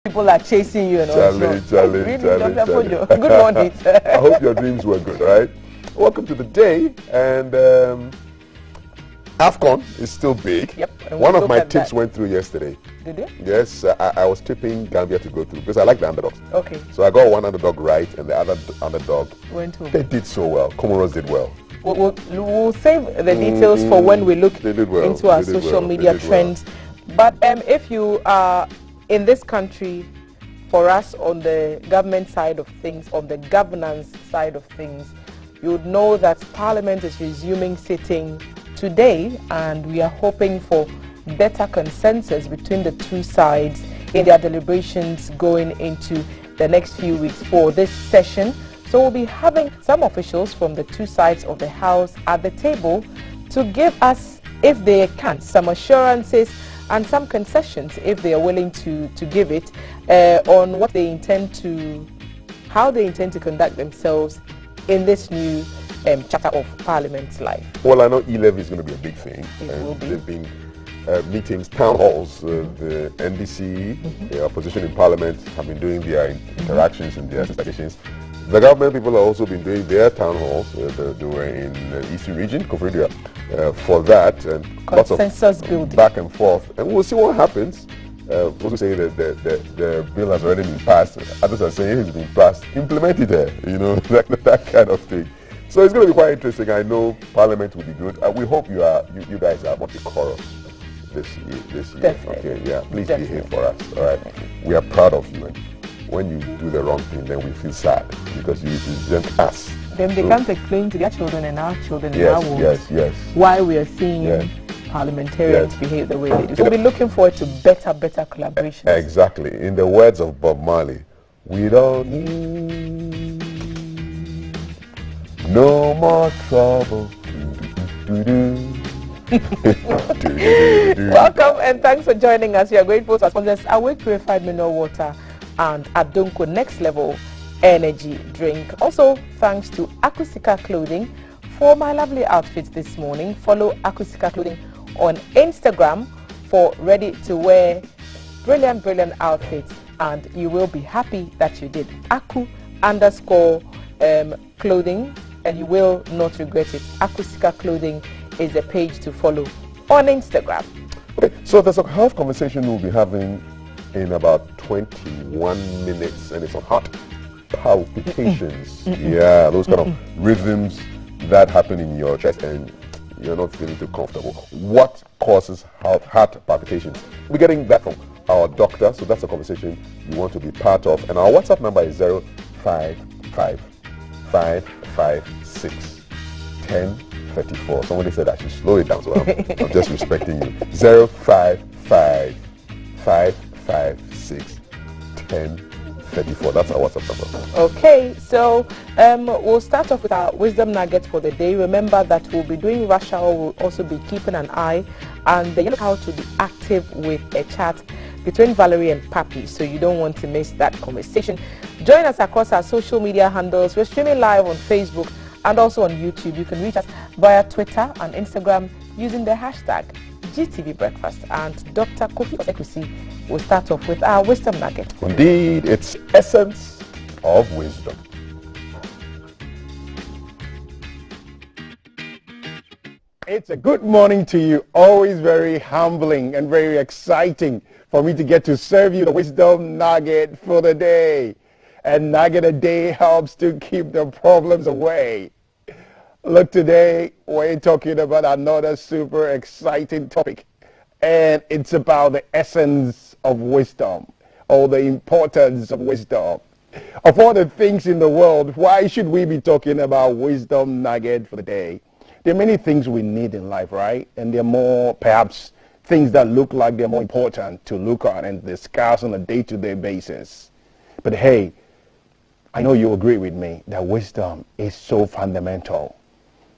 people are chasing you and all. Charlie. Good morning. I hope your dreams were good, right? Welcome to the day, and AFCON is still big. Yep. One of my tips went through yesterday. Did you? Yes, I was tipping Gambia to go through because I like the underdogs. Okay. So I got one underdog right, and the other underdog went home. They did so well. Comoros did well. We'll save the details for when we look into our social media trends. But if you are in this country, for us on the government side of things, on the governance side of things, you would know that Parliament is resuming sitting today, and we are hoping for better consensus between the two sides in their deliberations going into the next few weeks for this session. So we'll be having some officials from the two sides of the House at the table to give us, if they can, some assurances and some concessions, if they are willing to give it, on what they intend to, how they intend to conduct themselves in this new chapter of Parliament's life. Well, I know e-levy is going to be a big thing. It will be. They've been meetings, town halls. The NDC, the opposition in Parliament, have been doing their interactions and their suggestions. The government people have also been doing their town halls. They were in the Eastern region, Koforidua, for that, and consensus lots of building, back and forth. And we'll see what happens. People say that the bill has already been passed. Others are saying it's been passed. Implement it there, that kind of thing. So it's going to be quite interesting. I know Parliament will be good. We hope you guys are what we call us this year. Definitely. Okay, yeah. Please behave for us. All right. We are proud of you. And when you do the wrong thing, then we feel sad because you represent us. Then they can't explain to their children and our children and our women why we are seeing parliamentarians behave the way they do. So we'll be looking forward to better collaboration. Exactly. In the words of Bob Marley, we don't need no more trouble. Welcome and thanks for joining us. We are grateful to our sponsors, Awake Purified Mineral Water and Adonko Next Level Energy Drink. Also, thanks to Acoustica Clothing for my lovely outfits this morning. Follow Acoustica Clothing on Instagram for ready-to-wear, brilliant outfits, and you will be happy that you did. Aku_clothing, and you will not regret it. Acoustica Clothing is a page to follow on Instagram. Okay, so there's a health conversation we'll be having in about 21 minutes, and it's on heart palpitations. Yeah, those kind of rhythms that happen in your chest and you're not feeling too comfortable. What causes heart palpitations? We're getting that from our doctor, so that's a conversation you want to be part of. And our WhatsApp number is 055-556-1034. Somebody said I should slow it down, so I'm just respecting you. 055-556-1034. That's our WhatsApp number. Okay, so we'll start off with our wisdom nuggets for the day. Remember that we'll be doing rush hour. We'll also be keeping an eye and the how to be active with a chat between Valerie and Papi, so you don't want to miss that conversation. Join us across our social media handles. We're streaming live on Facebook and also on YouTube. You can reach us via Twitter and Instagram using the hashtag GTV Breakfast. And Dr. Kofi Osekusi will start off with our wisdom nugget. Indeed, it's essence of wisdom. It's a good morning to you. Always very humbling and very exciting for me to get to serve you the wisdom nugget for the day. And nugget a day helps to keep the problems away. Look, today we're talking about another super exciting topic. And it's about the essence of wisdom, or the importance of wisdom. Of all the things in the world, why should we be talking about wisdom nugget for the day? There are many things we need in life, right? And there are more, perhaps, things that look like they're more important to look at and discuss on a day-to-day basis. But hey, I know you agree with me that wisdom is so fundamental.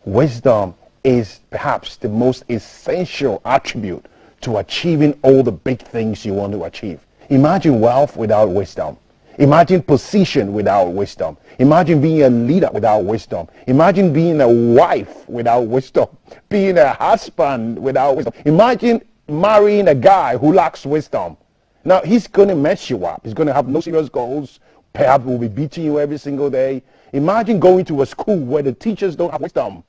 Wisdom is perhaps the most essential attribute to achieving all the big things you want to achieve. Imagine wealth without wisdom. Imagine position without wisdom. Imagine being a leader without wisdom. Imagine being a wife without wisdom. Being a husband without wisdom. Imagine marrying a guy who lacks wisdom. Now, he's going to mess you up. He's going to have no serious goals. Perhaps will be beating you every single day. Imagine going to a school where the teachers don't have wisdom.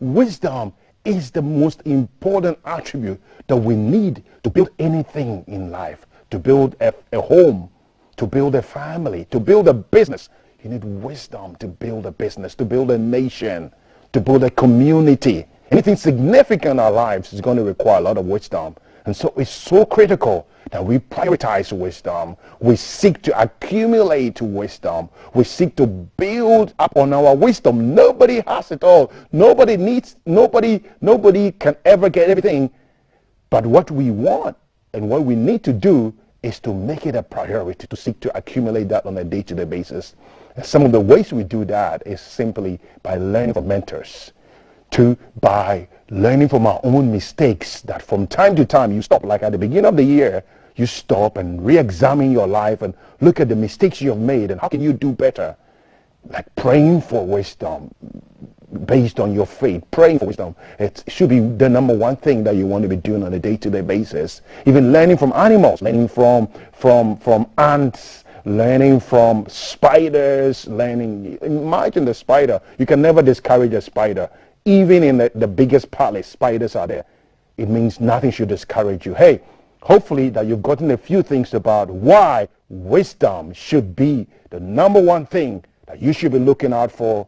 Wisdom is the most important attribute that we need to build anything in life, to build a home, to build a family, to build a business. You need wisdom to build a business, to build a nation, to build a community. Anything significant in our lives is going to require a lot of wisdom. And so it's so critical that we prioritize wisdom. We seek to accumulate wisdom. We seek to build up on our wisdom. Nobody has it all. Nobody can ever get everything. But what we want and what we need to do is to make it a priority, to seek to accumulate that on a day-to-day basis. And some of the ways we do that is simply by learning from mentors, by learning from our own mistakes, that from time to time you stop, like at the beginning of the year, you stop and re-examine your life and look at the mistakes you have made and how can you do better. Like praying for wisdom based on your faith, praying for wisdom. It should be the number one thing that you want to be doing on a day-to-day basis. Even learning from animals, learning from ants, learning from spiders, imagine the spider. You can never discourage a spider. Even in the biggest palace, spiders are there. It means nothing should discourage you. Hey, hopefully that you've gotten a few things about why wisdom should be the number one thing that you should be looking out for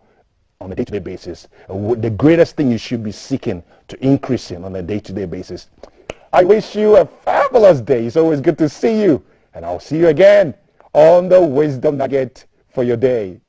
on a day-to-day basis. The greatest thing you should be seeking to increase in on a day-to-day basis. I wish you a fabulous day. It's always good to see you. And I'll see you again on the Wisdom Nugget for your day.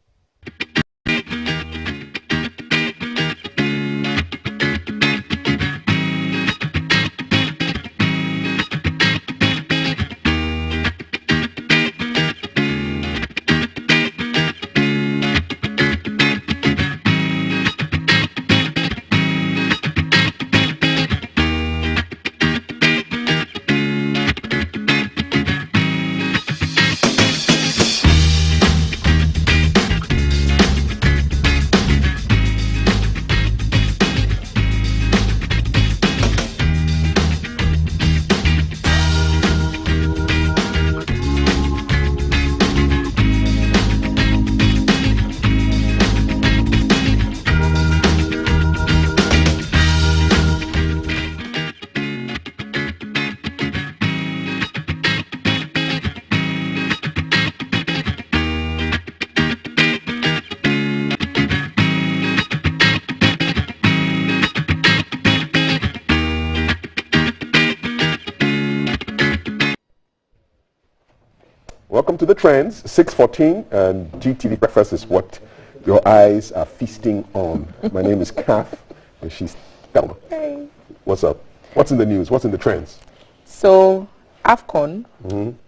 Welcome to the Trends, 6:14, and GTV Breakfast is what your eyes are feasting on. My name is Kath, and she's Thelma. Hey. What's up? What's in the news? What's in the trends? So, AFCON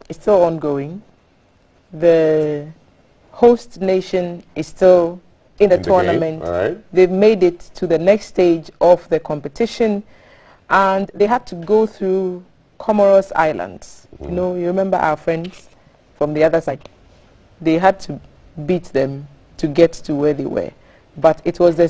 is still ongoing. The host nation is still in the tournament. All right. They've made it to the next stage of the competition, and they had to go through Comoros Islands. You know, you remember our friends from the other side. They had to beat them to get to where they were. But it was the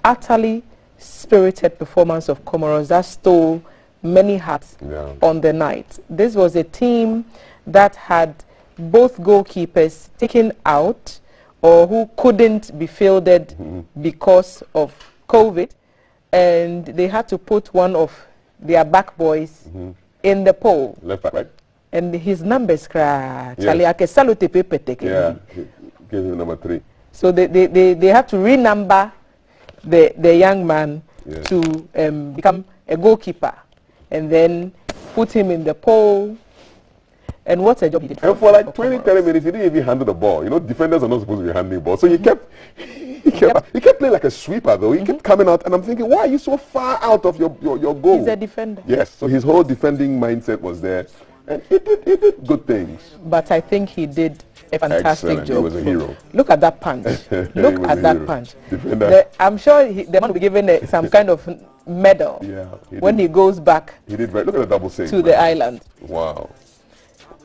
utterly spirited performance of Comoros that stole many hearts on the night. This was a team that had both goalkeepers taken out or who couldn't be fielded because of COVID, and they had to put one of their back boys in the pole. Left back, right? And his numbers Charlie Yeah, gave him number 3. So they have to renumber the young man to become a goalkeeper and then put him in the pole. And what a job he did. And for like 20, 30 minutes, he didn't even handle the ball. You know, defenders are not supposed to be handling the ball. So he kept playing like a sweeper, though. He kept coming out, and I'm thinking, why are you so far out of your goal? He's a defender. Yes, so his whole defending mindset was there. And he did good things. But I think he did a fantastic job. He was a hero. Look at that punch. Look at that punch. I'm sure they might be given some kind of medal when he goes back. He did right. Look at the double save to the island. Wow.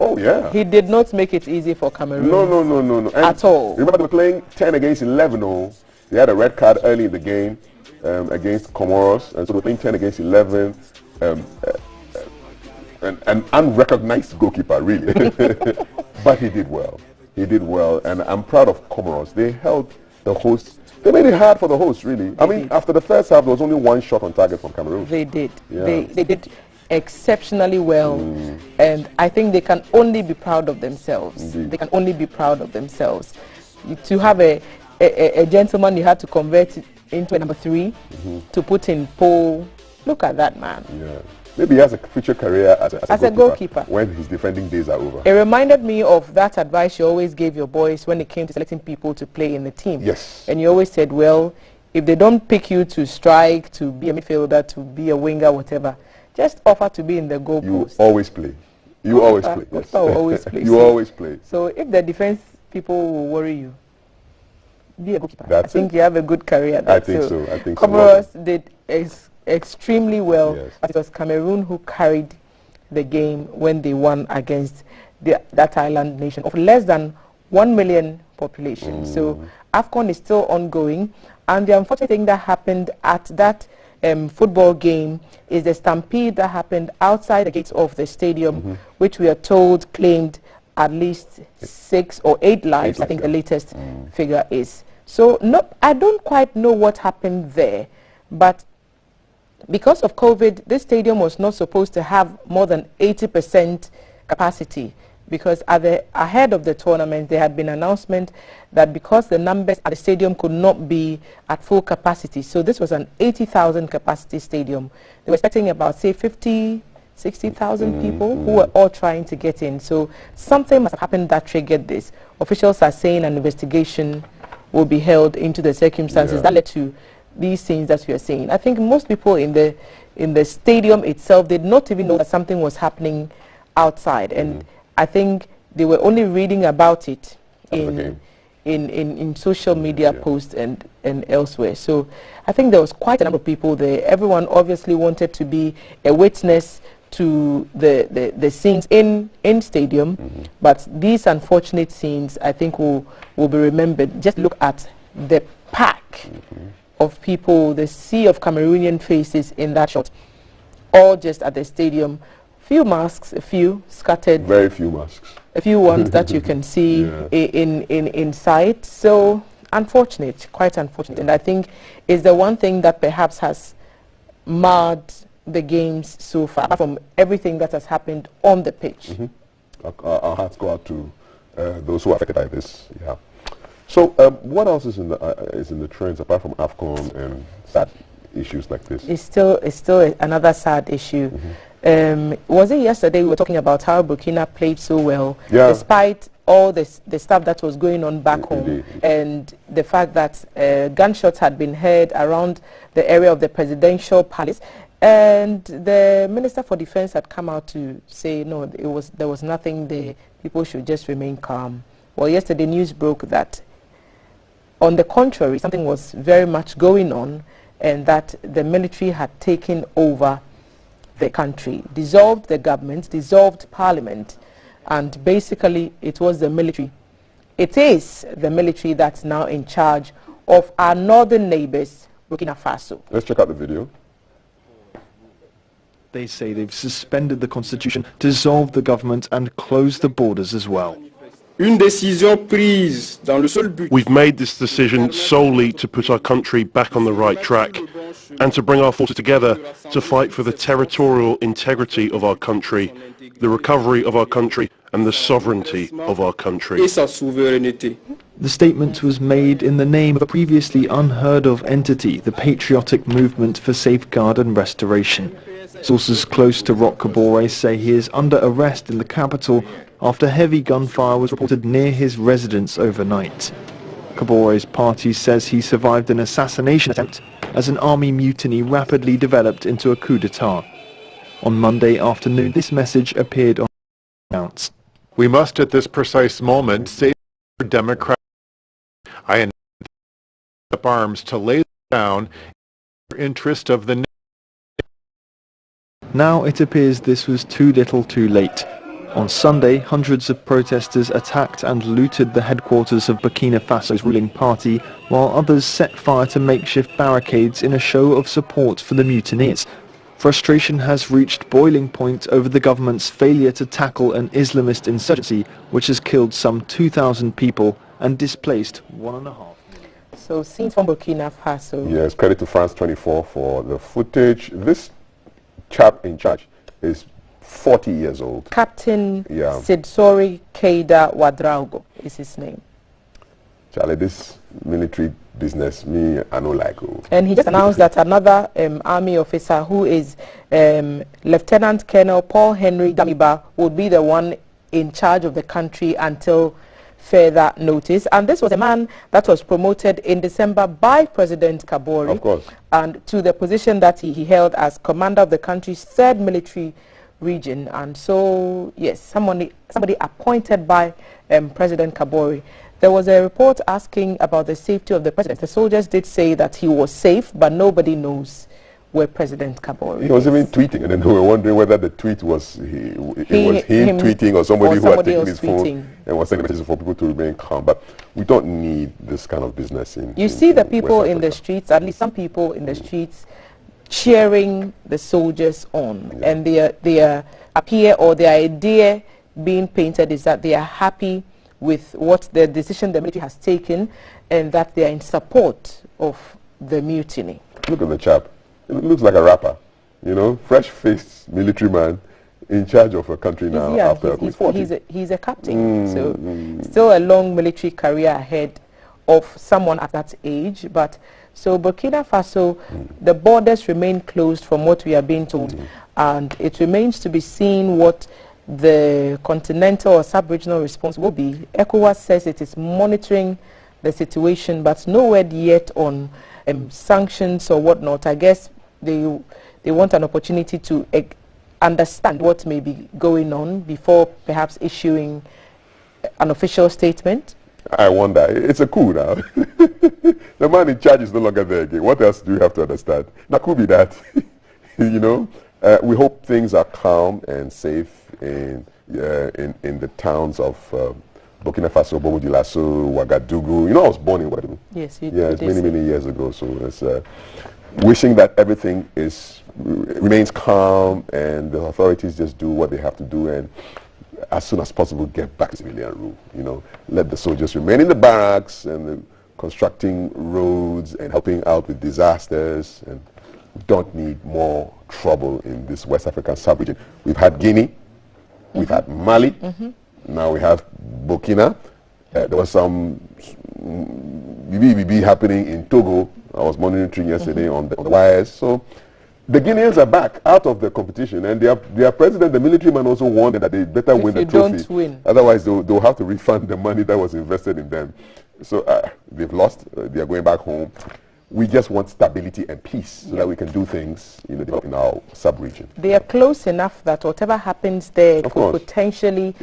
Oh, yeah. He did not make it easy for Cameroon. No. At all. Remember they were playing 10 against 11. Oh. They had a red card early in the game against Comoros. And so they were playing 10 against 11. an unrecognized goalkeeper, really. But he did well. He did well, and I'm proud of Comoros. They held the host. They made it hard for the host, really. I mean, after the first half, there was only one shot on target from Cameroon. They did. Yeah. They did exceptionally well, and I think they can only be proud of themselves. Indeed. They can only be proud of themselves. To have a gentleman you had to convert into a number 3 to put in pole. Look at that man. Yeah. Maybe he has a future career as a goalkeeper when his defending days are over. It reminded me of that advice you always gave your boys when it came to selecting people to play in the team. Yes. And you always said, well, if they don't pick you to strike, to be a midfielder, to be a winger, whatever, just offer to be in the goal post. You always play. You always play. Yes. Always play. You always play. So if the defense people will worry you, be a goalkeeper. That's I think it. you have a good career there. I think so. I think Comoros did extremely well. Yes. It was Cameroon who carried the game when they won against that island nation of less than 1 million population. So AFCON is still ongoing, and the unfortunate thing that happened at that football game is the stampede that happened outside the gates of the stadium, which we are told claimed at least 6 or 8 lives. I think the latest figure is. So I don't quite know what happened there, but because of COVID, this stadium was not supposed to have more than 80% capacity, because ahead of the tournament there had been an announcement that because the numbers at the stadium could not be at full capacity, so this was an 80,000 capacity stadium. They were expecting about, say, 60,000 people who were all trying to get in. So something must have happened that triggered this. Officials are saying an investigation will be held into the circumstances that led to these things that we are seeing. I think most people in the stadium itself did not even know that something was happening outside, and I think they were only reading about it in social media posts and elsewhere. So I think there was quite a number of people there. Everyone obviously wanted to be a witness to the scenes in stadium, but these unfortunate scenes I think will be remembered. Just look at the pack of people, the sea of Cameroonian faces in that shot, all just at the stadium. Few masks, a few scattered. Very few masks. A few ones that you can see in sight. So unfortunate, quite unfortunate. And I think is the one thing that perhaps has marred the games so far, apart from everything that has happened on the pitch. Our hearts go out to those who are affected by this. Yeah. So what else is in the trends apart from AFCON and sad issues like this? It's still another sad issue. Was it yesterday we were talking about how Burkina played so well, despite all the stuff that was going on back home, and the fact that gunshots had been heard around the area of the presidential palace, and the Minister for Defense had come out to say no, there was nothing there. People should just remain calm. Well, yesterday news broke that, on the contrary, something was very much going on, and that the military had taken over the country, dissolved the government, dissolved parliament, and basically it was the military. It is the military that's now in charge of our northern neighbors, Burkina Faso. Let's check out the video. They say they've suspended the constitution, dissolved the government and closed the borders as well. We've made this decision solely to put our country back on the right track and to bring our forces together to fight for the territorial integrity of our country, the recovery of our country and the sovereignty of our country. The statement was made in the name of a previously unheard of entity, the Patriotic Movement for Safeguard and Restoration. Sources close to Roch Kabore say he is under arrest in the capital after heavy gunfire was reported near his residence overnight. Kabore's party says he survived an assassination attempt as an army mutiny rapidly developed into a coup d'etat. On Monday afternoon, this message appeared on accounts. We must at this precise moment save our democratic. I intend up arms to lay down in the interest of the nation. Now it appears this was too little too late. On Sunday, hundreds of protesters attacked and looted the headquarters of Burkina Faso's ruling party, while others set fire to makeshift barricades in a show of support for the mutineers. Frustration has reached boiling point over the government's failure to tackle an Islamist insurgency which has killed some 2,000 people and displaced 1.5 million. So, scenes from Burkina Faso. Yes, credit to France 24 for the footage. This chap in charge is 40 years old. Captain Sidsori Keida Wadraogo is his name. Charlie, this military business, me, I don't like it. And he just announced that another army officer who is Lieutenant Colonel Paul Henry Damiba would be the one in charge of the country until further notice. And this was a man that was promoted in December by President Kabore. Of course. And to the position that he held as commander of the country's 3rd military region. And so, yes, somebody appointed by President Kabore. There was a report asking about the safety of the president. The soldiers did say that he was safe, but nobody knows where President Kabore is. He was even tweeting, and then we were wondering whether the tweet was him tweeting or somebody who had taken his phone and was sending messages for people to remain calm. But we don't need this kind of business in. You see the people in the streets, at least some people in the streets, cheering the soldiers on, and their appear or their idea being painted is that they are happy with what the decision the military has taken and that they are in support of the mutiny. Look at the chap. It looks like a rapper, you know, fresh-faced military man in charge of a country now after he's 40. He's a captain, so still a long military career ahead of someone at that age. But so Burkina Faso, the borders remain closed from what we are being told, and it remains to be seen what the continental or sub-regional response will be. ECOWAS says it is monitoring the situation, but no word yet on sanctions or whatnot. I guess they want an opportunity to understand what may be going on before perhaps issuing an official statement. I wonder. It's a coup now. The man in charge is no longer there again. What else do you have to understand? Now, could be that. You know, we hope things are calm and safe in the towns of Burkina Faso, Bobo Dioulasso, Ouagadougou. You know, I was born in Ouagadougou. Yes, it's many years ago. So it's wishing that everything remains calm and the authorities just do what they have to do and as soon as possible get back to civilian rule. You know, let the soldiers remain in the barracks and constructing roads and helping out with disasters, and we don't need more trouble in this West African sub-region. We've had Guinea, we've had Mali, now we have Burkina. There was some BBB happening in Togo. I was monitoring yesterday on the wires. So the Guineans are back out of the competition, and their president, the military man, also warned them that they better win the trophy. Otherwise, they'll have to refund the money that was invested in them. So they've lost. They are going back home. We just want stability and peace so that we can do things in our sub-region. They are close enough that whatever happens there could potentially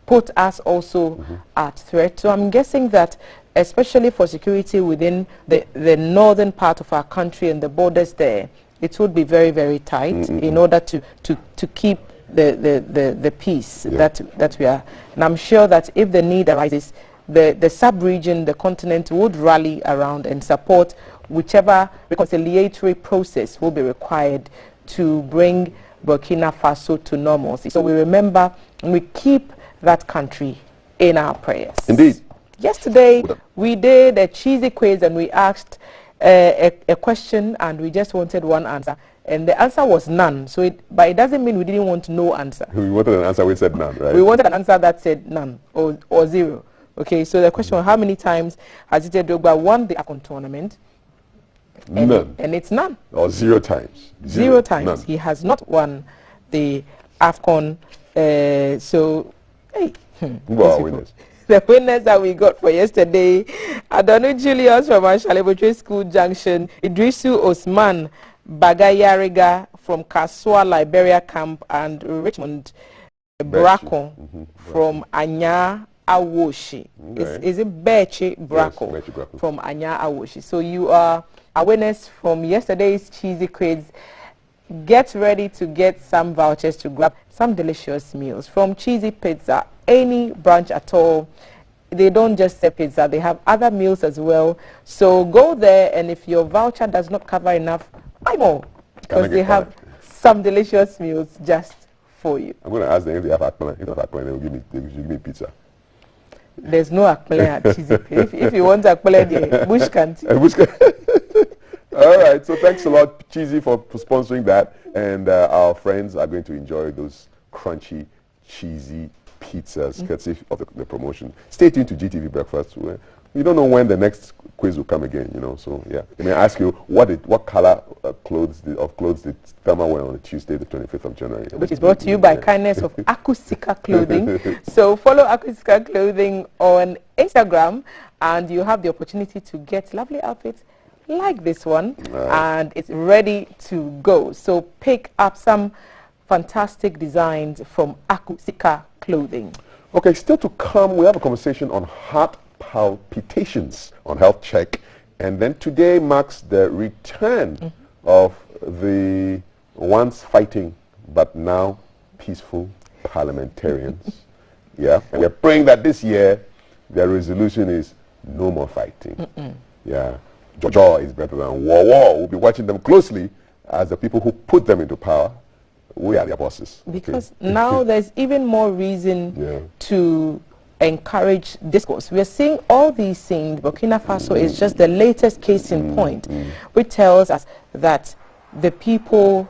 put us also at threat. So I'm guessing that especially for security within the northern part of our country and the borders there, it would be very, very tight in order to keep the peace that we are. And I'm sure that if the need arises, the sub-region, the continent would rally around and support whichever reconciliatory process will be required to bring Burkina Faso to normalcy. So we remember and we keep that country in our prayers. Indeed. Yesterday, we did a cheesy quiz and we asked a question and we just wanted one answer. And the answer was none. So but it doesn't mean we didn't want no answer. We wanted an answer, we said none, right? We wanted an answer that said none or zero. Okay, so the question was, how many times has Didier Drogba won the AFCON tournament? None. And it's none. Or 0 times. Zero times. None. He has not won the AFCON. So, hey. Winners. The winners that we got for yesterday, Adonu Julius from Ashalebotri School Junction, Idrisu Osman Bagayariga from Kaswa Liberia Camp, and Richmond Bracco from Anya Awoshi. Is it Beche Bracco? Yes, Beche Bracco from Anya Awoshi. So you are a winners from yesterday's cheesy quiz. Get ready to get some vouchers to grab some delicious meals from Cheesy Pizza, any branch at all. They don't just sell pizza, they have other meals as well. So go there, and if your voucher does not cover enough, buy more, because they have some delicious meals just for you. I'm going to ask them if they have akpala. If they have akpala, they will give me pizza. There's no akpala at Cheesy Pay. If you want akpala, the bush can't. All right, so thanks a lot, Cheesy, for sponsoring that. And our friends are going to enjoy those crunchy, cheesy pizzas, courtesy of the promotion. Stay tuned to GTV Breakfast. You don't know when the next quiz will come again, you know. So yeah, I may ask you what color clothes did Thelma wear on Tuesday, the 25th of January? Which is brought to you by kindness of Akusika Clothing. So follow Akusika Clothing on Instagram, and you have the opportunity to get lovely outfits like this one, and it's ready to go. So pick up some fantastic designs from Akusika Clothing. Okay, still to come, we have a conversation on heart palpitations on Health Check, and then today marks the return of the once fighting but now peaceful parliamentarians. Yeah, and we're praying that this year their resolution is no more fighting. Yeah, joy is better than war. We'll be watching them closely as the people who put them into power. We are their bosses. Because now there's even more reason to encourage discourse. We're seeing all these things. Burkina Faso is just the latest case in point, which tells us that the people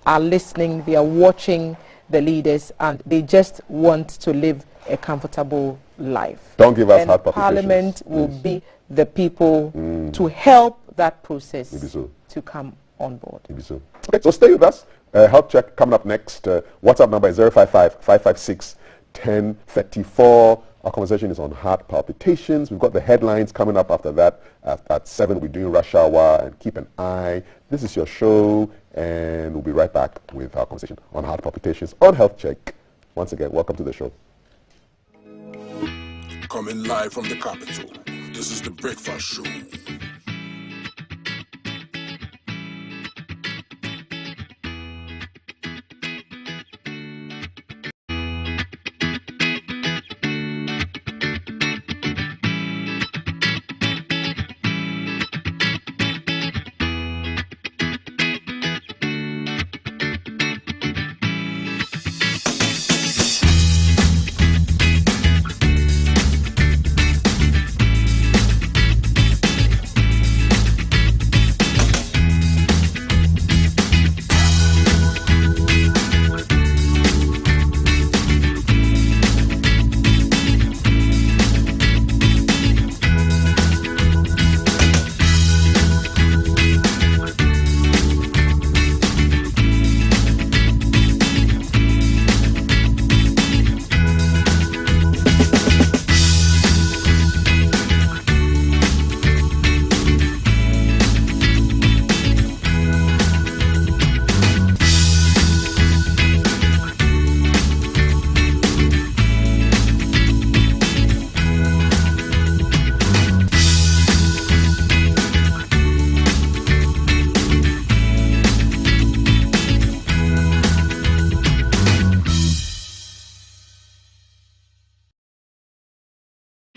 are listening, they are watching the leaders, and they just want to live a comfortable life. Don't give us heart palpitations. Parliament will be the people to help that process to come on board. Maybe so. Okay, so stay with us. Health Check coming up next. WhatsApp number is 055-556-1034. Our conversation is on heart palpitations. We've got the headlines coming up after that. At 7, we're doing Rush Hour, and keep an eye. This is your show, and we'll be right back with our conversation on heart palpitations on Health Check. Once again, welcome to the show. Coming live from the capital, this is the Breakfast Show.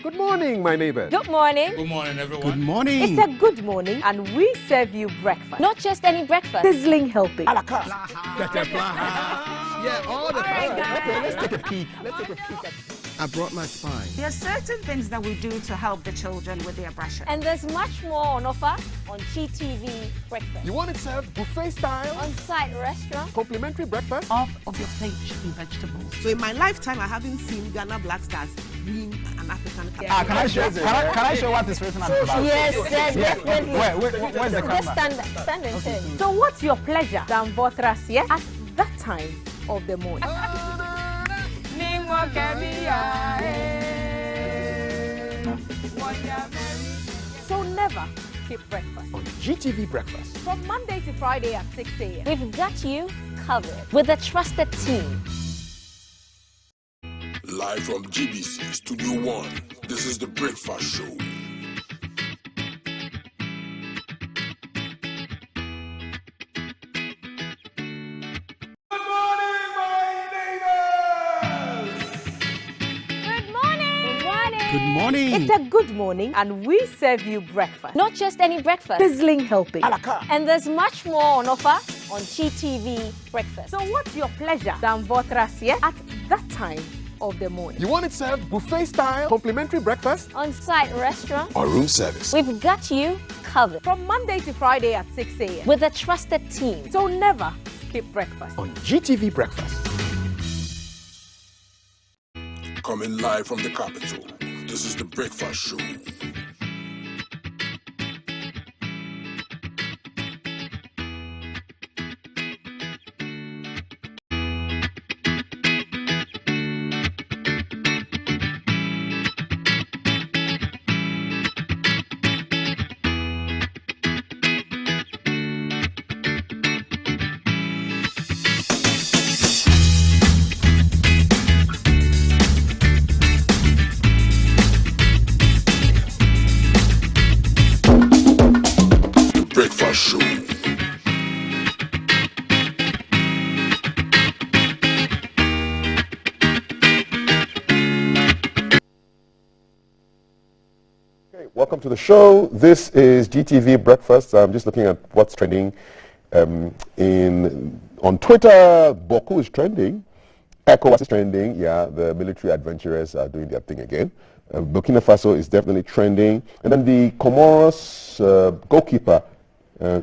Good morning, my neighbors. Good morning. Good morning, everyone. Good morning. It's a good morning, and we serve you breakfast. Not just any breakfast. Sizzling healthy. Yeah, all the time. Okay, let's take a peek. I brought my spine. There are certain things that we do to help the children with their brushing. And there's much more on offer on GTV Breakfast. You want it served buffet style? On-site restaurant. Complimentary breakfast? Off of your plate should be vegetables. So in my lifetime, I haven't seen Ghana Black Stars win an African Cup. Can I show what is written on the back? Yes, definitely. Where's the camera? Just stand and turn. So what's your pleasure than Botras, yeah? At that time of the morning. So never skip breakfast. On GTV Breakfast. From Monday to Friday at 6 a.m. We've got you covered with a trusted team. Live from GBC Studio 1, this is the Breakfast Show. Good morning. It's a good morning, and we serve you breakfast. Not just any breakfast. Sizzling healthy. And there's much more on offer on GTV Breakfast. So what's your pleasure? Dan Votras, yeah? At that time of the morning. You want it served buffet style, complimentary breakfast, On-site restaurant, or room service? we've got you covered. From Monday to Friday at 6 a.m. With a trusted team. So never skip breakfast. On GTV Breakfast. Coming live from the capital, this is the Breakfast Show. Breakfast Show. Okay, welcome to the show. This is GTV Breakfast. I'm just looking at what's trending on Twitter. Boku is trending. ECOWAS is trending. Yeah, the military adventurers are doing their thing again. Burkina Faso is definitely trending. And then the Comoros goalkeeper,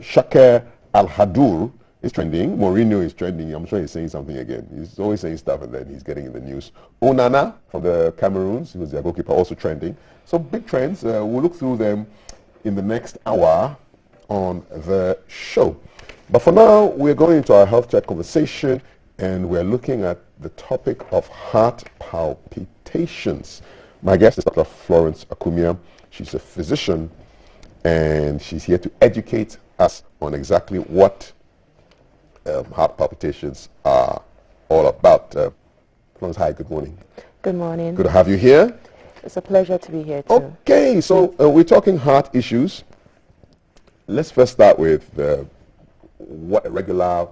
Shaker Al-Hadour, is trending. Mourinho is trending. I'm sure he's saying something again. He's always saying stuff and then he's getting in the news. Onana from the Cameroons, who was their goalkeeper, also trending. So big trends. We'll look through them in the next hour on the show. But for now, we're going into our health check conversation and we're looking at the topic of heart palpitations. My guest is Dr. Florence Akumia. She's a physician and she's here to educate us on exactly what heart palpitations are all about. Florence, hi, good morning. Good morning. Good to have you here. It's a pleasure to be here too. Okay, so we're talking heart issues. Let's first start with what a regular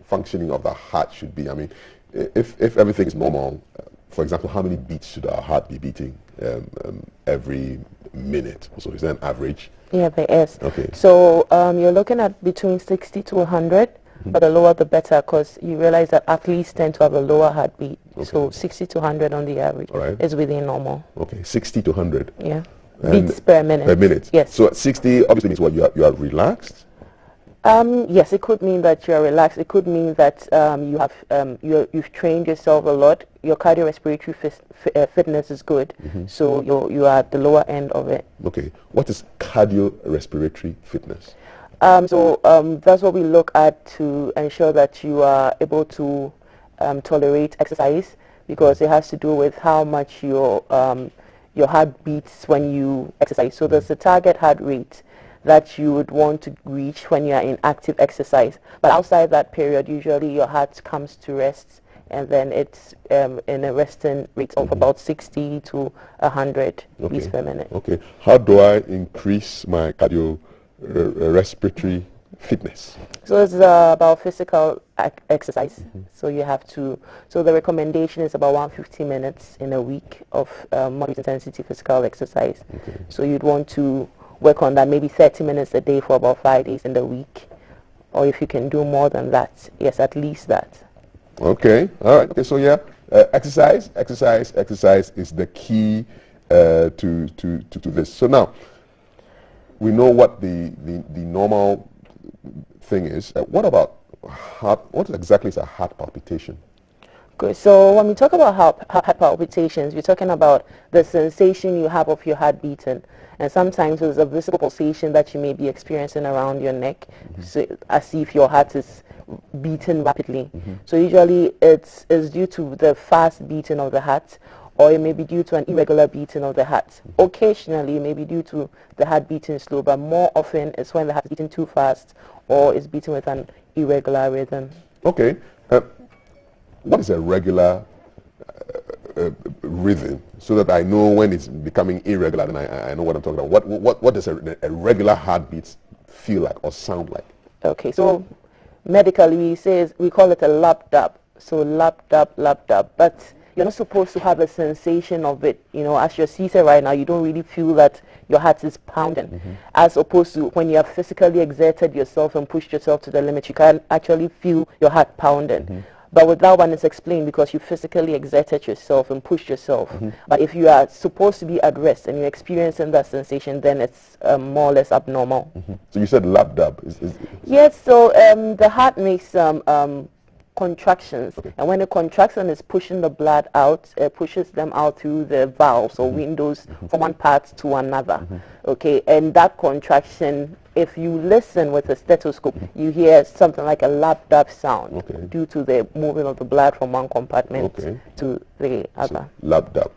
functioning of the heart should be. I mean, if everything is normal, for example, how many beats should our heart be beating every minute? So is there an average? Yeah, there is. Okay. So you're looking at between 60 to 100, but the lower the better, because you realize that athletes tend to have a lower heartbeat. Okay. So 60 to 100 on the average is within normal. Okay, 60 to 100. Yeah. Beats per minute. Per minute. Yes. So at 60, obviously means what, you are relaxed? Yes, it could mean that you are relaxed. It could mean that you've trained yourself a lot. Your cardiorespiratory fitness is good, so you are at the lower end of it. Okay. What is cardiorespiratory fitness? That's what we look at to ensure that you are able to tolerate exercise, because it has to do with how much your heart beats when you exercise. So there's a target heart rate that you would want to reach when you are in active exercise. But outside that period, usually your heart comes to rest, and then it's in a resting rate of about 60 to 100 beats per minute. Okay. How do I increase my cardiorespiratory fitness? So it's about physical exercise. So you have to, so the recommendation is about 150 minutes in a week of moderate intensity physical exercise. Okay. So you'd want to work on that, maybe 30 minutes a day for about 5 days in the week. Or if you can do more than that, yes, at least that. Okay, all right. Okay, so yeah, exercise is the key to this. So now, we know what the normal thing is. What about heart? What exactly is a heart palpitation? Good. So when we talk about heart palpitations, we're talking about the sensation you have of your heart beating. And sometimes there's a visible pulsation that you may be experiencing around your neck, so as if your heart is beating rapidly. So usually it's due to the fast beating of the heart, or it may be due to an irregular beating of the heart. Occasionally it may be due to the heart beating slow, but more often it's when the heart is beating too fast or is beating with an irregular rhythm. Okay. What is a regular rhythm, so that I know when it's becoming irregular and I know what I'm talking about? What does a regular heartbeat feel like or sound like? Okay, so medically we call it a lap dub. So lap dub, but you're not supposed to have a sensation of it. You know, as you're seated right now, you don't really feel that your heart is pounding. As opposed to when you have physically exerted yourself and pushed yourself to the limit, you can actually feel your heart pounding. But with that one, it's explained because you physically exerted yourself and pushed yourself. But if you are supposed to be at rest and you're experiencing that sensation, then it's more or less abnormal. So you said lap dub. Yes, so the heart makes contractions, and when the contraction is pushing the blood out, it pushes them out through the valves or windows from one part to another. Okay, and that contraction, if you listen with a stethoscope, you hear something like a lap dub sound due to the moving of the blood from one compartment to the other. So, lap dub.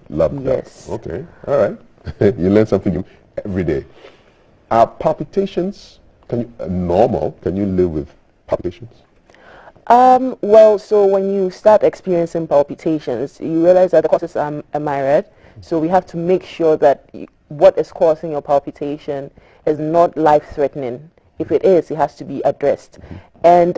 Lap dub. Yes. Okay, all right. You learn something every day. Are palpitations normal? Can you live with palpitations? Well, so when you start experiencing palpitations, you realize that the causes are myriad. So we have to make sure that what is causing your palpitation is not life-threatening. If it is, it has to be addressed. And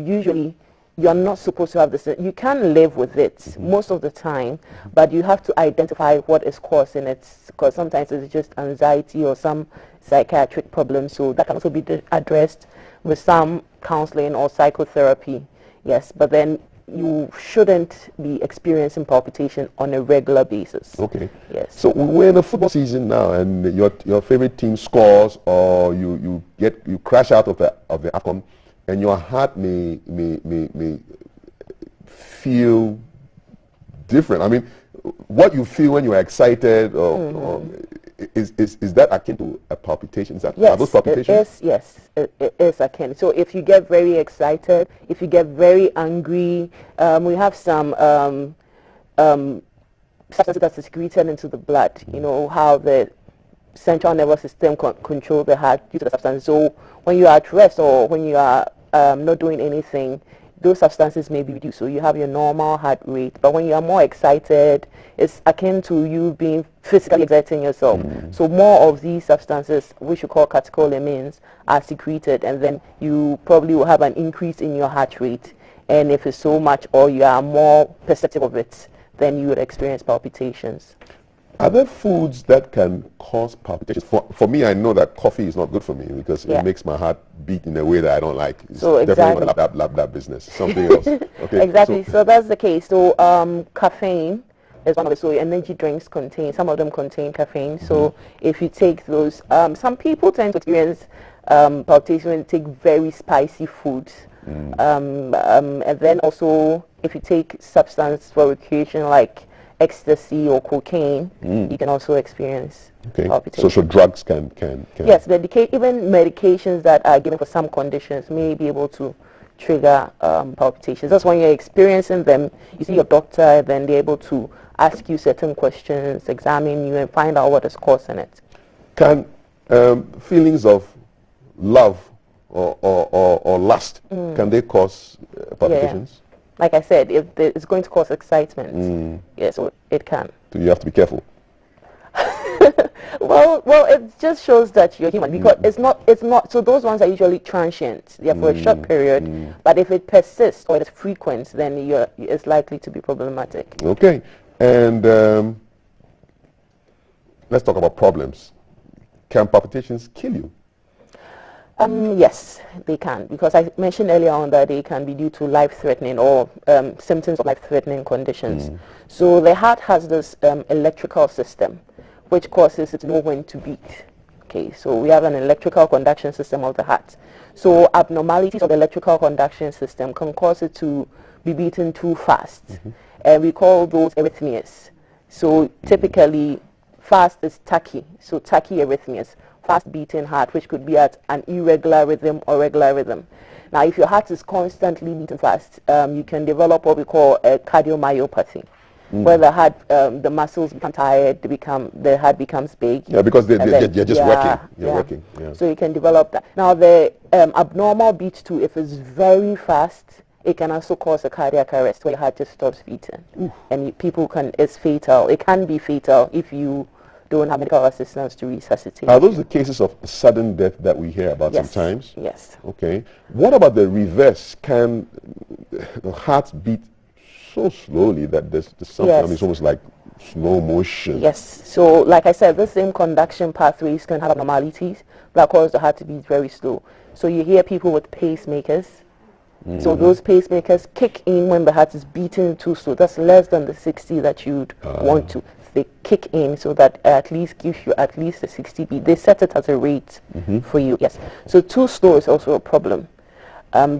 usually, you're not supposed to have this. You can live with it most of the time, but you have to identify what is causing it, because sometimes it's just anxiety or some psychiatric problem. So that can also be addressed with some counseling or psychotherapy. Yes, but then you shouldn't be experiencing palpitation on a regular basis. Okay. Yes. So we're in the football season now, and your favorite team scores, or you crash out of the AFCON, and your heart may feel different. I mean, what you feel when you're excited, or is that akin to a palpitation? Are those palpitations? It is akin. So if you get very excited, if you get very angry, we have some substances that are secreted into the blood. You know how the central nervous system controls the heart due to the substance. So when you are at rest or when you are not doing anything, those substances may be reduced. So you have your normal heart rate. But when you are more excited, it's akin to you being physically exerting yourself. So more of these substances, which we call catecholamines, are secreted, and then you probably will have an increase in your heart rate. And if it's so much or you are more perceptive of it, then you would experience palpitations. Are there foods that can cause palpitations? For me, I know that coffee is not good for me because it makes my heart beat in a way that I don't like. It's definitely not lap business. Something else. Okay. Exactly. So that's the case. So caffeine is one of the, so energy drinks some of them contain caffeine. So if you take those, some people tend to experience palpitation when they take very spicy foods. And then also if you take substance for recreation like ecstasy or cocaine, you can also experience palpitation. So drugs can Yes, even medications that are given for some conditions may be able to trigger palpitations. That's when you're experiencing them, you see your doctor, then they're able to ask you certain questions, examine you, and find out what is causing it. Can feelings of love or lust, can they cause palpitations? Yeah. Like I said, if it's going to cause excitement, yes, it can. So you have to be careful. well, it just shows that you're human, because it's not. So those ones are usually transient. They're for a short period. But if it persists or it's frequent, then it's likely to be problematic. Okay, and let's talk about problems. Can palpitations kill you? Yes, they can, because I mentioned earlier on that they can be due to life-threatening or symptoms of life-threatening conditions. So the heart has this electrical system which causes it to know when to beat. Okay, so we have an electrical conduction system of the heart. So abnormalities of the electrical conduction system can cause it to be beaten too fast, and we call those arrhythmias. So typically fast is tachy, so tachyarrhythmias. Fast beating heart, which could be at an irregular rhythm or regular rhythm. Now, if your heart is constantly beating fast, you can develop what we call a cardiomyopathy, where the heart, the muscles become tired, the heart becomes big. Yeah, because they're just working. Working. Yeah. So you can develop that. Now, the abnormal beat too, if it's very fast, it can also cause a cardiac arrest where your heart just stops beating, and it's fatal. It can be fatal if you don't have medical assistance to resuscitate. Are those the cases of sudden death that we hear about sometimes? Yes. Okay. What about the reverse? Can the heart beat so slowly that there's something, I mean, it's almost like slow motion. Yes. So, like I said, the same conduction pathways can have abnormalities that cause the heart to beat very slow. So you hear people with pacemakers. So those pacemakers kick in when the heart is beating too slow. That's less than the 60 that you'd want to. They kick in so that at least gives you at least a 60 beat. They set it as a rate for you. Yes. So too slow is also a problem.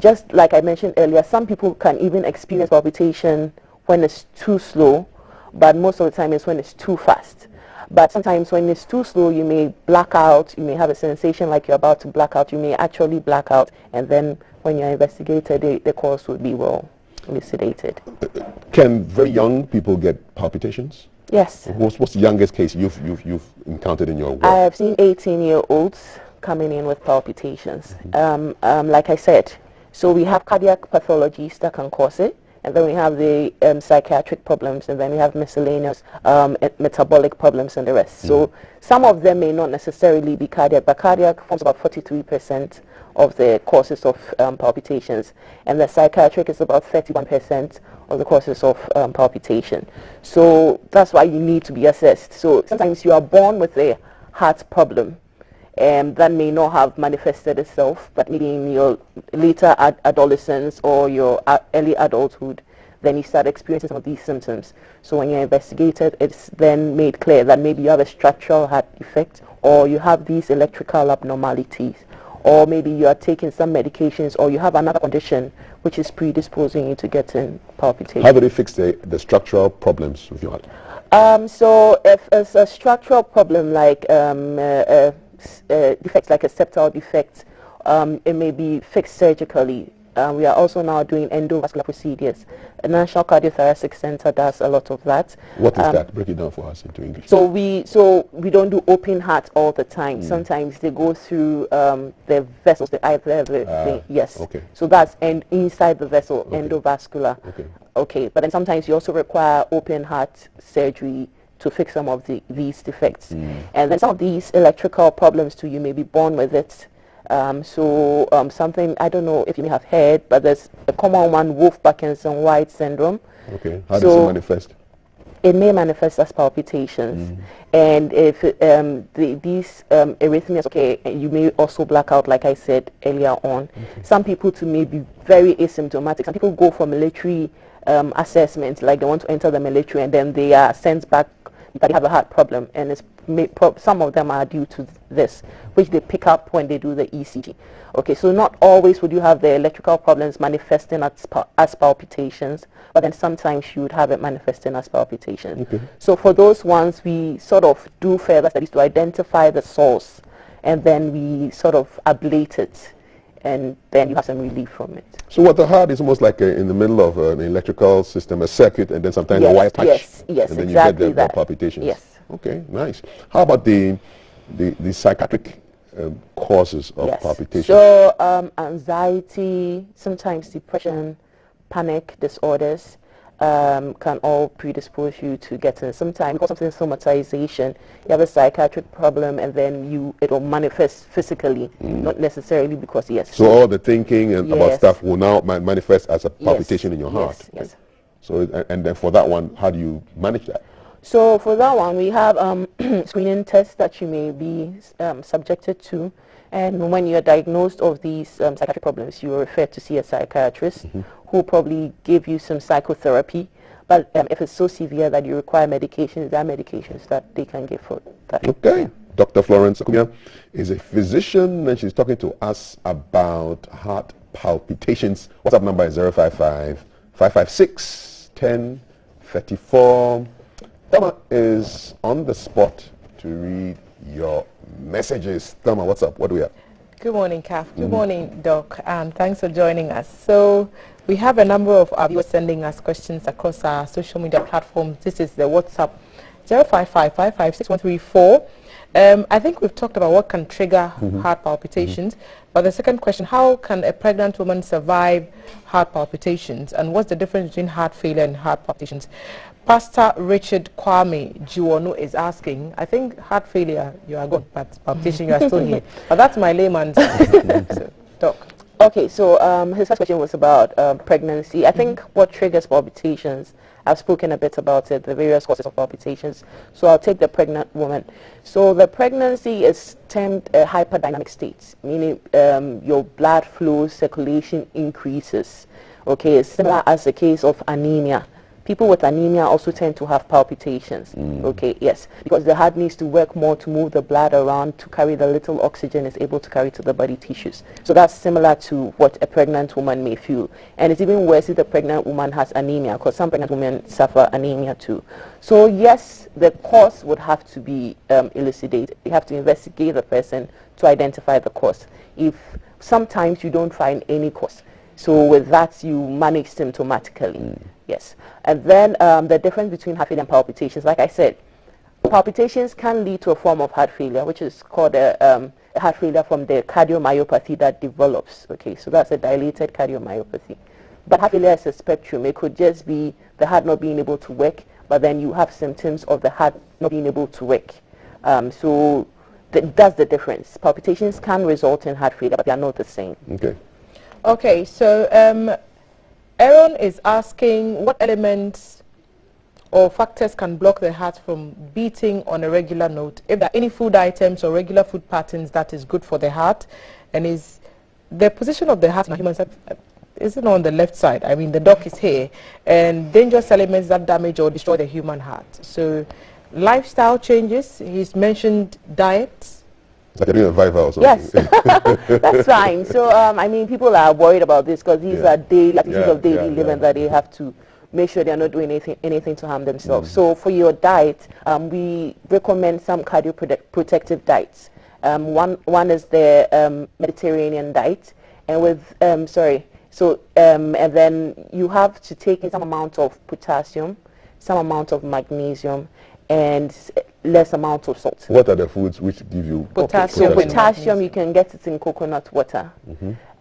Just like I mentioned earlier, some people can even experience palpitation when it's too slow, but most of the time it's when it's too fast. But sometimes when it's too slow, you may black out, you may have a sensation like you're about to black out, you may actually black out, and then when you're investigated, the cause would be well elucidated. Can very young people get palpitations? Yes. What's the youngest case you've encountered in your work? I have seen 18-year-olds coming in with palpitations. Like I said, so we have cardiac pathologies that can cause it, and then we have the psychiatric problems, and then we have miscellaneous metabolic problems and the rest. So some of them may not necessarily be cardiac, but cardiac forms about 43% of the causes of palpitations, and the psychiatric is about 31% of the causes of palpitation. So that's why you need to be assessed. So sometimes you are born with a heart problem, that may not have manifested itself, but maybe in your later adolescence or your early adulthood, then you start experiencing some of these symptoms. So when you're investigated, it's then made clear that maybe you have a structural heart defect, or you have these electrical abnormalities, or maybe you are taking some medications, or you have another condition which is predisposing you to getting palpitations. How do they fix the structural problems with your heart? So if it's a structural problem like defects like a septal defect, it may be fixed surgically. We are also now doing endovascular procedures. The National Cardiothoracic Center does a lot of that. What is that? Break it down for us into English. So we don't do open heart all the time. Sometimes they go through the vessels, yes. Okay. So that's inside the vessel, endovascular. Okay. But then sometimes you also require open heart surgery to fix some of these defects. And then some of these electrical problems too, you may be born with it. Something, I don't know if you may have heard, but there's a common one, Wolff-Parkinson-White syndrome. Okay. How does it manifest? It may manifest as palpitations. And if these arrhythmias, you may also black out, like I said earlier on. Some people too may be very asymptomatic. Some people go for military assessments, like they want to enter the military, and then they are sent back that they have a heart problem, and some of them are due to this, which they pick up when they do the ECG. Okay, so not always would you have the electrical problems manifesting as palpitations, but then sometimes you would have it manifesting as palpitations. So for those ones, we sort of do further studies to identify the source, and then we sort of ablate it, and then you have some relief from it. So what the heart is almost like in the middle of an electrical system, a circuit, and then sometimes a wire touch. Yes, and then exactly you get the palpitations. Yes. Okay, nice. How about the psychiatric causes of palpitations? So anxiety, sometimes depression, panic disorders can all predispose you to getting. Sometimes because of the somatization, you have a psychiatric problem, and then it will manifest physically, not necessarily because So all the thinking and about stuff will now manifest as a palpitation in your heart. Yes. So and then for that one, how do you manage that? So for that one, we have screening tests that you may be subjected to. And when you're diagnosed of these psychiatric problems, you are referred to see a psychiatrist who will probably give you some psychotherapy. But if it's so severe that you require medications, there are medications that they can give for that. Okay. Yeah. Dr. Florence Akumia is a physician, and she's talking to us about heart palpitations. WhatsApp number is 055-556-1034. Thelma is on the spot to read your messages. Thelma, what's up? What do we have? Good morning, Kaf. Good morning, Doc, and thanks for joining us. So we have a number of our viewers sending us questions across our social media platforms. This is the WhatsApp 055-556-134. I think we've talked about what can trigger heart palpitations, but the second question, how can a pregnant woman survive heart palpitations, and what's the difference between heart failure and heart palpitations? Pastor Richard Kwame Jiwonu is asking, I think heart failure, you are gone, but palpitation, you are still here. But that's my layman's so, Doc. Okay, so his first question was about pregnancy. I think what triggers palpitations, I've spoken a bit about it, the various causes of palpitations. So I'll take the pregnant woman. So the pregnancy is termed a hyperdynamic state, meaning your blood flow, circulation increases. Okay, it's similar as the case of anemia. People with anemia also tend to have palpitations. Okay, yes, because the heart needs to work more to move the blood around to carry the little oxygen it's able to carry to the body tissues. So that's similar to what a pregnant woman may feel. And it's even worse if the pregnant woman has anemia, because some pregnant women suffer anemia too. So yes, the cause would have to be elucidated. You have to investigate the person to identify the cause. If sometimes you don't find any cause, so with that you manage symptomatically. Yes. And then the difference between heart failure and palpitations, like I said, palpitations can lead to a form of heart failure, which is called a heart failure from the cardiomyopathy that develops. Okay, so that's a dilated cardiomyopathy. But heart failure is a spectrum. It could just be the heart not being able to work, but then you have symptoms of the heart not being able to work. So that's the difference. Palpitations can result in heart failure, but they are not the same. Okay. Okay, so Aaron is asking what elements or factors can block the heart from beating on a regular note, if there are any food items or regular food patterns that is good for the heart, and is the position of the heart in a human isn't on the left side. I mean, the dock is here, and dangerous elements that damage or destroy the human heart. So lifestyle changes, he's mentioned diet. Like you're doing a Viva or something. Yes, that's fine. So, I mean, people are worried about this because these are daily activities of daily living that they have to make sure they're not doing anything to harm themselves. So, for your diet, we recommend some cardioprotective diets. One is the Mediterranean diet, and with and then you have to take in some amount of potassium, some amount of magnesium, and less amount of salt. What are the foods which give you potassium? So potassium, you can get it in coconut water.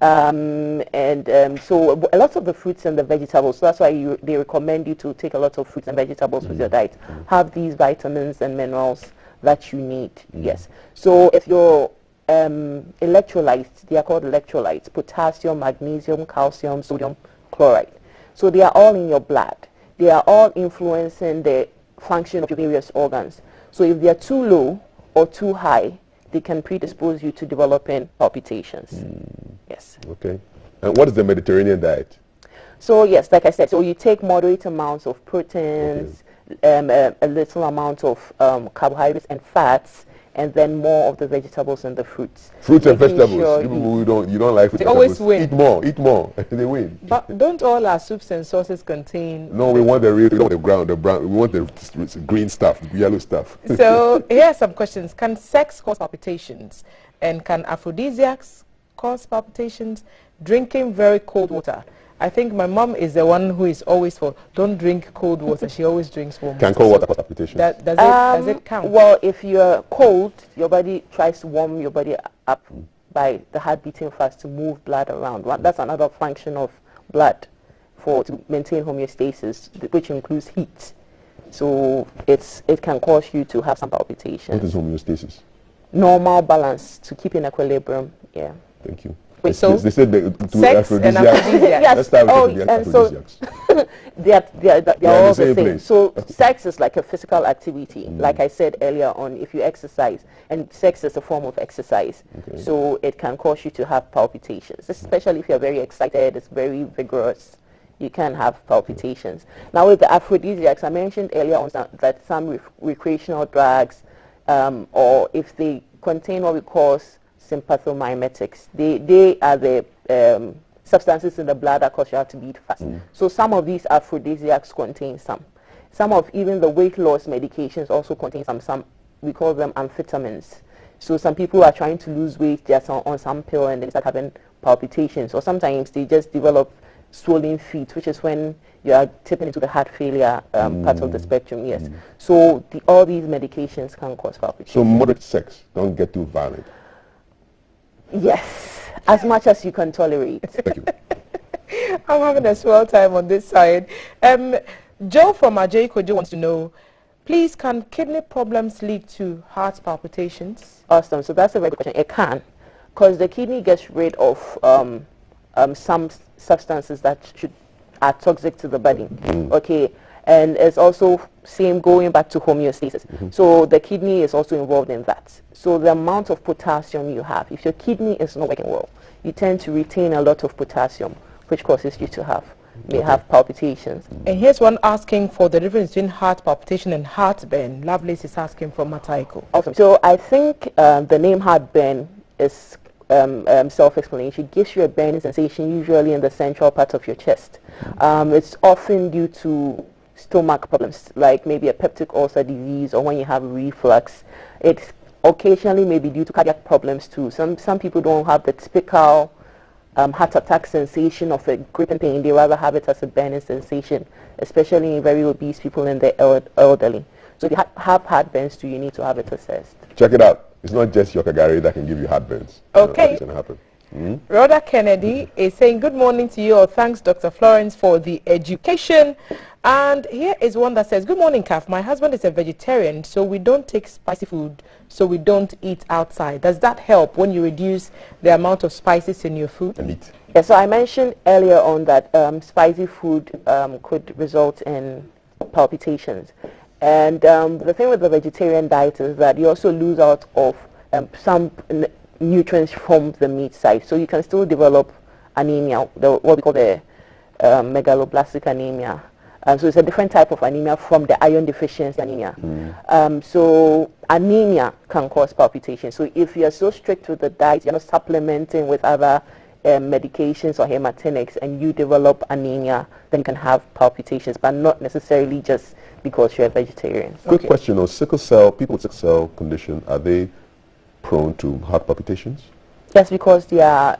So a lot of the fruits and the vegetables, so that's why they recommend you to take a lot of fruits and vegetables with your diet. Have these vitamins and minerals that you need. Yes. So if your electrolytes, they are called electrolytes, potassium, magnesium, calcium, sodium, chloride. So they are all in your blood. They are all influencing the function of your various organs. So if they are too low or too high, they can predispose you to developing palpitations. Yes. Okay. And what is the Mediterranean diet? So yes, like I said, so you take moderate amounts of proteins, a little amount of carbohydrates and fats, and then more of the vegetables and the fruits. Fruits and vegetables. Sure people who don't like fruits they always win. Eat more. They win. But don't all our soups and sauces contain? No, we want the real, we want the brown. We want the green stuff, the yellow stuff. So here are some questions. Can sex cause palpitations? And can aphrodisiacs cause palpitations? Drinking very cold water. I think my mom is the one who is always for don't drink cold water. She always drinks warm water. Can cold water cause palpitations? Does it count? Well, if you're cold, your body tries to warm your body up by the heart beating fast to move blood around. That's another function of blood to maintain homeostasis, which includes heat. So it can cause you to have some palpitations. What is homeostasis? Normal balance to keep in equilibrium. Yeah. Thank you. Wait, so they said sex and aphrodisiacs. Yes. Let's start with the aphrodisiacs. So they are all the same. Place. So sex is like a physical activity. Like I said earlier on, if you exercise, and sex is a form of exercise, so it can cause you to have palpitations, especially if you're very excited, it's very vigorous. You can have palpitations. Now with the aphrodisiacs, I mentioned earlier on that some recreational drugs, or if they contain what we call sympathomimetics, they are the substances in the blood that cause your heart to beat fast. So some of these aphrodisiacs contain some. Some of even the weight loss medications also contain some we call them amphetamines. So some people are trying to lose weight, they're on some pill and they start having palpitations, or sometimes they just develop swollen feet, which is when you are tipping into the heart failure part of the spectrum. Yes. So all these medications can cause palpitations. So moderate sex, don't get too violent. Yes, as much as you can tolerate. Thank you. I'm having a swell time on this side. Joe from Ajay Kojo wants to know, please, can kidney problems lead to heart palpitations? Awesome. So that's a very good question. It can, because the kidney gets rid of some substances that are toxic to the body. Okay, and it's also same going back to homeostasis. So the kidney is also involved in that. So the amount of potassium you have, if your kidney is not working well, you tend to retain a lot of potassium, which causes you to have have palpitations. And here's one asking for the difference between heart palpitation and heartburn. Lovelace is asking from Mataiko. Awesome. So I think the name heartburn is self-explanatory. It gives you a burning sensation usually in the central part of your chest. It's often due to stomach problems, like maybe a peptic ulcer disease, or when you have reflux. It occasionally may be due to cardiac problems too. Some people don't have the typical heart attack sensation of a gripping pain. They rather have it as a burning sensation, especially in very obese people and the elderly. So if you have heartburns too, you need to have it assessed. Check it out. It's not just your Kagari that can give you heartburns. Okay. It's going to happen. Rhoda Kennedy is saying, good morning to you all. Thanks, Dr. Florence, for the education. And here is one that says, good morning, Kaf. My husband is a vegetarian, so we don't take spicy food, so we don't eat outside. Does that help when you reduce the amount of spices in your food? And eat. Yeah, so I mentioned earlier on that spicy food could result in palpitations. And the thing with the vegetarian diet is that you also lose out of some nutrients from the meat side. So you can still develop anemia, what we call the megaloblastic anemia. So it's a different type of anemia from the iron deficiency anemia. So anemia can cause palpitations. So if you're so strict with the diet, you're not supplementing with other medications or hematinics, and you develop anemia, then you can have palpitations, but not necessarily just because you're a vegetarian. Quick question on sickle cell. People with sickle cell condition, are they prone to heart palpitations? Yes, because they are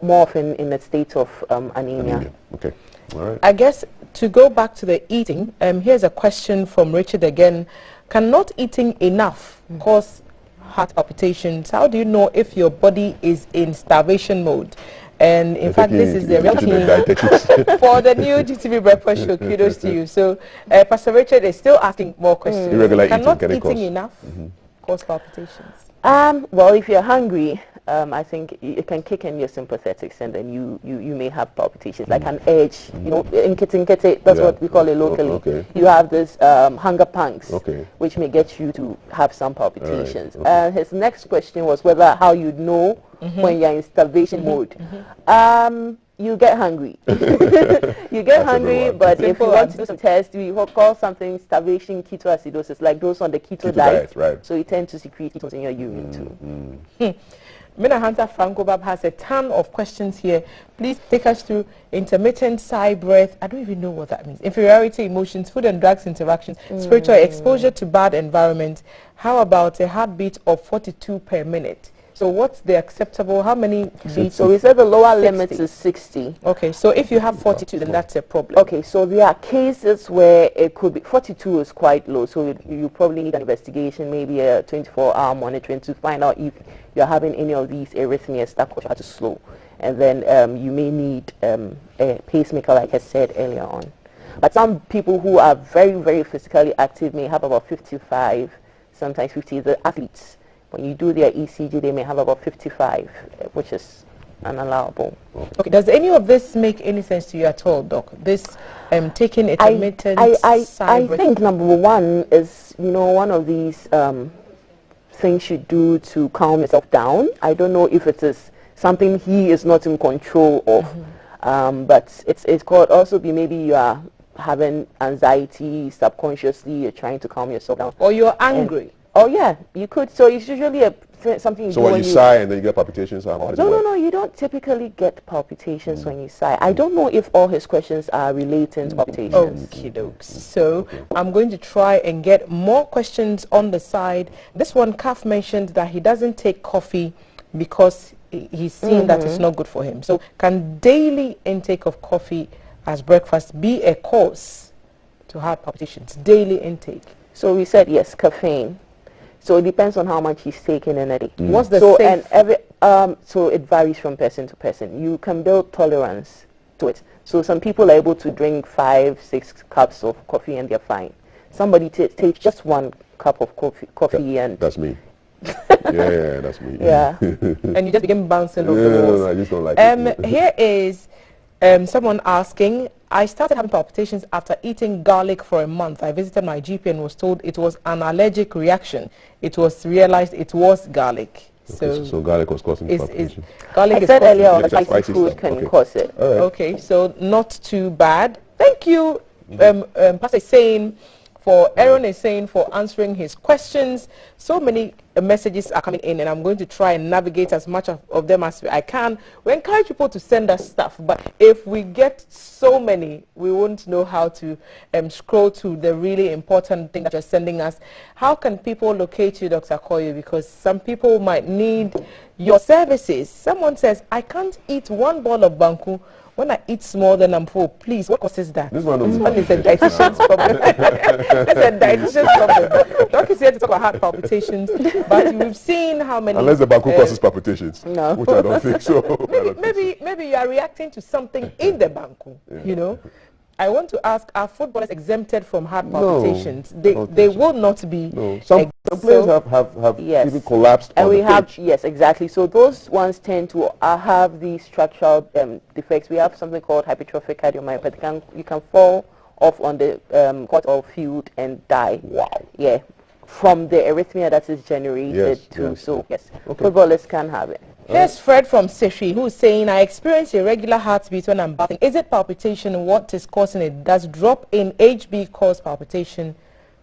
more often in a state of anemia. Okay. All right. I guess to go back to the eating, here's a question from Richard again. Can not eating enough cause heart palpitations? How do you know if your body is in starvation mode? And in fact, this is the real key for the new GTV Breakfast Show. Kudos to you. So, Pastor Richard is still asking more questions. Irregular Can eating, not can it eating cause? enough cause palpitations? Well, if you're hungry, I think it can kick in your sympathetics, and then you may have palpitations, like an edge. You know, inkete, that's what we call it locally. Okay. You have this hunger pangs, Okay. which may get you to have some palpitations. Right. His next question was whether how you know when you're in starvation mode. You get hungry. You get hungry, but if you want to do some tests, we call something starvation ketoacidosis, like those on the keto diet. Right. So you tend to secrete ketones in your urine too. Mina Hunter Franco Bab has a ton of questions here. Please take us through intermittent sigh breath. I don't even know what that means. Inferiority emotions, food and drugs interactions, spiritual exposure to bad environment. How about a heartbeat of 42 per minute? So what's the acceptable, how many beats? So we said the lower limit is 60. Okay, so if you have 42, then that's a problem. Okay, so there are cases where it could be, 42 is quite low, so you probably need an investigation, maybe a 24-hour monitoring to find out if you're having any of these arrhythmias that cause you to slow. And then you may need a pacemaker, like I said earlier on. But some people who are very, very physically active may have about 55, sometimes 50, the athletes. When you do their ECG, they may have about 55, which is unallowable. Okay. Does any of this make any sense to you at all, Doc? This taking intermittent I think number one is, one of these things you do to calm yourself down. I don't know if it is something he is not in control of, but it could also be maybe you are having anxiety subconsciously, you're trying to calm yourself down. Or you're angry. Oh yeah, you could. So it's usually something you do when you sigh and then you get palpitations? No, you don't typically get palpitations when you sigh. I don't know if all his questions are relating to palpitations. Okie dokes. So I'm going to try and get more questions on the side. This one, Kaf mentioned that he doesn't take coffee because he's seen that it's not good for him. So can daily intake of coffee as breakfast be a cause to heart palpitations? Daily intake. So we said yes, caffeine. So it depends on how much he's taking in a day. What's the so it varies from person to person. You can build tolerance to it. So some people are able to drink 5-6 cups of coffee and they're fine. Somebody takes just 1 cup of coffee and that's me. Yeah, that's me. Yeah. And you just begin bouncing off the walls. No, I just don't like it. Here is someone asking, I started having palpitations after eating garlic for a month. I visited my GP and was told it was an allergic reaction. It was realized it was garlic. Okay, so garlic was causing palpitations. Garlic I said earlier, spicy food can cause it. All right. Okay, so not too bad. Thank you, Pastor Aaron is saying for answering his questions. So many messages are coming in, and I'm going to try and navigate as much of them as I can. We encourage people to send us stuff, but if we get so many, we won't know how to scroll to the really important thing that you're sending us. How can people locate you, Dr. Koyo? Because some people might need your services. Someone says, I can't eat one ball of banku. When I eat small, then I'm full. Please, what causes that? This one is a digestion problem. It's a digestion problem. Doc is here to talk about heart palpitations, but we've seen how many... Unless the banku causes palpitations. No. Which I don't think so. Maybe you are reacting to something in the banku, you know. I want to ask, are footballers exempted from heart palpitations? They will not be. No. Some players have yes. even collapsed and on we the have pitch. Yes, exactly. So those ones tend to have these structural defects. We have something called hypertrophic cardiomyopathy. You can fall off on the court or field and die. Wow. Yeah, from the arrhythmia that is generated too. Yes. So yes, okay. Footballers can have it. Here's Fred from Seshi, who's saying, I experience irregular heartbeat when I'm bathing. Is it palpitation? What is causing it? Does drop in HB cause palpitation?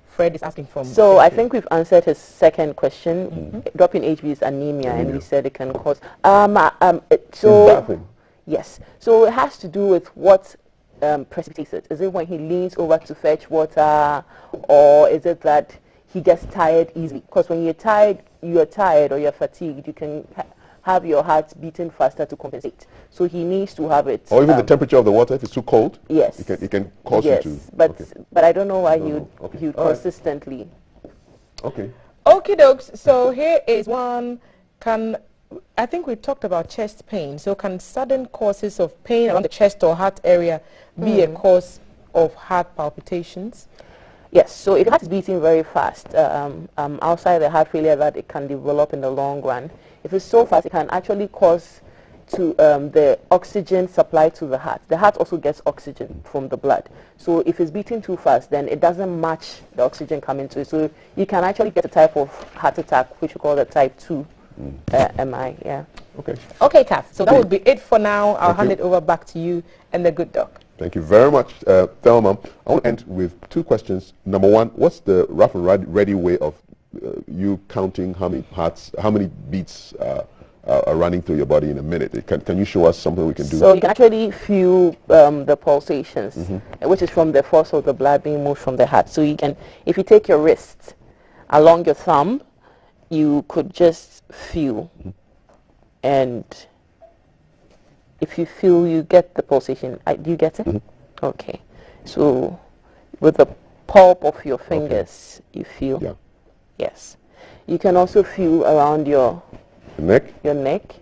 Fred is asking from So Seshi. I think we've answered his second question. Drop in HB is anemia, and we said it can cause... bathing? Yes. So it has to do with what precipitates it. Is it when he leans over to fetch water, or is it that he gets tired easily? Because when you're tired or you're fatigued, you can have your heart beating faster to compensate. So he needs to have it. Or even the temperature of the water, if it's too cold? Yes. It can cause you to... But I don't know why you consistently... Okay. Okie dokes. So here is one. I think we talked about chest pain. So can sudden causes of pain around the chest or heart area be a cause of heart palpitations? Yes, so if the heart is beating very fast, outside the heart failure that it can develop in the long run, if it's so fast, it can actually cause to the oxygen supply to the heart. The heart also gets oxygen from the blood. So if it's beating too fast, then it doesn't match the oxygen coming to it. So you can actually get a type of heart attack, which we call the type 2 MI. Yeah. Okay. Okay, Kath. So that would be it for now. I'll hand it over back to you and the good doc. Thank you very much, Thelma. I want to end with two questions. Number one, what's the rough and ready way of you counting how many beats are running through your body in a minute? Can you show us something we can do? So you can actually feel the pulsations, which is from the force of the blood being moved from the heart. So you can, if you take your wrist along your thumb, you could just feel, and if you feel, you get the pulsation. Do you get it? Okay. So with the pulp of your fingers, you feel. Yeah. Yes. You can also feel around your neck. Your neck.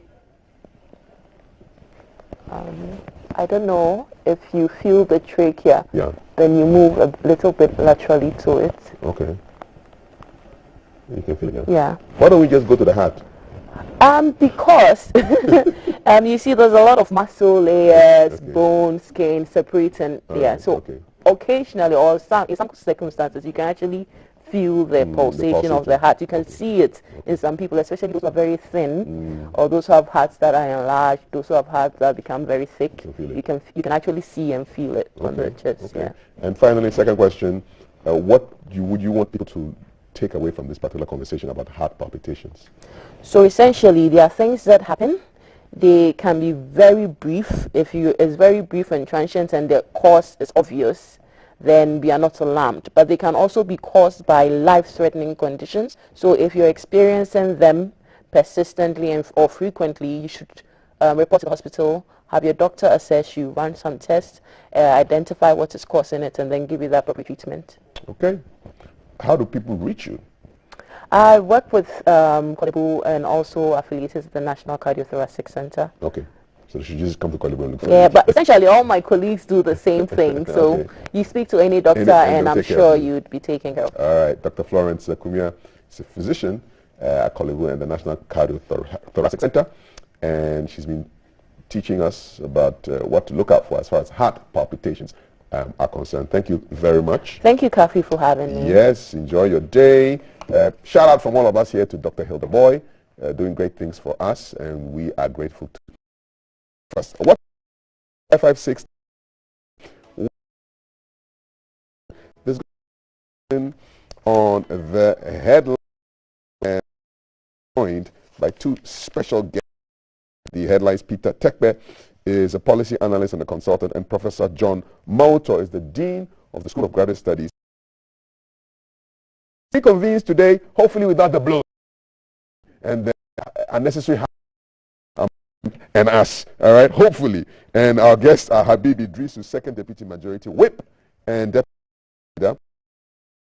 I don't know if you feel the trachea. Yeah. Then you move a little bit laterally to it. Okay. You can feel it. Yeah. Why don't we just go to the heart? Because you see, there's a lot of muscle layers, bone, skin separating. So occasionally, or in some circumstances, you can actually feel the pulsation of the heart. You can see it in some people, especially those who are very thin, or those who have hearts that are enlarged, those who have hearts that become very thick. You can actually see and feel it on the chest. Yeah. And finally, second question: what would you want people to take away from this particular conversation about heart palpitations? So essentially, there are things that happen. They can be very brief. If it's very brief and transient, and the cause is obvious, then we are not alarmed. But they can also be caused by life-threatening conditions. So if you're experiencing them persistently or frequently, you should report to the hospital, have your doctor assess you, run some tests, identify what is causing it, and then give you the appropriate treatment. Okay. How do people reach you? I work with Kolebu and also affiliated with the National Cardiothoracic Center. Okay. So they should just come to Kolebu and look for Yeah, but essentially all my colleagues do the same thing. So you speak to any doctor and I'm sure you'd be taken care of. All right. Dr. Florence Kumia is a physician at Kolebu and the National Cardiothoracic Center, and she's been teaching us about what to look out for as far as heart palpitations are concerned. Thank you very much. Thank you, Kafi, for having me. Yes, enjoy your day. Shout out from all of us here to Dr. Hilda Boy, doing great things for us, and we are grateful to first. What 556 this on the headline and joined by two special guests. The headlines: Peter Tekbe is a policy analyst and a consultant, and Professor John Mautor is the Dean of the School of Graduate Studies. He convenes today, hopefully without the blow and the unnecessary and us, all right, hopefully. And our guests are Habib Idrisu, Second Deputy Majority Whip, and Deputy Leader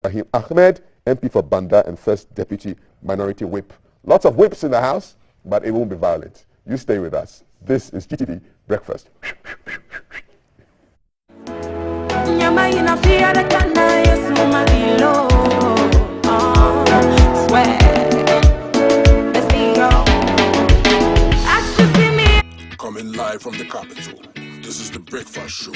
Rahim Ahmed, MP for Banda and First Deputy Minority Whip. Lots of whips in the house, but it won't be violent. You stay with us. This is GTV Breakfast. Coming live from the capital, this is the Breakfast Show.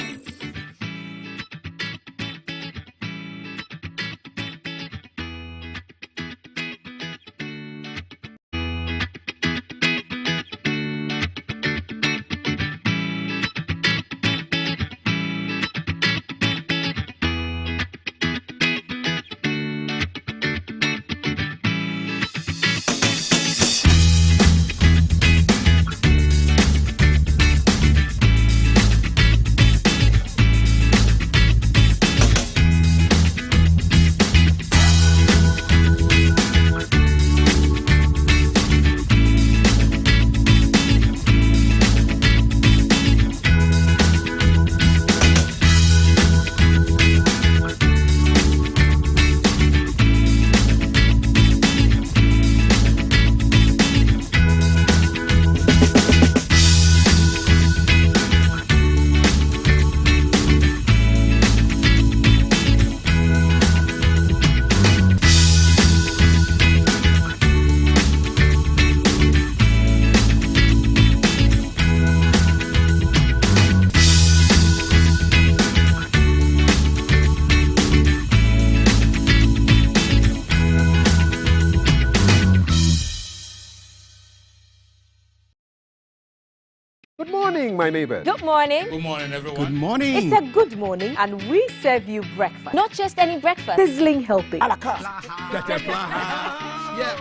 Good morning, my neighbors. Good morning. Good morning, everyone. Good morning. It's a good morning, and we serve you breakfast. Not just any breakfast. Sizzling healthy. Yeah,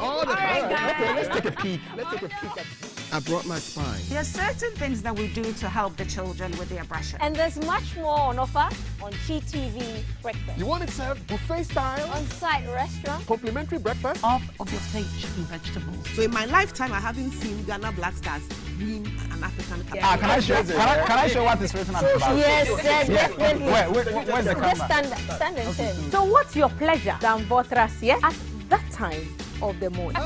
all the time. Okay, let's take a peek. I brought my spine. There are certain things that we do to help the children with their brushing. And there's much more on offer on GTV Breakfast. You want it served buffet style? On-site restaurant. Complimentary breakfast? Off of your plate chicken vegetables. So in my lifetime, I haven't seen Ghana Black Stars win an African Cup. Can I show what it's written about? Yes, definitely. Where's the camera? Just stand and turn. So what's your pleasure than Botras, yeah? At that time of the morning.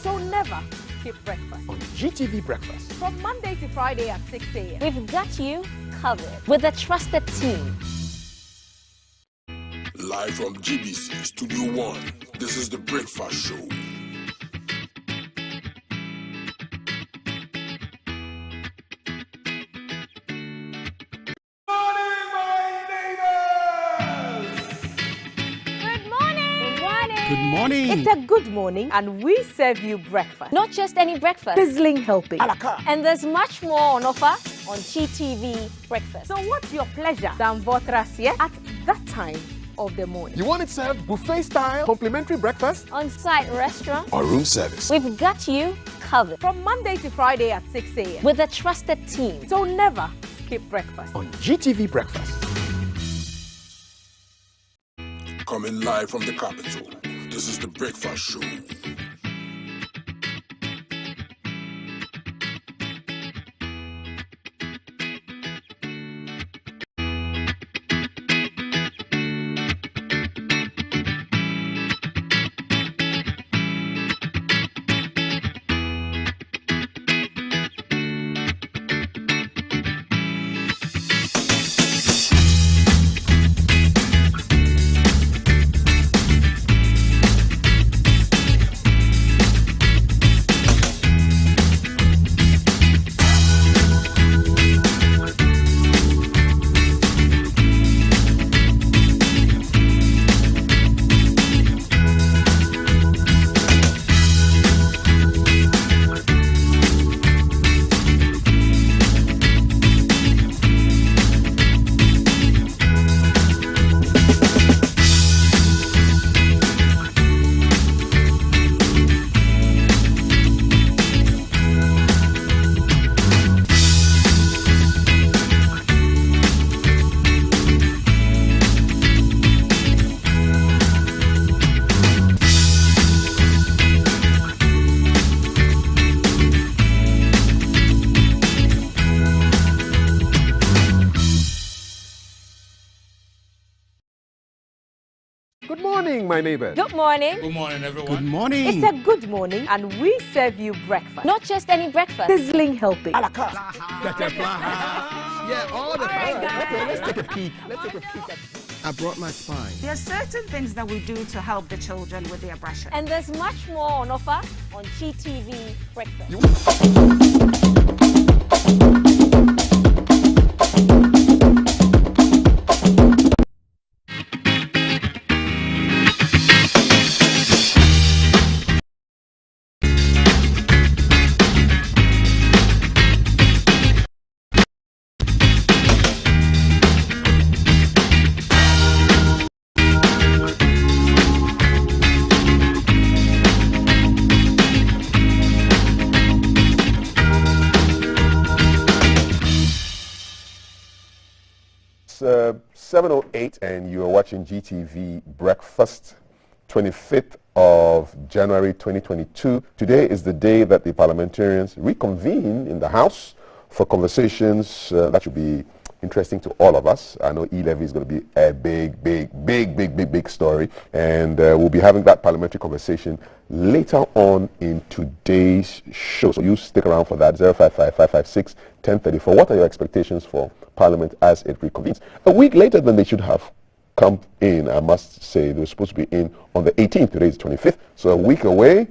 So never skip breakfast. On GTV Breakfast. From Monday to Friday at 6 a.m. We've got you covered with a trusted team. Live from GBC Studio 1, this is the Breakfast Show. Good morning. It's a good morning, and we serve you breakfast. Not just any breakfast. Sizzling healthy. And there's much more on offer on GTV Breakfast. So what's your pleasure than Botras, yeah? At that time of the morning. You want it served buffet style? Complimentary breakfast? On-site restaurant. Or room service. We've got you covered. From Monday to Friday at 6 a.m. With a trusted team. So never skip breakfast. On GTV Breakfast. Coming live from the capital, this is the Breakfast Show. morning, my neighbor. Good morning. Good morning, everyone. Good morning. It's a good morning, and we serve you breakfast. Not just any breakfast. Sizzling healthy. Yeah, all the time. Okay, let's take a peek. I brought my spine. There are certain things that we do to help the children with their brushing. And there's much more on offer on GTV Breakfast. It's 7:08 and you are watching GTV Breakfast, 25th of January 2022. Today is the day that the parliamentarians reconvene in the House for conversations that should be interesting to all of us. I know e-levy is going to be a big story, and we'll be having that parliamentary conversation later on in today's show. So you stick around for that. 055-556-1034. What are your expectations for Parliament as it reconvenes? A week later than they should have come in, I must say. They were supposed to be in on the 18th. Today is the 25th. So a week away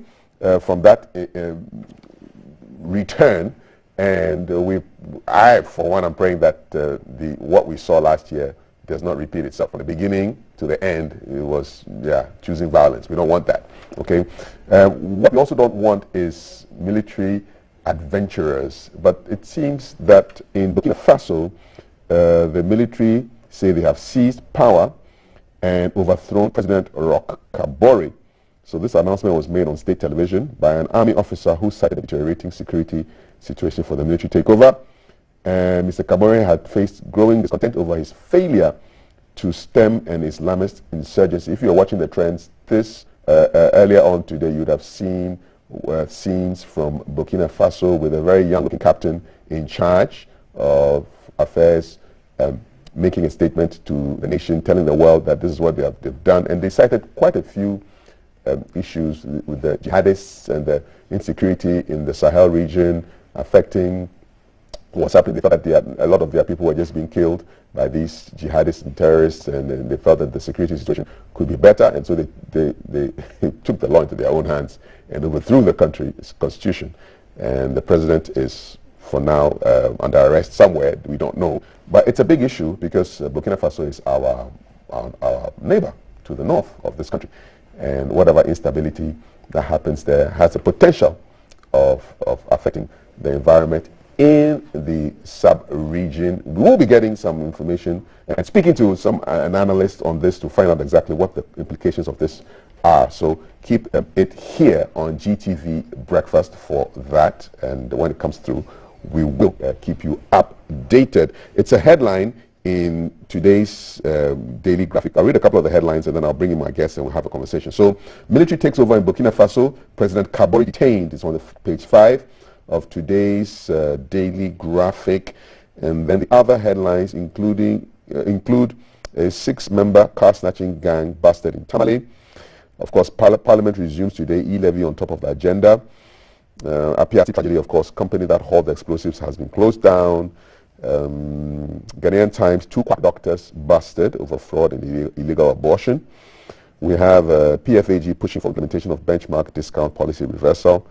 from that return. And I, for one, I'm praying that what we saw last year does not repeat itself. From the beginning to the end, it was, choosing violence. We don't want that, okay? What we also don't want is military adventurers. But it seems that in Burkina Faso, the military say they have seized power and overthrown President Roch Kabore. So this announcement was made on state television by an army officer who cited a deteriorating security situation for the military takeover. And Mr. Kabore had faced growing discontent over his failure to stem an Islamist insurgency. If you're watching the trends, this earlier on today, you would have seen scenes from Burkina Faso with a very young-looking captain in charge of affairs, making a statement to the nation, telling the world that this is what they've done. And they cited quite a few issues with the jihadists and the insecurity in the Sahel region affecting what's happening. They thought that a lot of their people were just being killed by these jihadists and terrorists, and they felt that the security situation could be better, and so they took the law into their own hands and overthrew the country's constitution. And the president is, for now, under arrest somewhere. We don't know. But it's a big issue because Burkina Faso is our neighbor to the north of this country. And whatever instability that happens there has the potential of affecting the environment in the sub-region. We will be getting some information and speaking to an analyst on this to find out exactly what the implications of this are. So keep it here on GTV Breakfast for that. And when it comes through, we will keep you updated. It's a headline in today's daily graphic. I'll read a couple of the headlines and then I'll bring in my guests and we'll have a conversation. So, military takes over in Burkina Faso. President Kabore detained. It's on page 5 of today's daily graphic. And then the other headlines include a 6-member car-snatching gang busted in Tamale. Of course, Parliament resumes today. E-levy on top of the agenda. Apiati tragedy, of course, company that hauled the explosives has been closed down. Ghanaian Times, 2 quack doctors busted over fraud in illegal abortion. We have PFAG pushing for implementation of benchmark discount policy reversal,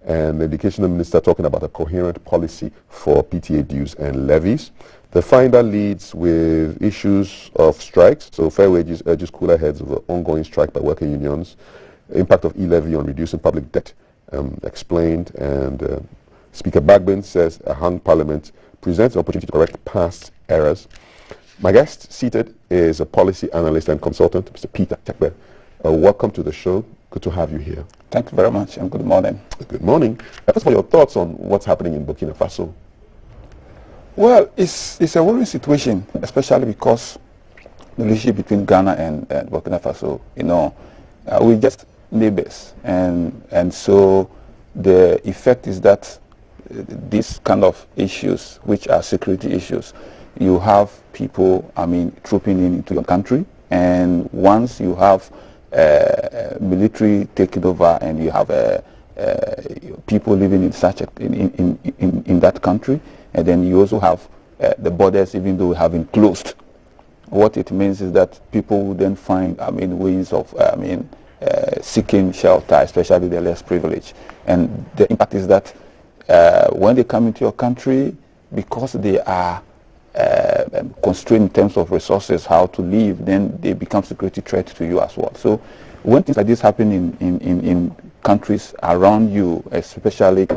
and the educational minister talking about a coherent policy for PTA dues and levies. The Finder leads with issues of strikes, so Fair Wages urges cooler heads over ongoing strike by worker unions. Impact of e-levy on reducing public debt explained, and Speaker Bagbin says a hung parliament presents an opportunity to correct past errors. My guest seated is a policy analyst and consultant, Mr. Peter Tekbe. Welcome to the show. Good to have you here. Thank you very much, and good morning. Good morning. First of all, your thoughts on what's happening in Burkina Faso? Well, it's a worrying situation, especially because the relationship between Ghana and Burkina Faso, we're just neighbors, and so the effect is that these kind of issues, which are security issues, you have people, trooping into your country, and once you have military taking over, and you have people living in such in that country, and then you also have the borders, even though we have been closed. What it means is that people will then find, ways of, seeking shelter, especially the less privileged. And the impact is that when they come into your country, because they are constrained in terms of resources, how to live, then they become security threat to you as well. So when things like this happen in countries around you, especially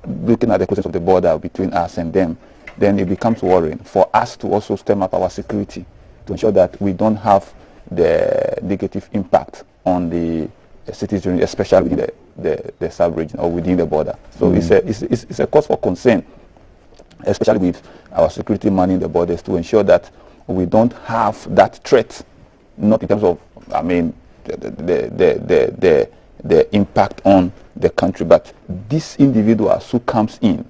looking at the questions of the border between us and them, then it becomes worrying for us to also stem up our security to ensure that we don't have the negative impact on the citizenry, especially in the sub-region or within the border. So it's a cause for concern, especially with our security manning the borders, to ensure that we don't have that threat, not in terms of, the impact on the country, but these individuals who comes in,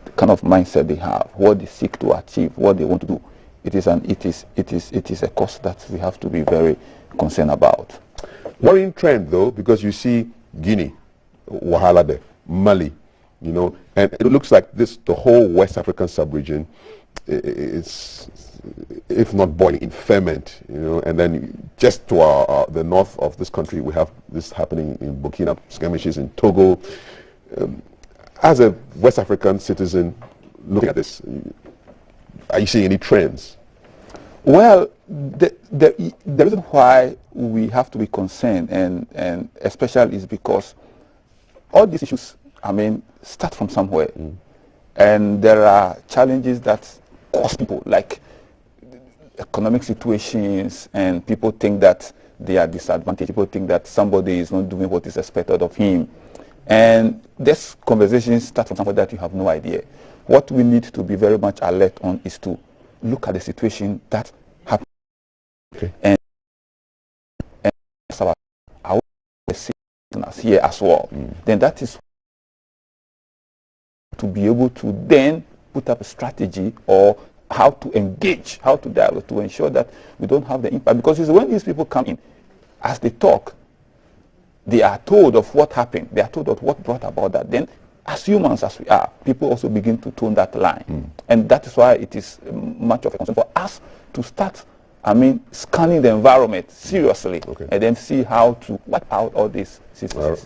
the kind of mindset they have, what they seek to achieve, what they want to do, it is a cause that we have to be very concerned about. Worrying trend though, because you see Guinea, Wahala there, Mali, and it looks like the whole West African sub-region is, if not boiling, in ferment, and then just to the north of this country, we have this happening in Burkina, skirmishes in Togo. As a West African citizen looking at this, are you seeing any trends? Well, the reason why we have to be concerned, and especially, is because all these issues, start from somewhere. And there are challenges that cause people, like economic situations, and people think that they are disadvantaged. People think that somebody is not doing what is expected of him. And this conversation starts from somewhere that you have no idea. What we need to be very much alert on is to look at the situation that happened. Okay. And our citizens here as well. Then that is to be able to then put up a strategy, or how to engage, how to dialogue, to ensure that we don't have the impact. Because it's when these people come in, as they talk, they are told of what happened, they are told of what brought about that. Then, as humans as we are, people also begin to tone that line. And that is why it is much of a concern for us to start, scanning the environment seriously, and then see how to wipe out all these situations.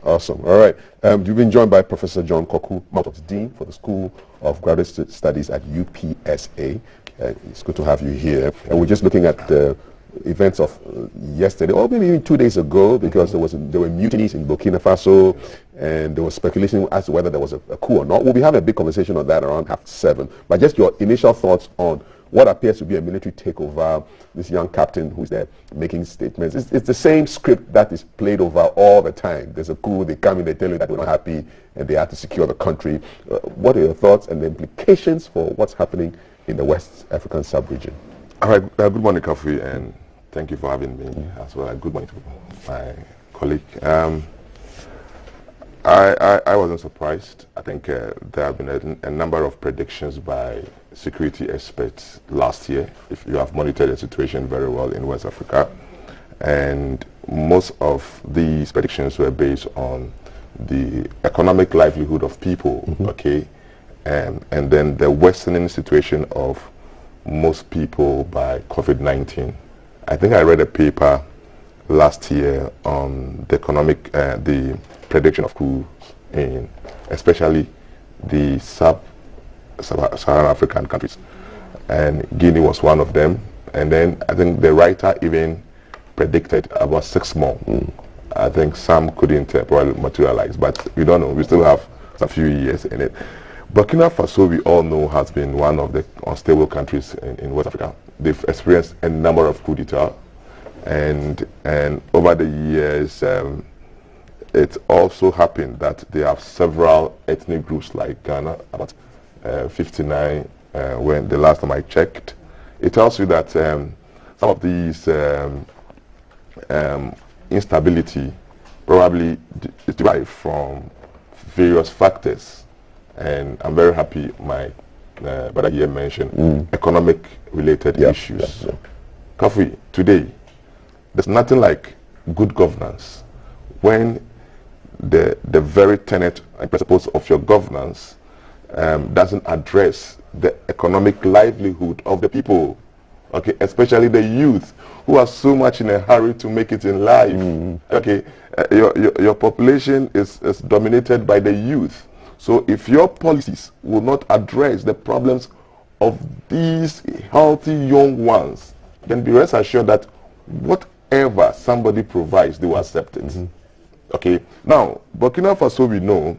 Awesome. All right. You've been joined by Professor John Koku, Dean for the School of Graduate Studies at UPSA. It's good to have you here. And we're just looking at the events of yesterday, or maybe even 2 days ago, because there were mutinies in Burkina Faso, and there was speculation as to whether there was a coup or not. We'll be having a big conversation on that around 7:30. But just your initial thoughts on what appears to be a military takeover, this young captain who's there making statements. It's the same script that is played over all the time. There's a coup, they come in, they tell you that they're not happy, and they have to secure the country. What are your thoughts and the implications for what's happening in the West African sub-region? All right, good morning, Kofi, and thank you for having me as well. Good morning to my colleague. I wasn't surprised. I think there have been a number of predictions by security experts last year, if you have monitored the situation very well in West Africa. And most of these predictions were based on the economic livelihood of people, and then the worsening situation of most people by COVID-19. I think I read a paper last year on the economic, the prediction of coups in especially the sub-Saharan African countries, and Guinea was one of them. And then I think the writer even predicted about 6 more. I think some couldn't probably materialize, but we don't know. We still have a few years in it. Burkina Faso, we all know, has been one of the unstable countries in West Africa. They've experienced a number of coups d'etat, and over the years, it also happened that they have several ethnic groups like Ghana, about 59 when the last time I checked. It tells you that some of these instability probably derive from various factors, and I'm very happy my brother here mentioned economic related issues. Kofi, today there's nothing like good governance when the very tenet and principles of your governance doesn't address the economic livelihood of the people, okay, especially the youth who are so much in a hurry to make it in life. Okay, your population is dominated by the youth. So if your policies will not address the problems of these healthy young ones, then be rest assured that whatever somebody provides, they will accept it. Okay. Now, Burkina Faso, we know,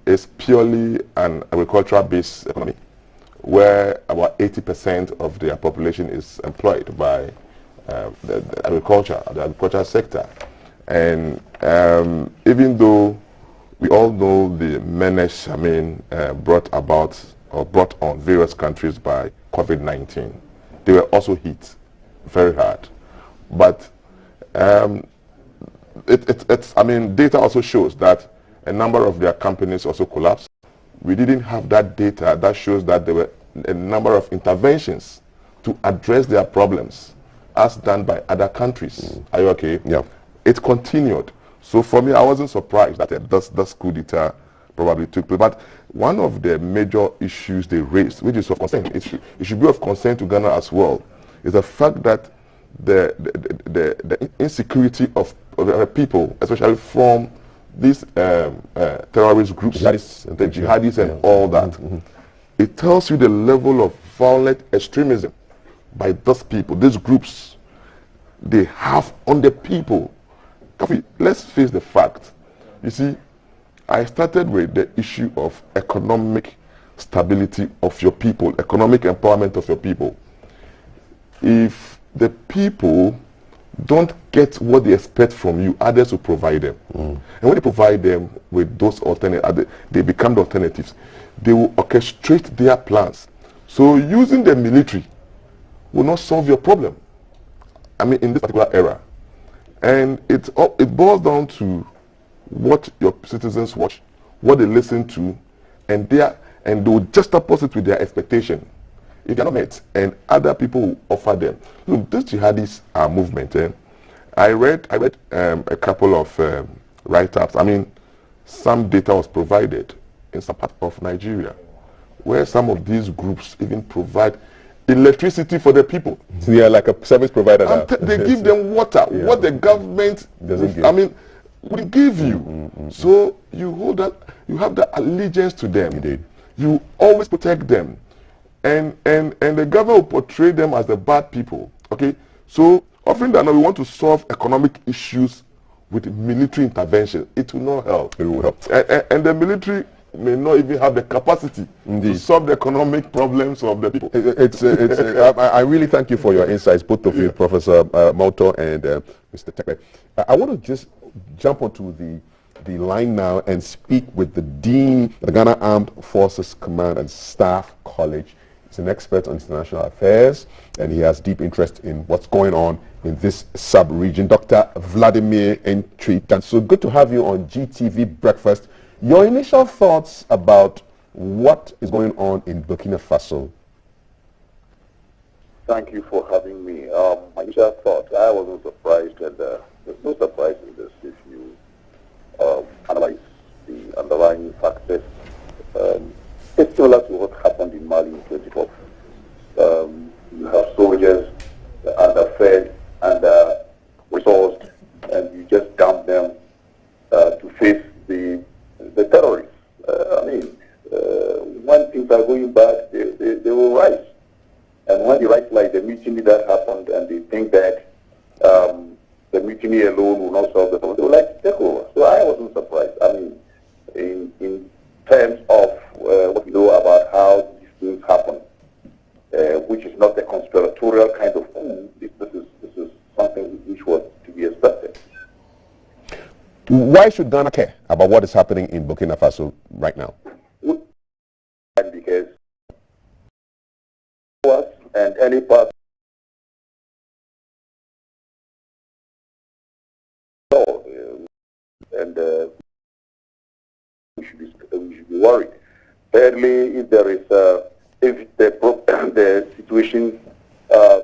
is purely an agricultural-based economy, where about 80% of their population is employed by the agriculture sector. And even though we all know the menace, brought on various countries by COVID-19, they were also hit very hard. But data also shows that a number of their companies also collapsed. We didn't have that data that shows that there were a number of interventions to address their problems as done by other countries. Are you okay? Yeah. It continued. So for me, I wasn't surprised that this coup d'etat probably took place. But one of the major issues they raised, which is of concern, it should be of concern to Ghana as well, is the fact that the insecurity of people, especially from these terrorist groups, the jihadis and all that, it tells you the level of violent extremism by those people, these groups, they have on the people. Let's face the fact. You see, I started with the issue of economic stability of your people, economic empowerment of your people. If the people don't get what they expect from you, others will provide them. And when they provide them with those alternatives, they become the alternatives. They will orchestrate their plans. So using the military will not solve your problem. In this particular era. And it boils down to what your citizens watch, what they listen to, and they will just oppose it with their expectation. If they are not met, and other people will offer them. Look, this jihadist movement. I read a couple of write-ups. Some data was provided in some part of Nigeria, where some of these groups even provide electricity for the people. They are like a service provider now. They give them water, what the government doesn't give. will give you. So you have that allegiance to them. Indeed. You always protect them. And the government will portray them as the bad people. Okay? So often than not, we want to solve economic issues with military intervention. It will not help. It will help. And the military may not even have the capacity to solve the economic problems of the people. I really thank you for your insights, both of you, Professor Moto and Mr. Tekpe. I want to just jump onto the line now and speak with the Dean of the Ghana Armed Forces Command and Staff College. He's an expert on international affairs, and he has deep interest in what's going on in this sub-region. Dr. Vladimir Ntwi. So good to have you on GTV Breakfast. Your initial thoughts about what is going on in Burkina Faso? Thank you for having me. My initial thought, I wasn't surprised, and there's no surprise in this if you analyze the underlying factors. It's similar to what happened in Mali in 2012. You have soldiers underfed and resourced, and you just dump them to face the terrorists. When things are going bad, they will rise. And when they rise, like the mutiny that happened, and they think that the mutiny alone will not solve the problem, they will like to take over. So I wasn't surprised. In terms of what we know about how these things happen, which is not a conspiratorial kind of coup, this is something which was to be expected. Why should Ghana care about what is happening in Burkina Faso right now? Because and any part and we should be worried. Thirdly, if there is if the situation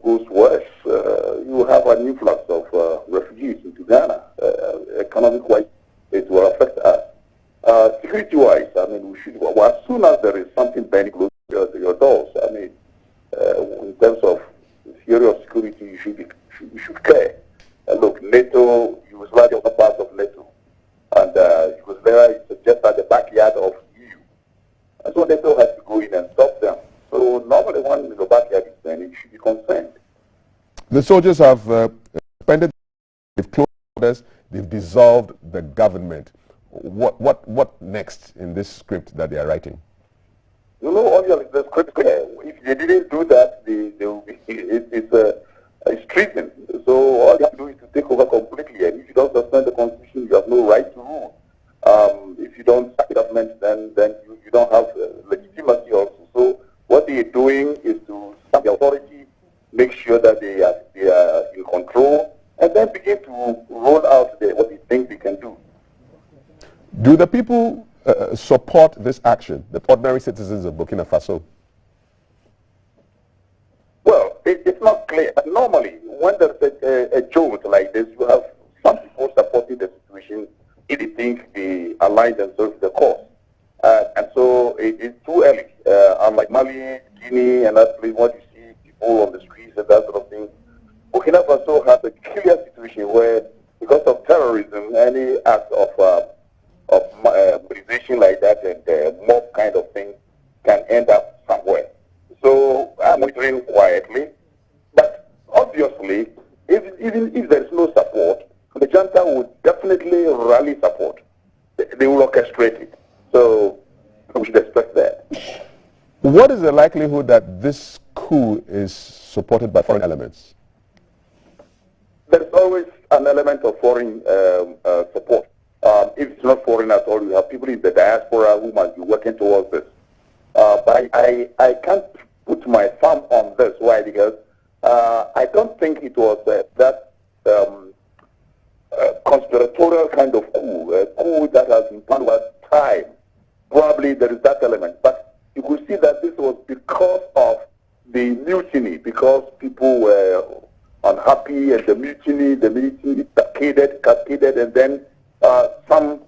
goes worse, you have an influx of refugees into Ghana. Economic-wise, it will affect us. Security-wise, I mean, we should, well, as soon as there is something bending close to your doors, I mean, in terms of theory of security, you should care. Look, NATO, Yugoslavia was a part of NATO, and Yugoslavia is just at the backyard of EU. And so NATO has to go in and stop them. So normally when the backyard is there, you should be concerned. The soldiers have suspended, they've closed borders, they've dissolved the government. What next in this script that they are writing? You know, obviously the script clear. If they didn't do that, they will be, it's treason. So all you have to do is to take over completely. And if you don't suspend the constitution, you have no right to rule. If you don't sack the government, then you don't have legitimacy also. So what they are doing is to sack the authority, make sure that they are in control, and then begin to roll out what they think they can do. Do the people support this action, the ordinary citizens of Burkina Faso? Well, it's not clear. Normally, when there's a jolt like this, you have some people supporting the situation if they think they align themselves with the cause. And so it's too early. Unlike Mali, Guinea, and that place, what you see people on the streets and that sort of thing, Burkina Faso has a clear situation where, because of terrorism, any act of mobilization like that and mob kind of thing can end up somewhere. So I'm monitoring quietly, but obviously, even if there is no support, the junta will definitely rally support. They will orchestrate it. So we should expect that. What is the likelihood that this coup is supported by foreign elements? There's always an element of foreign support. If it's not foreign at all, you have people in the diaspora who must be working towards this. But I can't put my thumb on this. Why? Because I don't think it was that conspiratorial kind of coup, a coup that has been planned over time. Probably there is that element. But you could see that this was because of the mutiny, because people were unhappy and the mutiny cascaded, and then some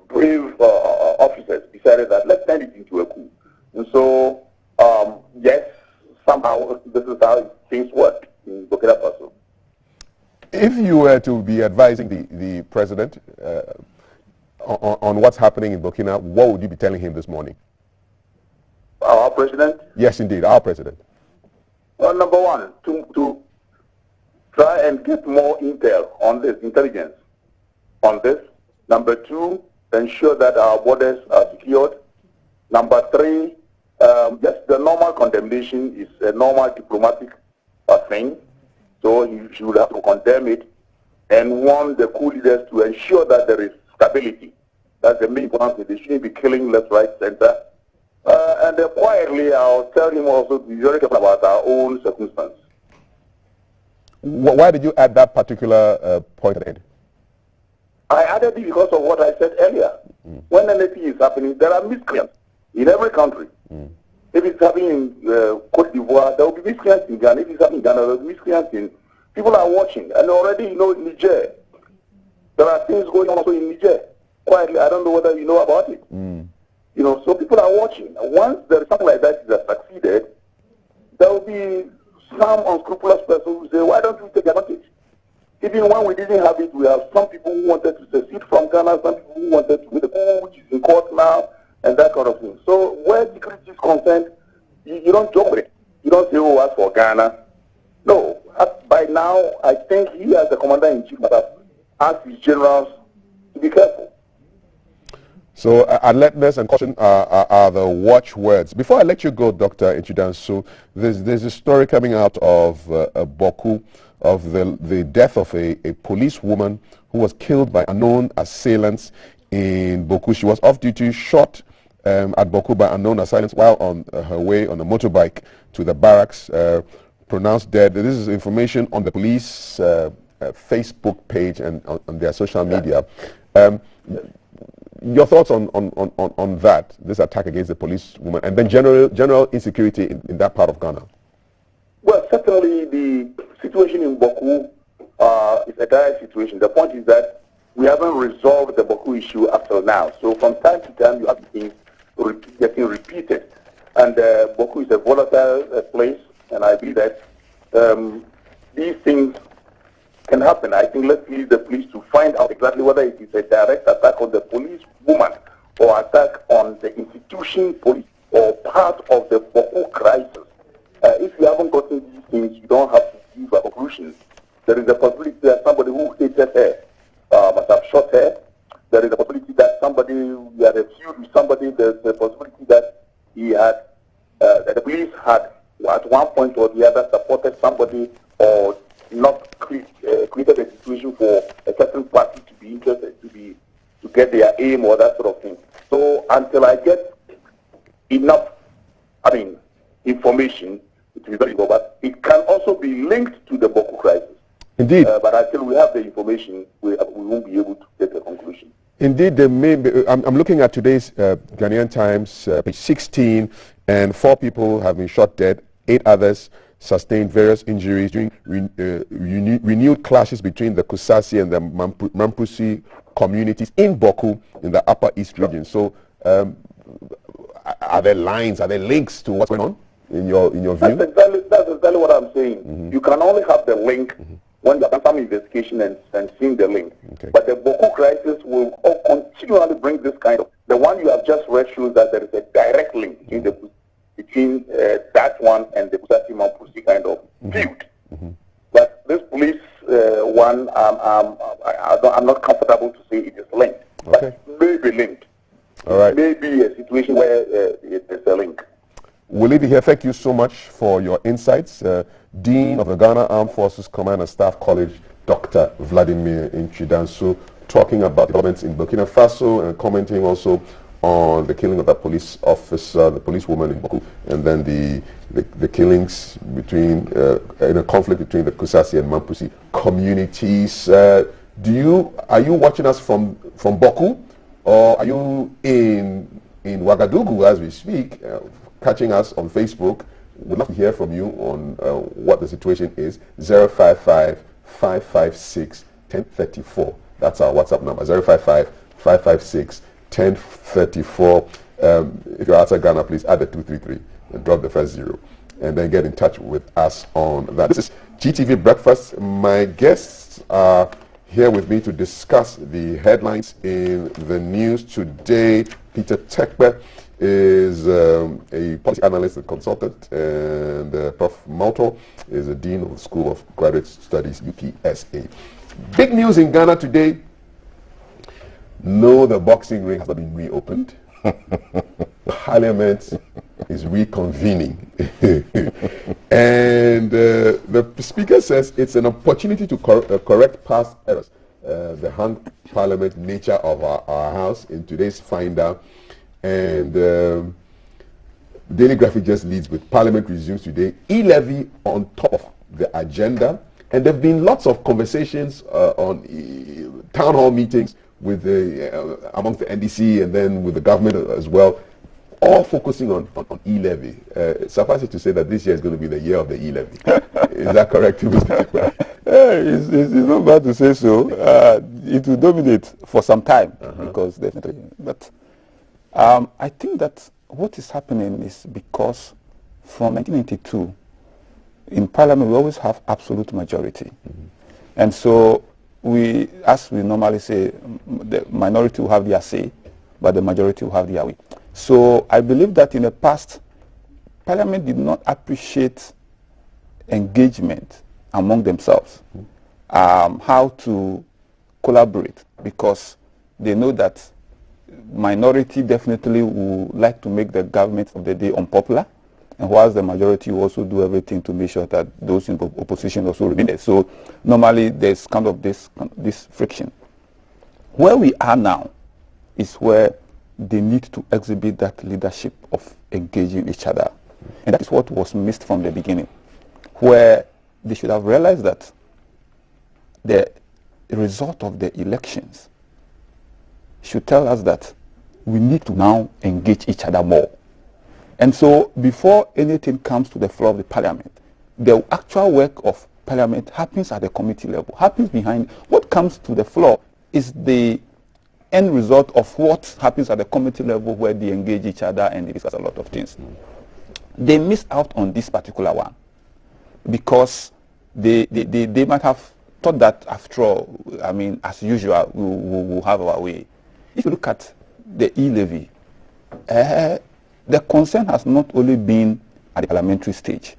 brave officers decided that let's turn it into a coup. And so, yes, somehow this is how things work in Burkina Faso. If you were to be advising the president on what's happening in Burkina, what would you be telling him this morning? Our president? Yes, indeed, our president. Well, number one, to try and get more intel on this, intelligence on this. Number two, ensure that our borders are secured. Number three, just the normal condemnation is a normal diplomatic thing. So you should have to condemn it and want the coup leaders to ensure that there is stability. That's the main important thing. They shouldn't be killing left, right, center. And quietly, I'll tell him also to be very careful about our own circumstances. Why did you add that particular point at the end? I added it because of what I said earlier. When anything is happening, there are miscreants in every country. If it's happening in Cote d'Ivoire, there will be miscreants in Ghana. If it's happening in Ghana, there will be miscreants in... People are watching. And already, you know, in Niger, there are things going on also in Niger. Quietly, I don't know whether you know about it. You know, so people are watching. Once there is something like that has succeeded, there will be some unscrupulous person who say, why don't we take advantage? Even when we didn't have it, we have some people who wanted to secede from Ghana, some people who wanted to win the coup, which is in court now, and that kind of thing. So where security is concerned, you don't joke with it. You don't say, oh, as for Ghana. No. By now, I think he, as the commander-in-chief, must have asked his generals to be careful. So alertness and caution are the watchwords. Before I let you go, Dr. Inchidansu, there's a story coming out of Boku of the death of a policewoman who was killed by unknown assailants in Boku. She was off duty, shot at Boku by unknown assailants while on her way on a motorbike to the barracks, pronounced dead. This is information on the police Facebook page and on their social media. Your thoughts on that, this attack against the policewoman, and then general insecurity in that part of Ghana? Well, certainly the situation in Boku is a dire situation. The point is that we haven't resolved the Boku issue up till now. So from time to time, you have things getting repeated. And Boku is a volatile place, and I believe that these things can happen. I think let's leave the police to find out exactly whether it is a direct attack on the police woman or attack on the institution police or part of the Boku crisis. If you haven't gotten these things, you don't have to give a conclusion. There is a possibility that somebody who hated her must have shot her. There is a possibility that somebody had a feud with somebody. There's a possibility that he had, that the police had at one point or the other supported somebody or not created a situation for a certain party to be interested, to get their aim or that sort of thing. So until I get enough, information, it will be very good. But it can also be linked to the Boku crisis. Indeed. But until we have the information, we won't be able to get a conclusion. Indeed, there may be, I'm looking at today's Ghanaian Times, page 16, and 4 people have been shot dead, 8 others sustained various injuries during renewed clashes between the Kusasi and the Mampusi communities in Boku in the Upper East region. So are there lines, are there links to what's going on in your view? That's exactly what I'm saying. Mm-hmm. You can only have the link when you have done some investigation and seen the link. Okay. But the Boku crisis will continually bring this kind of, the one you have just read shows that there is a direct link between that one and the Kusasi Mampusi kind of feud. Mm-hmm. But this police one, I'm not comfortable to say it is linked, but it may be linked. All right. It may be a situation where it is a link. We'll leave it here. Thank you so much for your insights. Dean of the Ghana Armed Forces Command and Staff College, Dr. Vladimir Nchidanso, talking about developments in Burkina Faso and commenting also on the killing of that police officer, the policewoman in Boku, and then the killings between, in a conflict between the Kusasi and Mampusi communities. Are you watching us from Boku, or are you in Ouagadougou as we speak, catching us on Facebook? We'd love to hear from you on what the situation is. 055-556-1034. That's our WhatsApp number, 055-556-1034. If you're outside Ghana, please add the 233 and drop the first 0. And then get in touch with us on that. This is GTV Breakfast. My guests are here with me to discuss the headlines in the news today. Peter Tekpe is a policy analyst and consultant, and Prof. Malto is a dean of the School of Graduate Studies, UPSA. Big news in Ghana today. No, the boxing ring has not been reopened. Parliament is reconvening. And the Speaker says it's an opportunity to correct past errors. The hung Parliament nature of our House in today's Finder. And Daily Graphic just leads with Parliament resumes today. E-levy on top of the agenda. And there have been lots of conversations on town hall meetings with amongst the NDC and then with the government as well, all focusing on e-levy. Suffice it to say that this year is going to be the year of the e-levy. Is that correct, Mr. Tekpe? It's not bad to say so. It will dominate for some time, because definitely. But I think that what is happening is because from 1992, in Parliament, we always have absolute majority. And so we, as we normally say, the minority will have their say, but the majority will have their way. So I believe that in the past, Parliament did not appreciate engagement among themselves, how to collaborate, because they know that minority definitely would like to make the government of the day unpopular, and whilst the majority will also do everything to make sure that those in opposition also remain there. So normally there's kind of this friction. Where we are now is where they need to exhibit that leadership of engaging each other. And that is what was missed from the beginning, where they should have realized that the result of the elections should tell us that we need to now engage each other more. And so before anything comes to the floor of the Parliament, the actual work of Parliament happens at the committee level, happens behind. What comes to the floor is the end result of what happens at the committee level, where they engage each other and they discuss a lot of things. They miss out on this particular one because they might have thought that, after all, I mean, as usual, we'll have our way. If you look at the e-levy, the concern has not only been at the parliamentary stage,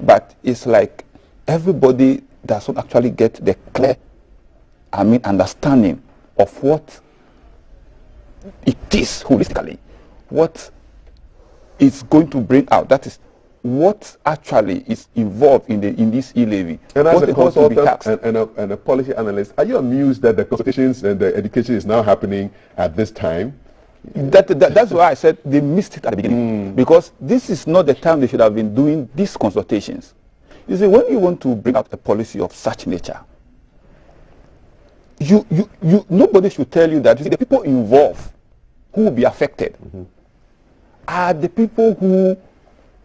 but it's like everybody doesn't actually get the clear, understanding of what it is holistically, what it's going to bring out. That is what actually is involved in this e-levy. And as a consultant and a policy analyst, are you amused that the consultations and the education is now happening at this time? That's why I said they missed it at the beginning, because this is not the time they should have been doing these consultations. You see, when you want to bring out a policy of such nature, nobody should tell you that. You see, the people involved who will be affected are the people who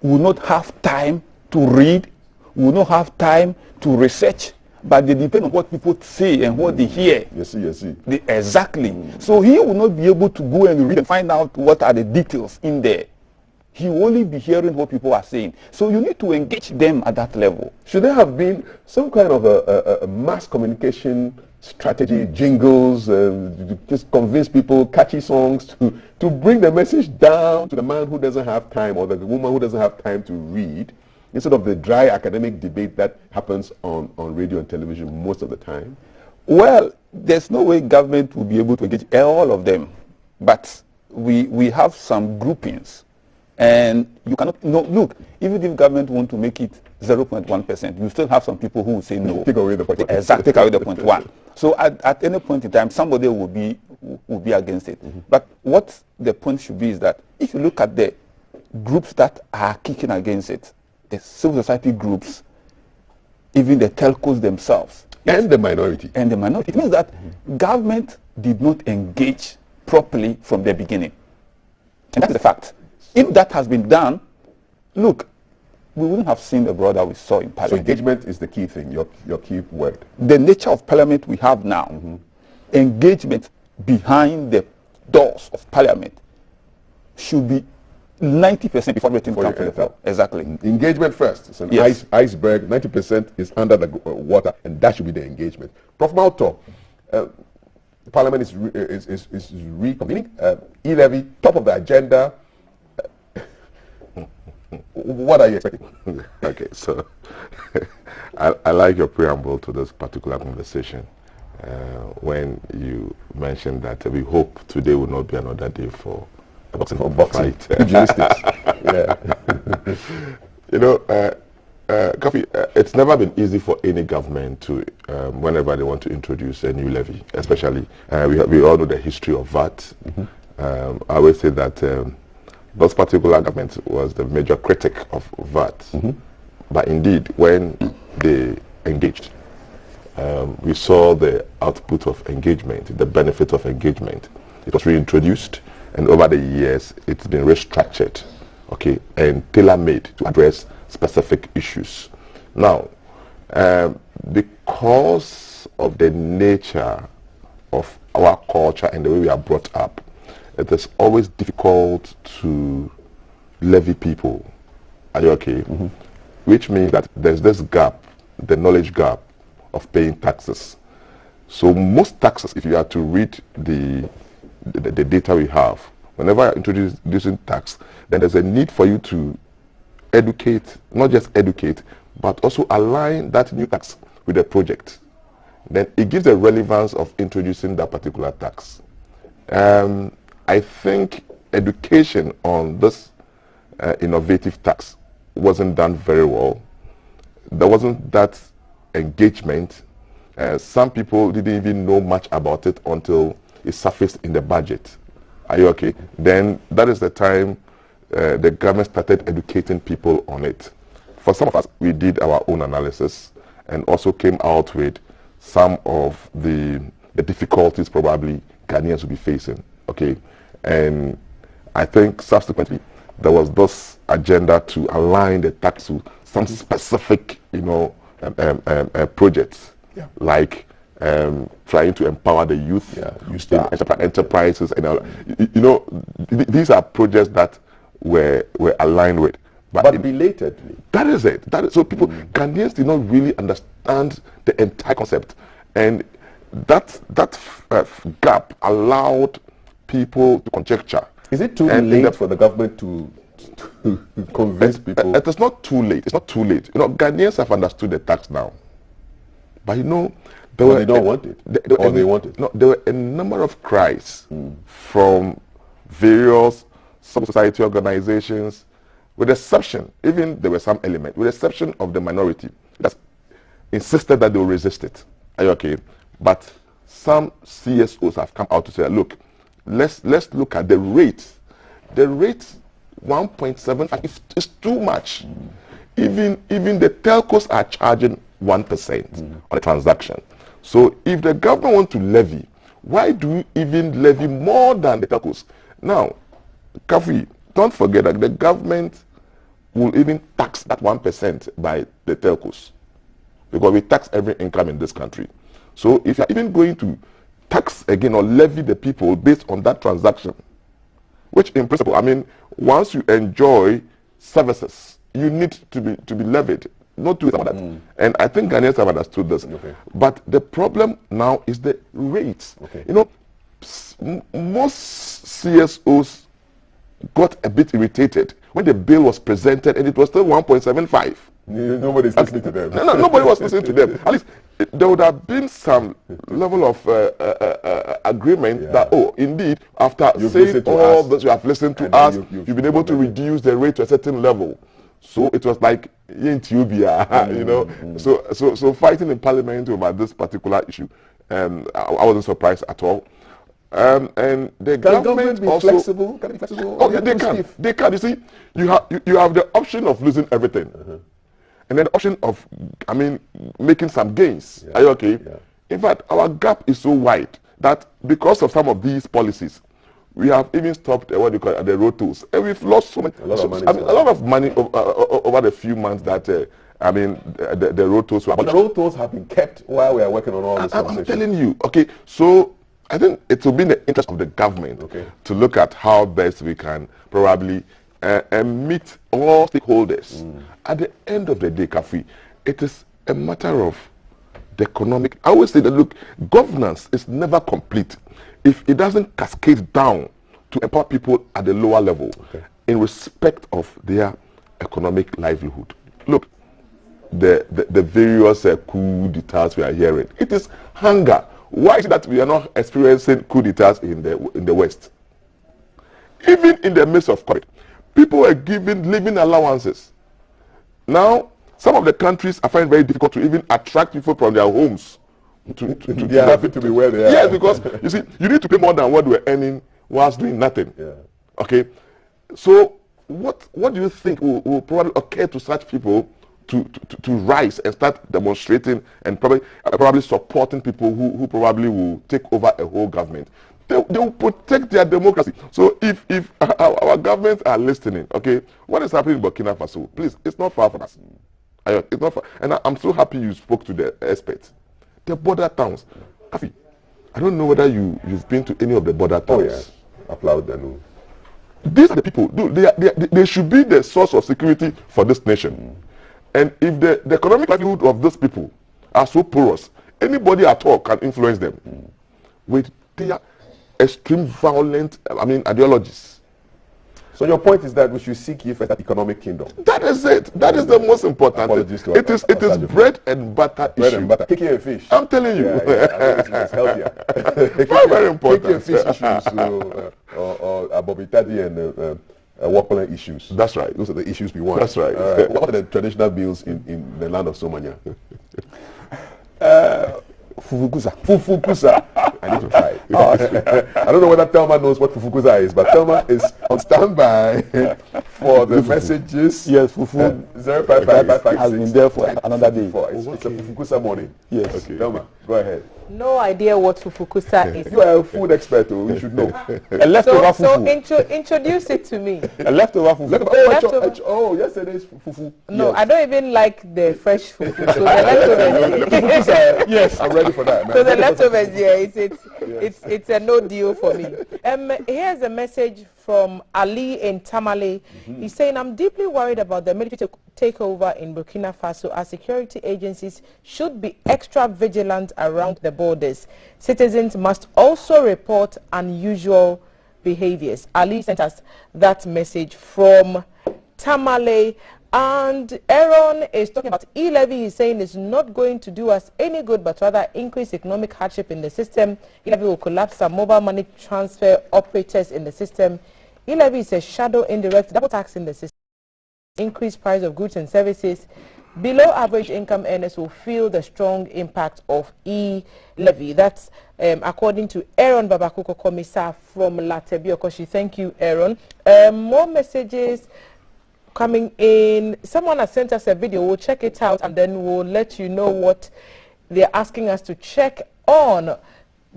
will not have time to read, will not have time to research, but they depend on what people say and what they hear. Yes, see. Exactly. So he will not be able to go and read and find out what are the details in there. He will only be hearing what people are saying. So you need to engage them at that level. Should there have been some kind of a mass communication strategy, jingles, just convince people, catchy songs to bring the message down to the man who doesn't have time or the woman who doesn't have time to read, instead of the dry academic debate that happens on radio and television most of the time? Well, there's no way government will be able to engage all of them, but we have some groupings, and you cannot, look, even if government want to make it 0.1%, you still have some people who will say no. Take away the point. Exactly, take away the 0.1. So at any point in time, somebody will be against it. But what the point should be is that if you look at the groups that are kicking against it, the civil society groups, even the telcos themselves, and the minority. It means that government did not engage properly from the beginning. And that's the fact. If that has been done, look, we wouldn't have seen the brother we saw in Parliament. So engagement is the key thing, your key word. The nature of Parliament we have now, engagement behind the doors of Parliament should be 90% before everything comes to the floor. Exactly. Engagement first. It's an iceberg. 90% is under the water, and that should be the engagement. Prof. Malto, Parliament is reconvening. E-levy, top of the agenda. What are you expecting? Okay, so I like your preamble to this particular conversation when you mentioned that we hope today will not be another day for boxing fight. Yeah. You know, Kofi, it's never been easy for any government to, whenever they want to introduce a new levy, especially, we all know the history of VAT. I always say that those particular government was the major critic of VAT. But indeed, when they engaged, we saw the output of engagement, the benefit of engagement. It was reintroduced, and over the years, it's been restructured, okay, and tailor-made to address specific issues. Now, because of the nature of our culture and the way we are brought up, it is always difficult to levy people. Are you okay? Which means that there's this gap, the knowledge gap of paying taxes. So most taxes, if you are to read the data we have, whenever you're introducing tax, then there's a need for you to educate, not just educate, but also align that new tax with the project. Then it gives the relevance of introducing that particular tax. I think education on this innovative tax wasn't done very well. There wasn't that engagement. Some people didn't even know much about it until it surfaced in the budget. Are you okay? Then that is the time the government started educating people on it. For some of us, we did our own analysis and also came out with some of the difficulties probably Ghanaians will be facing. Okay. And I think subsequently there was this agenda to align the tax to some specific, projects, like trying to empower the youth, enterprises, and all. These are projects that were aligned with. But belatedly. That is it. So people, Ghanaians did not really understand the entire concept, and that gap allowed people to conjecture. Is it too late for the government to convince people? It is not too late. It's not too late. Ghanaians have understood the tax now, but they don't want it. They want it. No, there were a number of cries from various civil society organizations, with exception, even there were some element, with exception of the minority that insisted that they will resist it. Are you okay? But some CSOs have come out to say, look, let's look at the rate. The rate 1.75 is too much. Even the telcos are charging 1% on a transaction. So if the government wants to levy, why do you even levy more than the telcos? Now, Kafi, don't forget that the government will even tax that 1% by the telcos, because we tax every income in this country. So if you're even going to tax again or levy the people based on that transaction, which in principle, I mean, once you enjoy services, you need to be levied, not to that. And I think Ghanaians have understood this. Okay. But the problem now is the rates. Okay. Most CSOs got a bit irritated when the bill was presented and it was still 1.75. Nobody's listening to them. No, nobody was listening to them. At least there would have been some level of agreement that, indeed, after saying all this, you have listened to us, you've been able to reduce the rate to a certain level. So it was like, So fighting in Parliament over this particular issue, I wasn't surprised at all. And the government be also flexible? Can it be flexible? Oh, yeah, they can. They can. You see, you have the option of losing everything, and then the option of, making some gains. Yeah. Are you okay? Yeah. In fact, our gap is so wide that because of some of these policies, we have even stopped the road tolls, and we've lost a lot of money over the few months that. The road tolls were. But the road tolls have been kept while we are working on all this. I'm telling you. Okay, so. I think it will be in the interest of the government to look at how best we can probably meet all stakeholders. At the end of the day, Kafi, it is a matter of the economic. I always say that, look, governance is never complete if it doesn't cascade down to empower people at the lower level in respect of their economic livelihood. Look, the various coup d'etats we are hearing, it is hunger. Why is it that we are not experiencing coup d'etats in the West? Even in the midst of COVID, people are given living allowances. Now, some of the countries are finding it very difficult to even attract people from their homes they are happy to be where they are. Yes, because you see, you need to pay more than what we're earning whilst doing nothing. Yeah. Okay, so what do you think will probably occur to such people to rise and start demonstrating and probably supporting people who probably will take over a whole government? They will protect their democracy. So if our governments are listening, okay, what is happening in Burkina Faso? Please, it's not far from us. It's not far. And I'm so happy you spoke to the experts. The border towns. Kafi, I don't know whether you've been to any of the border towns. Oh yes, applaud them. These are the people. They should be the source of security for this nation. And if the economic livelihood of those people are so porous, anybody at all can influence them with their extreme violent, ideologies. So your point is that we should seek ye first that economic kingdom. That is it. That is the most important. It is bread and butter issue. Bread and butter. Chicken and fish. I'm telling you. It's healthier. Very important. Chicken and fish issues, or Bobitadi and Wakpala issues. That's right. Those are the issues we want. That's right. What are the traditional meals in the land of Somania? Fufukusa. I need to try it. I don't know whether Thelma knows what fufukuza is, but Thelma is on standby for the messages. Yes, fufu 0555 has been there for another day. It's a fufukusa morning. Yes. Okay. Thelma, go ahead. No idea what fufukusa is. You are a food expert, you should know. A leftover fufu. So introduce it to me. A leftover fufu. Oh, yesterday's fufu. No, yes. I don't even like the fresh fufu. So the leftovers. Yes, I'm ready for that. Man. So the leftovers, it's a no deal for me. Here's a message from Ali in Tamale. He's saying, I'm deeply worried about the military takeover in Burkina Faso. Our security agencies should be extra vigilant around the borders. Citizens must also report unusual behaviors. Ali sent us that message from Tamale. And Aaron is talking about e-levy. He's saying it's not going to do us any good, but rather increase economic hardship in the system. E-levy will collapse some mobile money transfer operators in the system. E-levy is a shadow indirect double tax in the system. Increased price of goods and services. Below average income earners will feel the strong impact of e-levy. That's according to Aaron Babakuko, Commissar from Latebiokoshi. Thank you, Aaron. More messages coming in. Someone has sent us a video. We'll check it out and then we'll let you know what they're asking us to check on.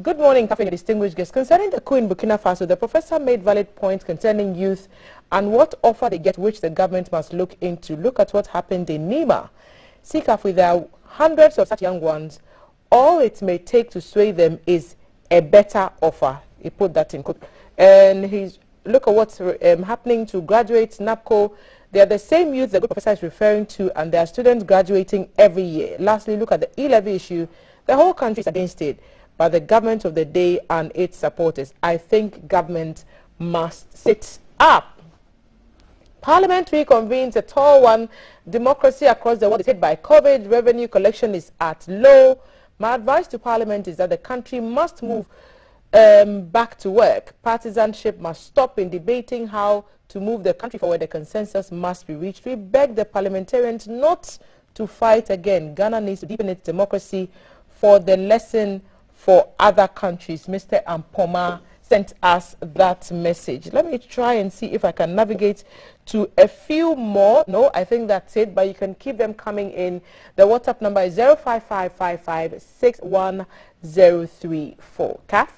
Good morning, Cafe, distinguished guests. Concerning the coup in Burkina Faso, the professor made valid points concerning youth and what offer they get, which the government must look into. Look at what happened in Nima. SICAF, there are hundreds of such young ones. All it may take to sway them is a better offer. He put that in quote. And look at what's happening to graduates, NAPCO. They are the same youth the professor is referring to, and there are students graduating every year. Lastly, look at the e-levy issue. The whole country is against it, but the government of the day and its supporters. I think government must sit up. Parliament reconvenes, a tall one. Democracy across the world is hit by COVID. Revenue collection is at low. My advice to Parliament is that the country must move back to work. Partisanship must stop in debating how to move the country forward. The consensus must be reached. We beg the parliamentarians not to fight again. Ghana needs to deepen its democracy for the lesson for other countries. Mr. Ampoma sent us that message. Let me try and see if I can navigate to a few more. No, I think that's it, but you can keep them coming in. The WhatsApp number is 05555 CAF.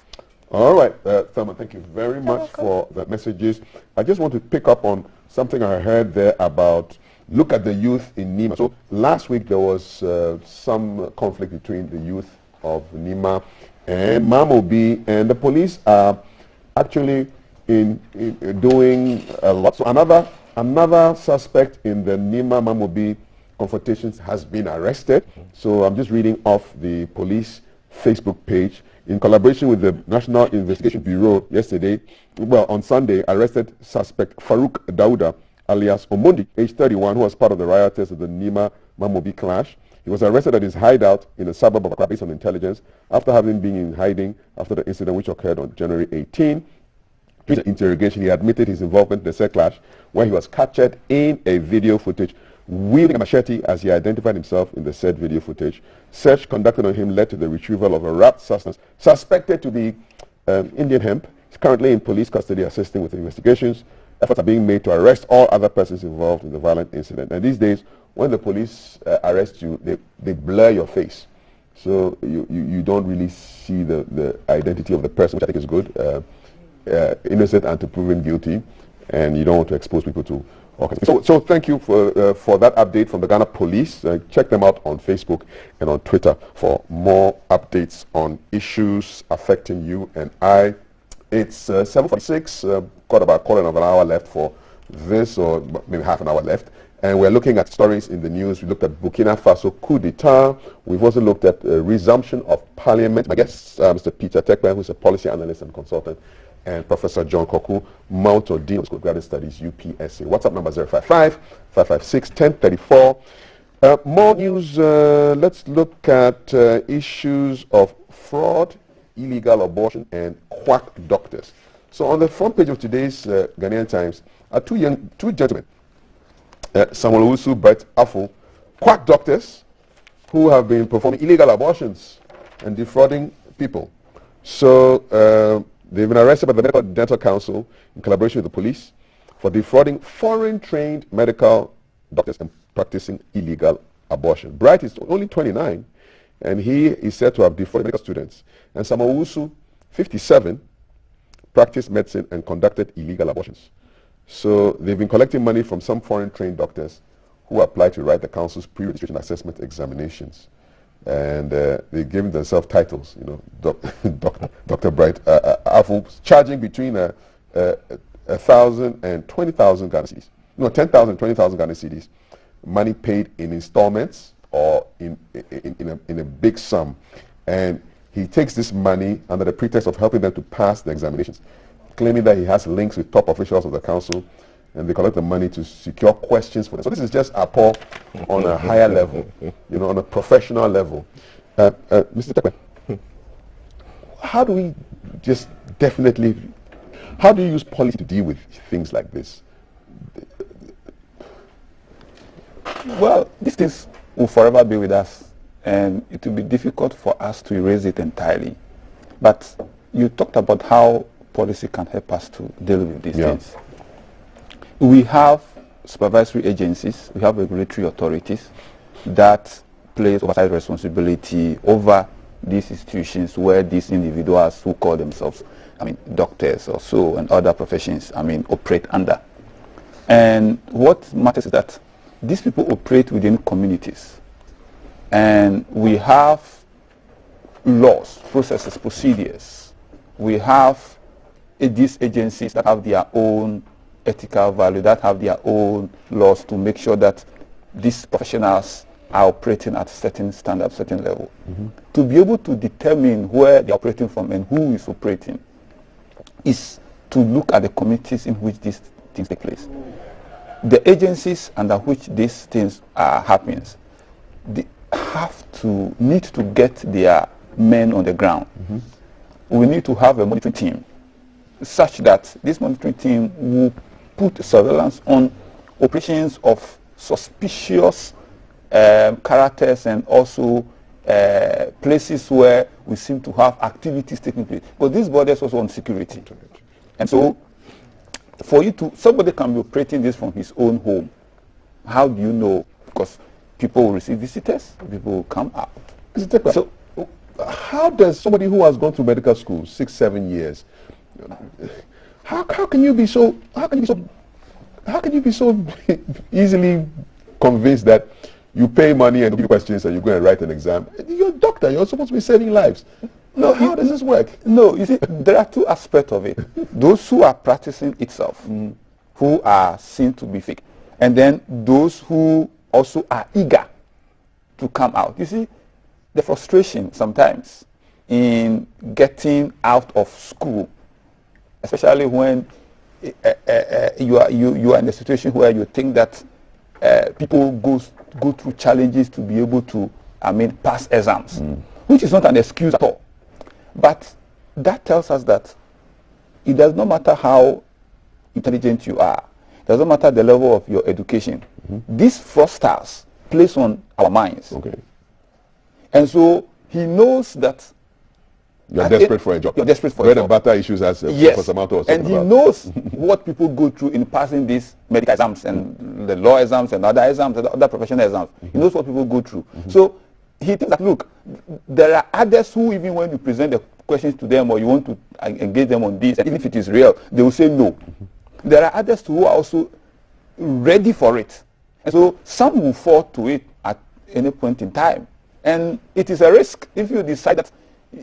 All right, Thelma, thank you very much for the messages. I just want to pick up on something I heard there about look at the youth in Nima. So last week there was some conflict between the youth of Nima and Mamobi, and the police are actually in doing a lot. So another suspect in the Nima-Mamobi confrontations has been arrested. So I'm just reading off the police Facebook page. In collaboration with the National Investigation Bureau yesterday, on Sunday, arrested suspect Farouk Dauda, alias Omondi, age 31, who was part of the rioters of the Nima-Mamobi clash. He was arrested at his hideout in a suburb of Accra based on intelligence after having been in hiding after the incident which occurred on January 18. During the interrogation, he admitted his involvement in the said clash, where he was captured in a video footage wielding a machete as he identified himself in the said video footage. Search conducted on him led to the retrieval of a wrapped substance suspected to be Indian hemp. He's currently in police custody assisting with investigations. Efforts are being made to arrest all other persons involved in the violent incident. And these days, when the police arrest you, they blur your face. So you don't really see the identity of the person, which I think is good. Innocent until proven guilty, and you don't want to expose people to all kinds of things. So thank you for that update from the Ghana Police. Check them out on Facebook and on Twitter for more updates on issues affecting you and I. It's 7:46, got about a quarter of an hour left for this, or maybe half an hour left. And we're looking at stories in the news. We looked at Burkina Faso coup d'etat. We've also looked at resumption of parliament. My guest, Mr. Peter Tekwe, who's a policy analyst and consultant, and Professor John Koku, Mount or Dean of School of Graduate Studies, UPSA. WhatsApp number 055-556-1034. More news. Let's look at issues of fraud, illegal abortion, and quack doctors. So on the front page of today's Ghanaian Times are two gentlemen, Samuel Owusu, Brett Aful, quack doctors who have been performing illegal abortions and defrauding people. So they've been arrested by the Medical Dental Council in collaboration with the police for defrauding foreign-trained medical doctors and practicing illegal abortion. Bright is only 29, and he is said to have defrauded medical students. And Samawusu, 57, practiced medicine and conducted illegal abortions. So they've been collecting money from some foreign-trained doctors who applied to write the council's pre-registration assessment examinations. And they gave themselves titles, you know, Dr. Bright, charging between 1,000 and 20,000 Ghana cedis. No, 10,000 and 20,000 Ghana cedis. Money paid in installments or in a big sum. And he takes this money under the pretext of helping them to pass the examinations, claiming that he has links with top officials of the council, and they collect the money to secure questions for them. So this is just Apo on a higher level, you know, on a professional level. Mr. Tekwe, how do we just definitely, how do you use policy to deal with things like this? Well, these things will forever be with us, and it will be difficult for us to erase it entirely. But you talked about how policy can help us to deal with these things. We have supervisory agencies, we have regulatory authorities that place oversight responsibility over these institutions where these individuals who call themselves, doctors or so, and other professions, operate under. And what matters is that these people operate within communities. And we have laws, processes, procedures. We have these agencies that have their own ethical value, that have their own laws to make sure that these professionals are operating at certain standard, certain level. To be able to determine where they're operating from and who is operating is to look at the communities in which these things take place. The agencies under which these things are happening, they need to get their men on the ground. We need to have a monitoring team such that this monitoring team will put surveillance on operations of suspicious characters and also places where we seem to have activities taking place. But this body is also on security. And so somebody can be operating this from his own home. How do you know? Because people will receive visitors, people will come out. So how does somebody who has gone to medical school 6-7 years, how can you be so easily convinced that you pay money and do questions and you go and write an exam? You're a doctor, you're supposed to be saving lives. No, how does this work? No, you see, there are two aspects of it. Those who are practicing itself, who are seen to be fake, and then those who also are eager to come out. You see, the frustration sometimes in getting out of school, especially when you are in a situation where you think that people go through challenges to be able to, pass exams, which is not an excuse at all. But that tells us that it does not matter how intelligent you are, it doesn't matter the level of your education. These fraudsters place on our minds. And so he knows that you're desperate for a job. You're desperate for bread and butter issues, as Professor Mato was and he knows what people go through in passing these medical exams and the law exams and other exams, and other professional exams. He knows what people go through. So he thinks that, look, there are others who, even when you present the questions to them or you want to engage them on this, and even if it is real, they will say no. There are others who are also ready for it. And so some will fall to it at any point in time. And it is a risk if you decide that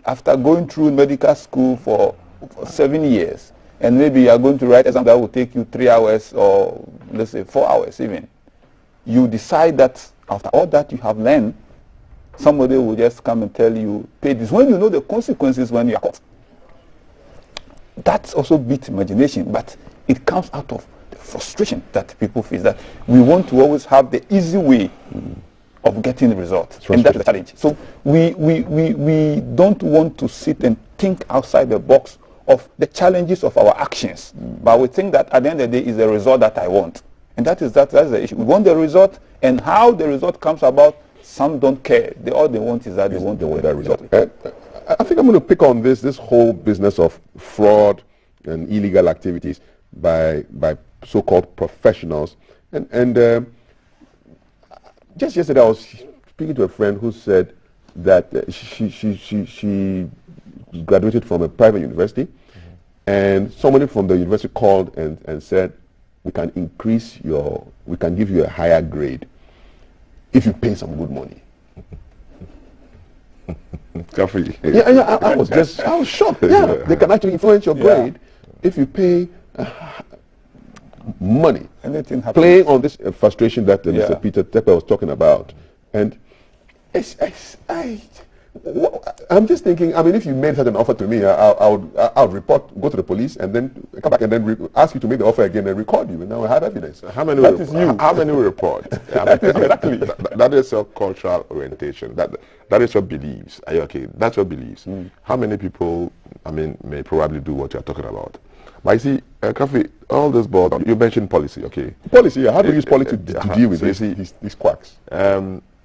after going through medical school for 7 years, and maybe you are going to write exam that will take you 3 hours or let's say 4 hours even, you decide that after all that you have learned, somebody will just come and tell you, pay this, when you know the consequences when you are caught. That's also beats imagination, but it comes out of the frustration that people face, that we want to always have the easy way of getting the result, and that's the challenge. So we don't want to sit and think outside the box of the challenges of our actions, but we think that at the end of the day is the result that I want, and that's the issue. We want the result, and how the result comes about, some don't care. All they want is that they want the result. I think I'm going to pick on this whole business of fraud and illegal activities by so-called professionals. And just yesterday I was speaking to a friend who said that she graduated from a private university, and somebody from the university called and said, we can give you a higher grade if you pay some good money. I was shocked. Yeah, they can actually influence your grade if you pay money. Anything happens. Playing on this frustration that Mr. Peter Tepper was talking about. And I'm just thinking, I mean, if you made such an offer to me, I'll report, go to the police, and then come back and then ask you to make the offer again and record you, and now I have evidence. How many we report? Exactly. That is your cultural orientation. That is your beliefs. Are you okay? That's your beliefs. How many people, I mean, may probably do what you're talking about? But you see, Kafi, all this board, you mentioned policy, okay? Policy, how do you use policy to deal with these quacks?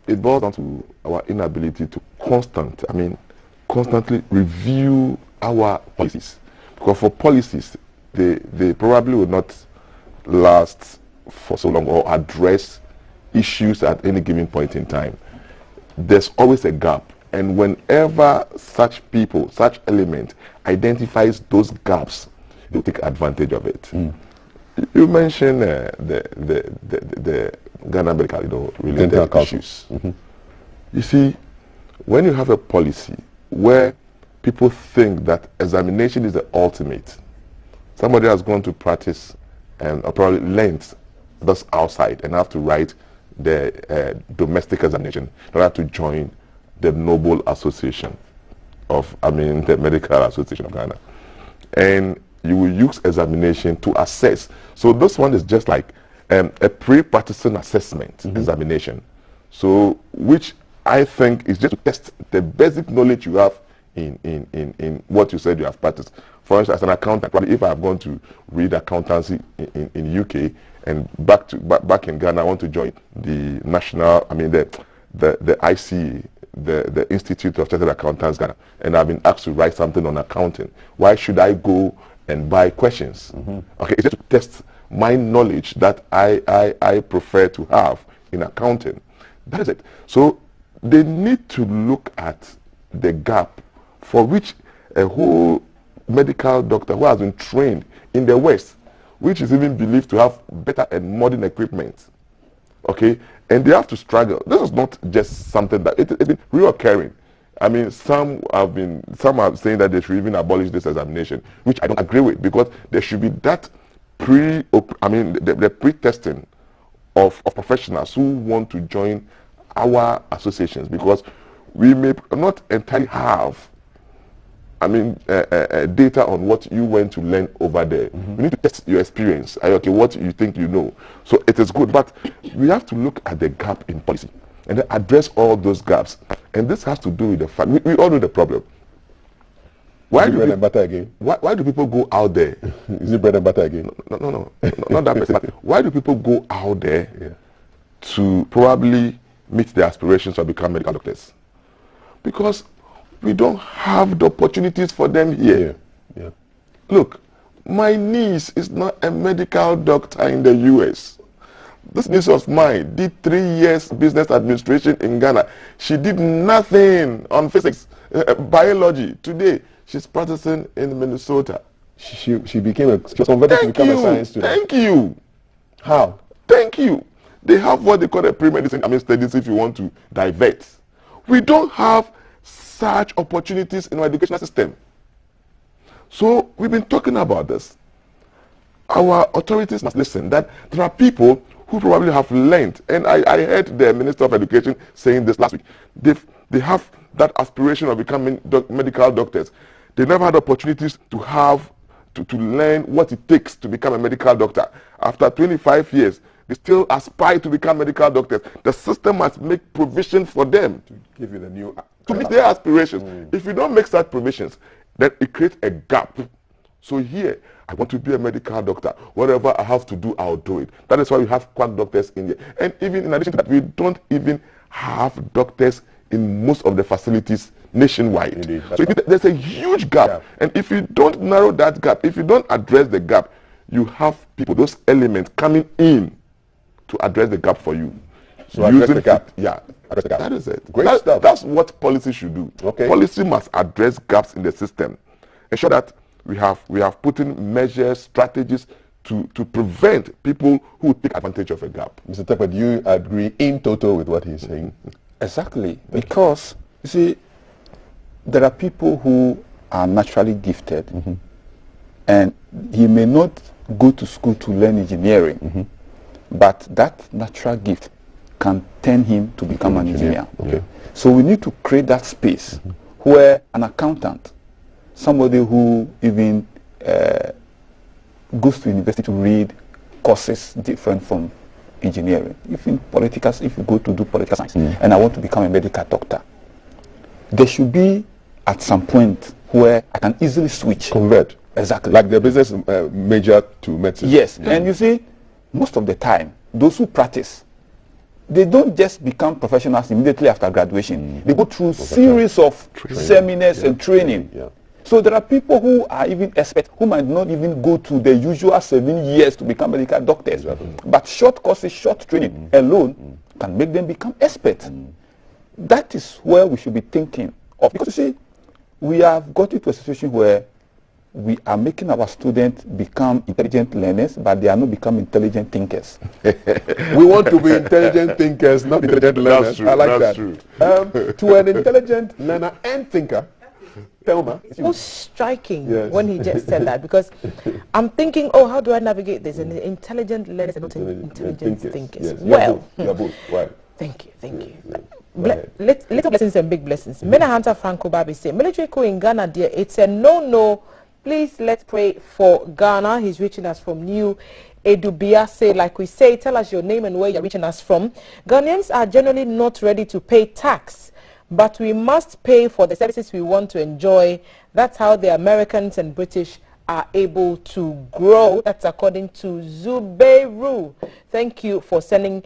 It boils down to our inability to constantly review our policies. Because for policies, they probably will not last for so long or address issues at any given point in time. There's always a gap. And whenever such people, such element identifies those gaps, they take advantage of it. You mentioned the Ghana medical related issues. You see, when you have a policy where people think that examination is the ultimate, somebody has gone to practice and probably learned that's outside and have to write the domestic examination in order to join the Noble Association of, the Medical Association of Ghana. And you will use examination to assess. So this one is just like a pre-practicing assessment examination. So which I think is just to test the basic knowledge you have in what you said you have practiced. For instance, as an accountant, probably if I have gone to read accountancy in UK and back in Ghana, I want to join the national, the ICE, the Institute of Chartered Accountants Ghana, and I've been asked to write something on accounting. Why should I go and buy questions? Okay, it's just to test my knowledge that I prefer to have in accounting. That is it. So they need to look at the gap for which a whole medical doctor who has been trained in the West, which is even believed to have better and modern equipment, okay, and they have to struggle. This is not just something that it's been reoccurring. I mean, some are saying that they should even abolish this examination, which I don't agree with, because there should be that the pre-testing of professionals who want to join our associations, because we may not entirely have data on what you went to learn over there. We need to test your experience. Okay, what you think you know. So it is good, but we have to look at the gap in policy and then address all those gaps. And this has to do with the fact, we all know the problem. Why do bread and butter again? Why do people go out there? Is it bread and butter again? No, not that person. Why do people go out there to probably meet their aspirations or become medical doctors? Because we don't have the opportunities for them here. Look, my niece is not a medical doctor in the US. This niece of mine did 3 years business administration in Ghana. She did nothing on physics, biology. Today, she's practicing in Minnesota. She was converted to become a science student. Thank you. How? Thank you. They have what they call a pre-medicine studies if you want to divert. We don't have such opportunities in our educational system. So we've been talking about this. Our authorities must listen that there are people who probably have learned, and I heard the Minister of Education saying this last week. They have that aspiration of becoming medical doctors. They never had opportunities to learn what it takes to become a medical doctor. After 25 years, they still aspire to become medical doctors. The system must make provision for them to give you the new to meet their aspirations. If you don't make such provisions, then it creates a gap. So here, I want to be a medical doctor. Whatever I have to do, I'll do it. That is why we have quack doctors in here. And even in addition to that, we don't even have doctors in most of the facilities nationwide. Indeed, so there's a huge gap. And if you don't narrow that gap, if you don't address the gap, you have people, those elements coming in to address the gap for you. So address the gap. Yeah. Address the gap. That is it. Great stuff. That's what policy should do. Okay. Policy must address gaps in the system. Ensure that we have put in measures, strategies to prevent people who take advantage of a gap. Mr. Tekpa, do you agree in total with what he's saying? Exactly. Because, you see, there are people who are naturally gifted, and he may not go to school to learn engineering, but that natural gift can turn him to become an engineer. Okay. So we need to create that space where an accountant, somebody who even goes to university to read courses different from engineering. If you go to do political science, and I want to become a medical doctor, there should be at some point where I can easily switch. Convert. Exactly. Like the business major to medicine. Yes. And you see, most of the time, those who practice, they don't just become professionals immediately after graduation. They go through series of seminars and training. So there are people who are even experts who might not even go to the usual 7 years to become medical doctors. But short courses, short training alone can make them become experts. That is where we should be thinking of. Because you see, we have got into a situation where we are making our students become intelligent learners, but they are not becoming intelligent thinkers. We want to be intelligent thinkers, not intelligent learners. That's true. I like That's that. True. To an intelligent learner and thinker, Thelma. It was striking when he just said that, because I'm thinking, oh, how do I navigate this? And intelligent learners and not intelligent thinkers. Yes. Well, you're both. Right. Thank you. Little blessings and big blessings. Mena Hunter Franco Babi say, military coup in Ghana, dear, it's a no. Please let's pray for Ghana. He's reaching us from New Edubia. Say, like we say, tell us your name and where you're reaching us from. Ghanaians are generally not ready to pay tax, but we must pay for the services we want to enjoy. That's how the Americans and British are able to grow. That's according to Zubeiru. Thank you for sending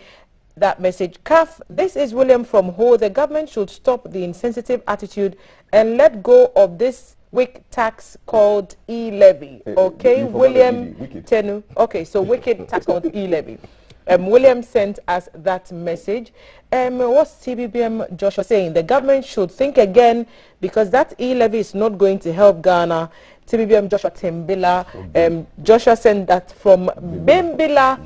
that message. CAF, this is William from Ho. The government should stop the insensitive attitude and let go of this weak tax called e-levy. Okay, William Tenu. Okay, so wicked tax called e-levy. William sent us that message. What's TBBM Joshua saying? The government should think again, because that e-levy is not going to help Ghana. TBBM Joshua Tembila. Joshua sent that from Bimbila.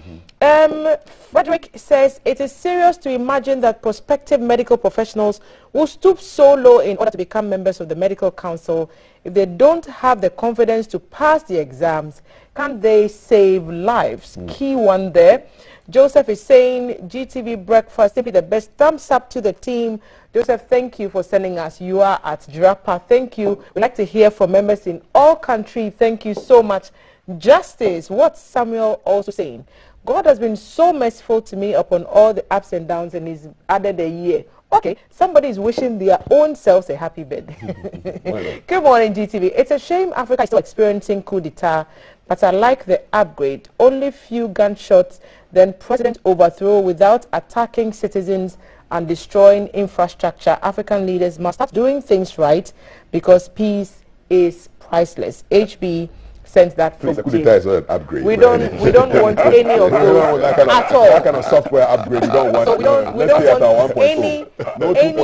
Frederick says, it is serious to imagine that prospective medical professionals will stoop so low in order to become members of the medical council. If they don't have the confidence to pass the exams, can't they save lives? Key one there. Joseph is saying, GTV breakfast, simply the best. Thumbs up to the team. Joseph, thank you for sending us. You are at Jirapa. Thank you. We'd like to hear from members in all countries. Thank you so much. Justice, what's Samuel also saying? God has been so merciful to me upon all the ups and downs, and he's added a year. Okay, somebody is wishing their own selves a happy birthday. Good morning, GTV. It's a shame Africa is still experiencing coup d'etat, but I like the upgrade. Only few gunshots, then president overthrow without attacking citizens and destroying infrastructure. African leaders must start doing things right, because peace is priceless. HB sent that from coup d'etat is not an upgrade. We don't want any of those at all. That kind of software upgrade, you don't want. So we don't want any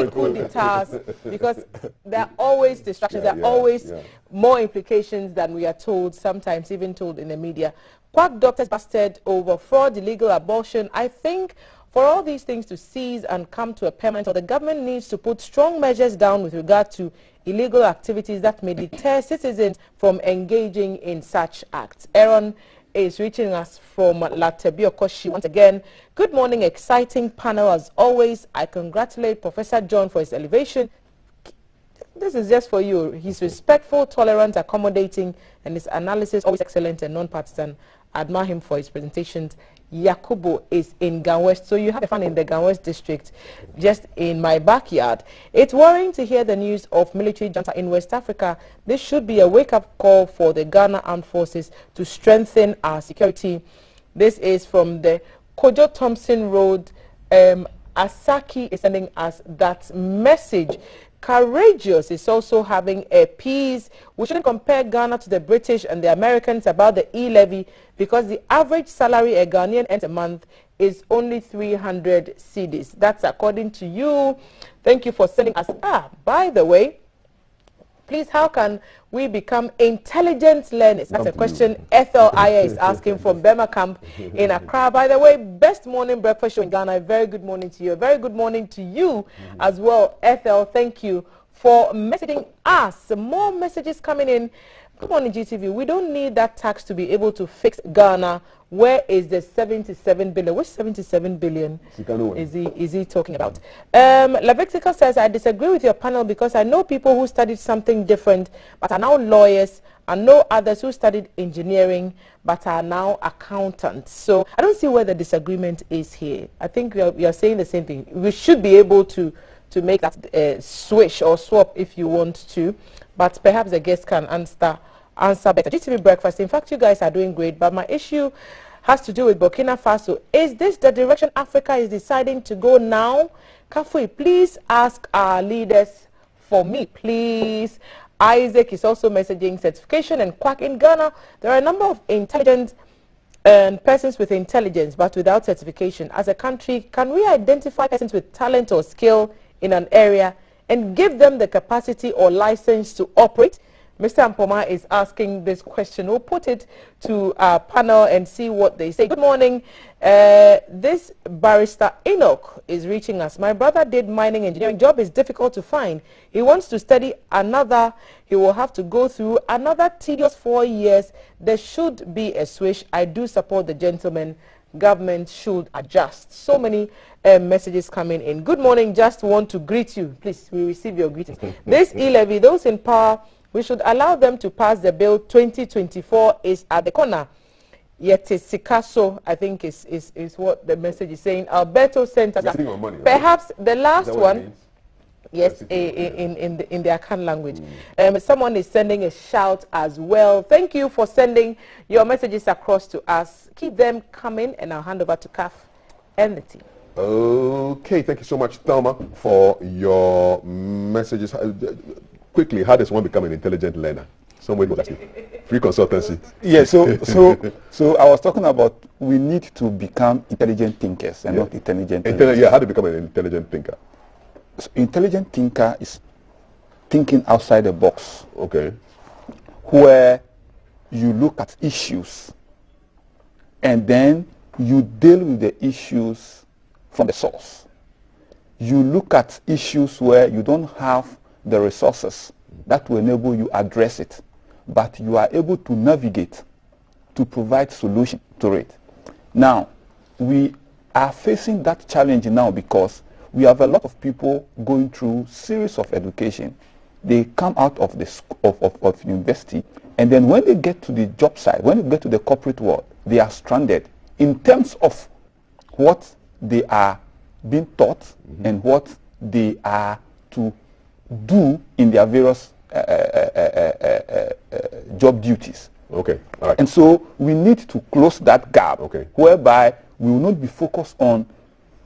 coup d'etats, because there are always distractions. There are always more implications than we are told, sometimes even told in the media. Quack doctors busted over fraud, illegal abortion. I think for all these things to cease and come to a permanent, the government needs to put strong measures down with regard to illegal activities that may deter citizens from engaging in such acts. Aaron is reaching us from Latebiokoshi once again. Good morning, exciting panel as always. I congratulate Professor John for his elevation. This is just for you. He's respectful, tolerant, accommodating, and his analysis always excellent and non-partisan. I admire him for his presentations. Yakubu is in Ganwest, so you have a fan in the Ganwest district, just in my backyard. It's worrying to hear the news of military junta in West Africa. This should be a wake-up call for the Ghana Armed Forces to strengthen our security. This is from the Kojo Thompson Road. Asaki is sending us that message. Courageous is also having a piece. We shouldn't compare Ghana to the British and the Americans about the e-levy because the average salary a Ghanaian earns a month is only 300 cedis. That's according to you. Thank you for sending us. By the way, please, how can we become intelligent learners? That's a question Ethel Aya is asking from Bema Camp in Accra. By the way, best morning breakfast show in Ghana. A very good morning to you. A very good morning to you as well, Ethel. Thank you for messaging us. More messages coming in. Good morning, GTV. We don't need that tax to be able to fix Ghana. Where is the 77 billion? Which 77 billion is he talking about? Lavictica says, I disagree with your panel because I know people who studied something different but are now lawyers. I know others who studied engineering but are now accountants. So I don't see where the disagreement is here. I think we are saying the same thing. We should be able to make that switch or swap if you want to, but perhaps the guest can answer better. GTV Breakfast, in fact, you guys are doing great, but my issue has to do with Burkina Faso. Is this the direction Africa is deciding to go now? Kafui, please ask our leaders for me, please. Isaac is also messaging certification and quack in Ghana. There are a number of intelligent persons with intelligence, but without certification. As a country, can we identify persons with talent or skill in an area and give them the capacity or license to operate? Mr. Ampoma is asking this question. We'll put it to our panel and see what they say. Good morning. This barrister Enoch is reaching us. My brother did mining engineering. Job is difficult to find. He wants to study another. He will have to go through another tedious 4 years. There should be a switch. I do support the gentleman. Government should adjust. So many messages coming in. Good morning. Just want to greet you. Please, we receive your greetings. This e-levy, those in power, we should allow them to pass the bill. 2024 is at the corner. Yet Sikaso, I think, is what the message is saying. Alberto sent us perhaps the last one. Yes, in the Akan language. Someone is sending a shout as well. Thank you for sending your messages across to us. Keep them coming, and I'll hand over to CAF and the team. Okay, thank you so much, Thelma, for your messages. Quickly, how does one become an intelligent learner? Somebody will ask you. Free consultancy. Yeah, so I was talking about we need to become intelligent thinkers and not intelligent thinkers. Yeah, how to become an intelligent thinker? So intelligent thinker is thinking outside the box. Okay. Where you look at issues and then you deal with the issues from the source. You look at issues where you don't have the resources that will enable you address it, but you are able to navigate to provide solution to it. Now, we are facing that challenge now because we have a lot of people going through series of education. They come out of the of university, and then when they get to the job site, when they get to the corporate world, they are stranded in terms of what they are being taught and what they are to do in their various job duties. Okay. All right. And so we need to close that gap, whereby we will not be focused on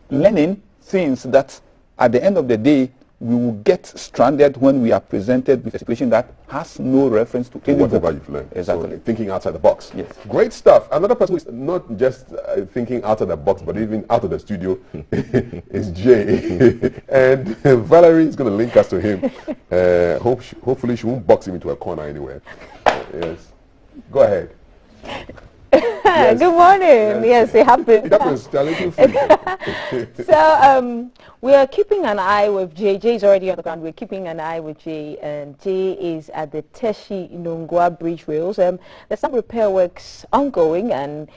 learning things that at the end of the day we will get stranded when we are presented with a situation that has no reference to any whatever you've learned. Exactly. So thinking outside the box. Yes. Great stuff. Another person who is not just thinking outside the box, but even out of the studio is Jay. And Valerie is going to link us to him. Hopefully she won't box him into a corner anywhere. Yes. Go ahead. Yes. Good morning. Yes, it happened. It happens. So we are keeping an eye with Jay. Jay is already on the ground. We're keeping an eye with Jay, and Jay is at the Teshi Nongwa Bridge Rails. There's some repair works ongoing, and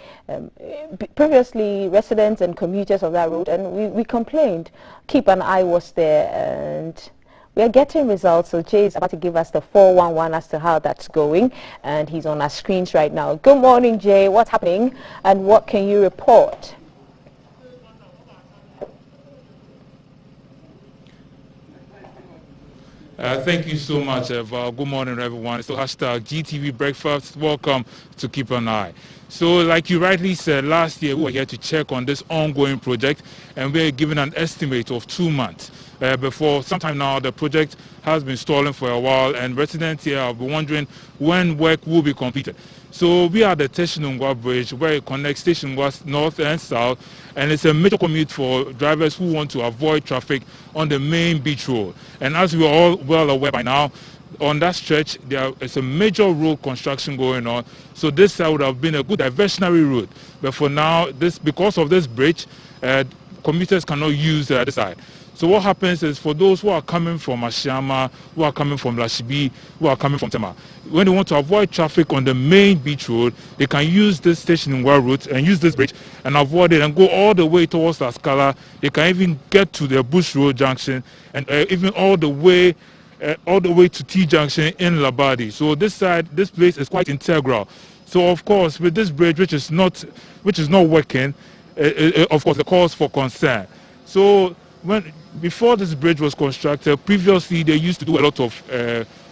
previously residents and commuters of that road, and we complained. Keep an eye was there, and we are getting results, so Jay is about to give us the 411 as to how that's going, and he's on our screens right now. Good morning, Jay. What's happening, and what can you report? Thank you so much, Eva. Good morning, everyone. It's the hashtag GTV Breakfast. Welcome to Keep an Eye. So like you rightly said, last year we were here to check on this ongoing project, and we're given an estimate of 2 months. Before sometime now, the project has been stalling for a while, and residents here have been wondering when work will be completed. So we are at the Teshinungwa Bridge, where it connects Teshinungwa north and south, and it's a major commute for drivers who want to avoid traffic on the main beach road. And as we are all well aware by now, on that stretch there is a major road construction going on, so this would have been a good diversionary route, but for now, because of this bridge, commuters cannot use the other side. So what happens is, for those who are coming from Ashama, who are coming from Lashibi, who are coming from Tema, when they want to avoid traffic on the main beach road, they can use this station in Wa route and use this bridge and avoid it and go all the way towards La Scala. They can even get to the Bush Road junction and even all the way to T Junction in Labadi. So this place is quite integral. So of course, with this bridge, which is not working, of course, the cause for concern. So before this bridge was constructed, previously they used to do a lot of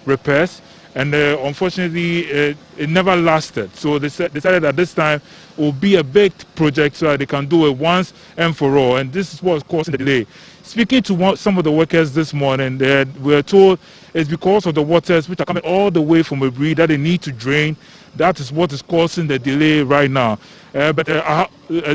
repairs, and unfortunately it never lasted. So they decided that this time it will be a big project so that they can do it once and for all, and this is what's causing the delay. Speaking to some of the workers this morning, we were told it's because of the waters which are coming all the way from Ebri that they need to drain. That is what is causing the delay right now. But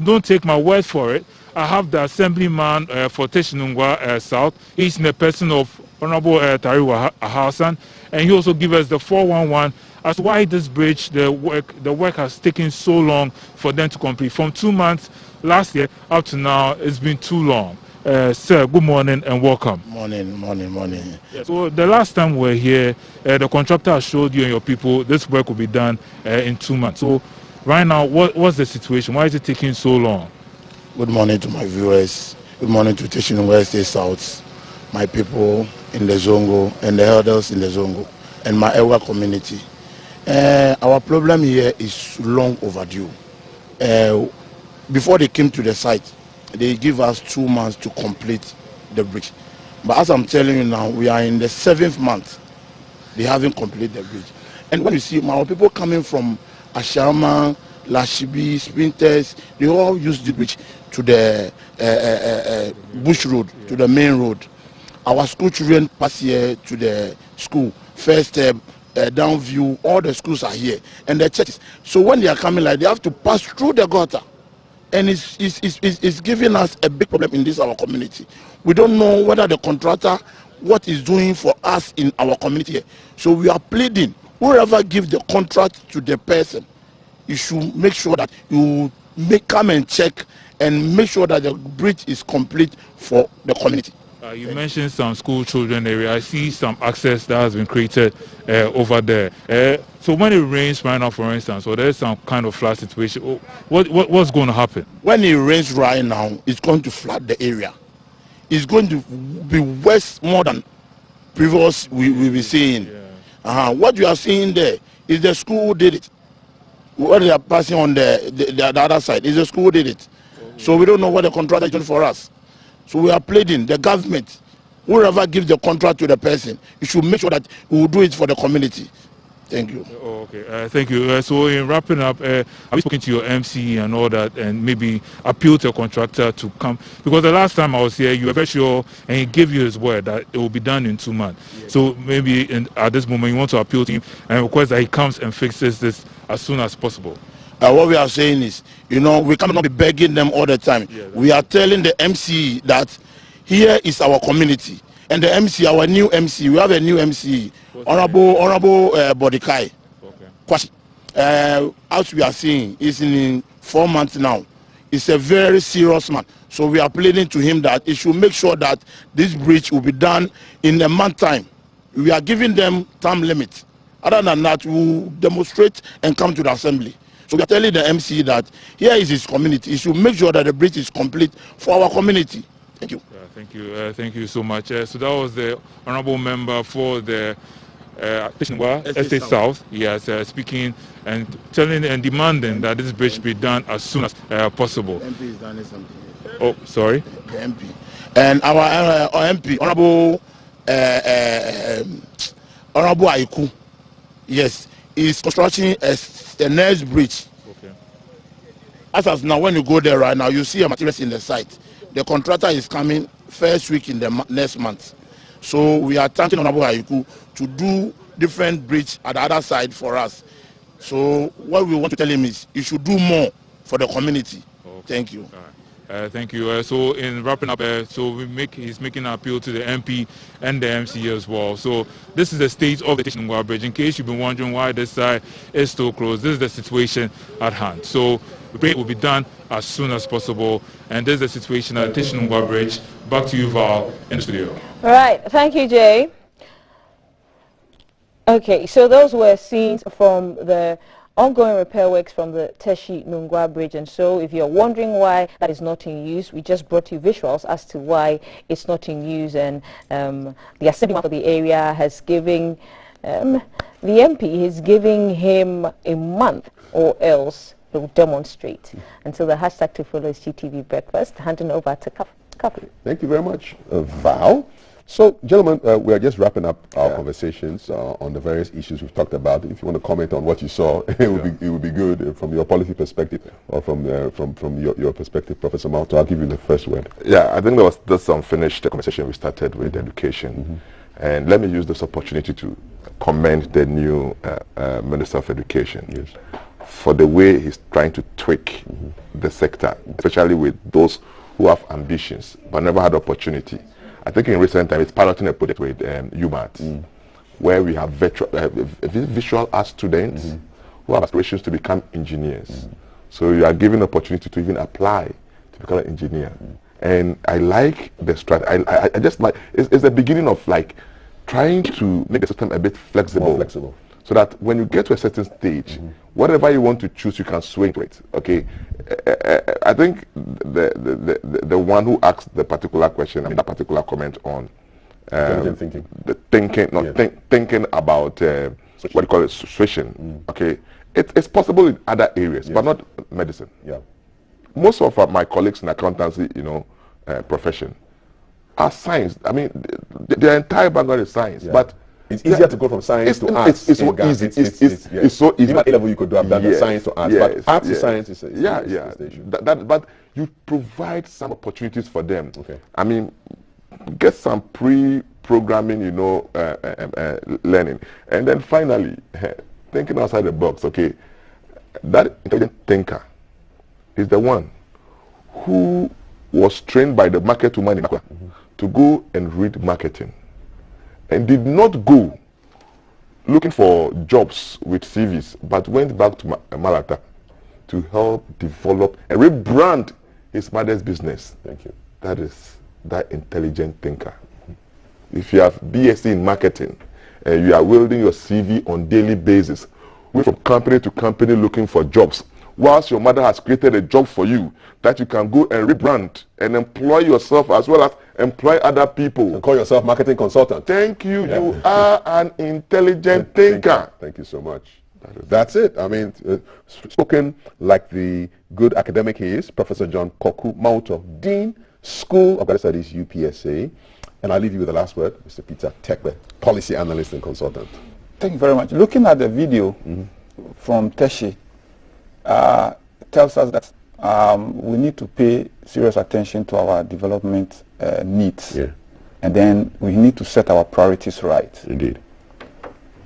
don't take my word for it. I have the assemblyman for Teshinungwa South. He's in the person of Honorable Tariwa Hassan, and he also gives us the 411 as to why this bridge, the work has taken so long for them to complete. From 2 months last year up to now, it's been too long. Sir, good morning and welcome. Morning. Yeah, so the last time we were here, the contractor showed you and your people this work will be done in 2 months. So right now, what's the situation? Why is it taking so long? Good morning to my viewers. Good morning to Teshinungwa State South, my people in the Zongo and the elders in the Zongo and my Ewa community. Our problem here is long overdue. Before they came to the site, they give us 2 months to complete the bridge. But as I'm telling you now, we are in the 7th month. They haven't completed the bridge. And when you see our people coming from Ashama, Lashibi, Sprinters, they all use the bridge to the Bush Road, to the main road. Our school children pass here to the school. First step, Downview, all the schools are here. And the churches. So when they are coming, like, they have to pass through the gutter. And it's giving us a big problem in this our community. We don't know whether the contractor, what is doing for us in our community here. So we are pleading, whoever gives the contract to the person, you should make sure that you come and check and make sure that the bridge is complete for the community. You mentioned some school children area. I see some access that has been created over there. So when it rains right now, for instance, or there's some kind of flood situation, what's going to happen? When it rains right now, it's going to flood the area. It's going to be worse more than previous we will be seeing. Yeah. What you are seeing there is the school who did it. What they are passing on the other side is the school who did it. So we don't know what the contractor is doing for us. So we are pleading the government, whoever gives the contract to the person, you should make sure that we will do it for the community. Thank you. Okay, thank you. So in wrapping up, have you spoken to your MC and all that, and maybe appeal to a contractor to come? Because the last time I was here, you were very sure, and he gave you his word that it will be done in 2 months. Yes. So maybe at this moment, you want to appeal to him and request that he comes and fixes this as soon as possible. What we are saying is, we cannot be begging them all the time. Yeah, we are telling the MC that here is our community. And the MC, our new MC, we have a new MC, Honorable Bodikai. Okay. As we are seeing, he's in 4 months now. He's a very serious man. So we are pleading to him that he should make sure that this bridge will be done in a month time. We are giving them time limit. Other than that, we will demonstrate and come to the assembly. So we are telling the MC that here is his community. He should make sure that the bridge is complete for our community. Thank you. Thank you so much. So that was the honorable member for the Estate South. Yes, speaking and telling and demanding that this bridge be done as soon as possible. The MP is done something. Oh, sorry. The MP and our MP, Honorable Aiku. Yes. Is constructing a next bridge as now, when you go there right now, you see a materials in the site. The contractor is coming first week in the next month. So we are thanking Honorable Haiku to do different bridge at the other side for us. So what we want to tell him is he should do more for the community. Okay. Thank you. Thank you. So in wrapping up, he's making an appeal to the MP and the MC as well. So this is the state of the Tishinungwa Bridge. In case you've been wondering why this side is still closed, this is the situation at hand. So the bridge will be done as soon as possible. And this is the situation at the Tishinungwa Bridge. Back to you, Val, in the studio. All right. Thank you, Jay. Okay, so those were scenes from the ongoing repair works from the Teshi Nungwa Bridge. And so if you're wondering why that is not in use, we just brought you visuals as to why it's not in use. And the assembly of the area has given, the MP is giving him a month or else he will demonstrate. Until the hashtag to follow is GTV Breakfast. Handing over to Kapi. Thank you very much, Val. So, gentlemen, we are just wrapping up our conversations on the various issues we've talked about. If you want to comment on what you saw, it would be good from your policy perspective or from your perspective, Professor Malto. I'll give you the first word. Yeah, I think there was just unfinished conversation we started with education. And let me use this opportunity to commend the new Minister of Education for the way he's trying to tweak the sector, especially with those who have ambitions but never had opportunity. I think in recent times, it's piloting a project with UMAT, where we have visual art students who have aspirations to become engineers. So you are given opportunity to even apply to become an engineer. And I like the strategy. I just like, it's the beginning of like trying to make the system a bit flexible. More flexible. So that when you get to a certain stage, whatever you want to choose, you can swing to it. Okay, I think the one who asked the particular question, that particular comment on thinking, the thinking about what you call it, switching. Okay, it's possible in other areas, but not medicine. Yeah, most of my colleagues in accountancy, profession, are science. I mean, their entire background is science, but it's easier to go from science to arts. It's so easy. It's so easy. Even at level you could have done science to arts, but arts to science is but you provide some opportunities for them. Okay. I mean, get some pre-programming, learning, and then finally thinking outside the box. Okay, that intelligent thinker is the one who was trained by the market woman to go and read marketing, and did not go looking for jobs with CVs, but went back to Malata to help develop and rebrand his mother's business. Thank you. That is that intelligent thinker. If you have BSc in marketing, and you are wielding your CV on daily basis, going from company to company looking for jobs, whilst your mother has created a job for you that you can go and rebrand and employ yourself as well as employ other people. And call yourself marketing consultant. Thank you. Yeah. You are an intelligent thinker. Thank you so much. That's it. I mean, spoken like the good academic he is, Professor John Koku Mauto, Dean, School of Graduate Studies, UPSA. And I'll leave you with the last word, Mr. Peter Tekbe, Policy Analyst and Consultant. Thank you very much. Looking at the video from Teshi, tells us that we need to pay serious attention to our development needs. Yeah. And then we need to set our priorities right. Indeed.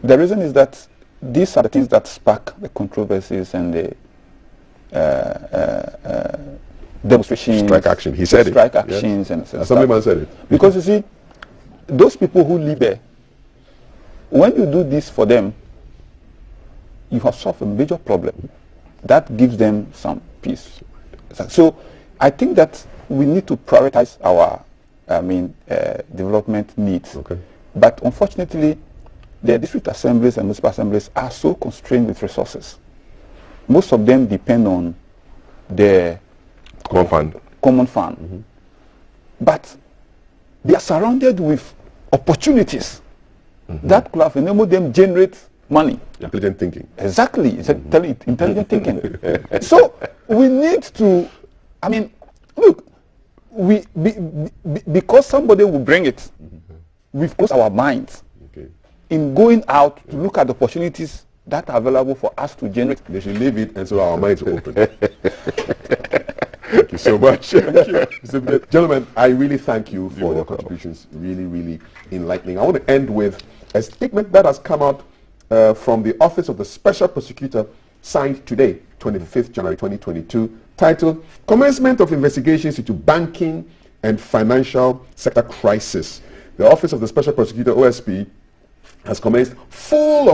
The reason is that these are the things that spark the controversies and the demonstrations. Strike action. He said strike actions and Assemblyman said it. Because you see, those people who live there, when you do this for them, you have solved a major problem. That gives them some peace. So I think that we need to prioritize our development needs. Okay. But unfortunately, the district assemblies and municipal assemblies are so constrained with resources. Most of them depend on the common fund. But they are surrounded with opportunities that could have enabled them generate money. Intelligent thinking. Exactly. Intelligent thinking. So we need to, look, because somebody will bring it, we've closed our minds in going out to look at the opportunities that are available for us to generate. They should leave it and so our minds will open. Thank you so much. Thank you. Gentlemen, I really thank you for your contributions. Really, really enlightening. I want to end with a statement that has come out from the Office of the Special Prosecutor, signed today, 25th January 2022, titled Commencement of Investigations into Banking and Financial Sector Crisis. The Office of the Special Prosecutor, OSP, has commenced full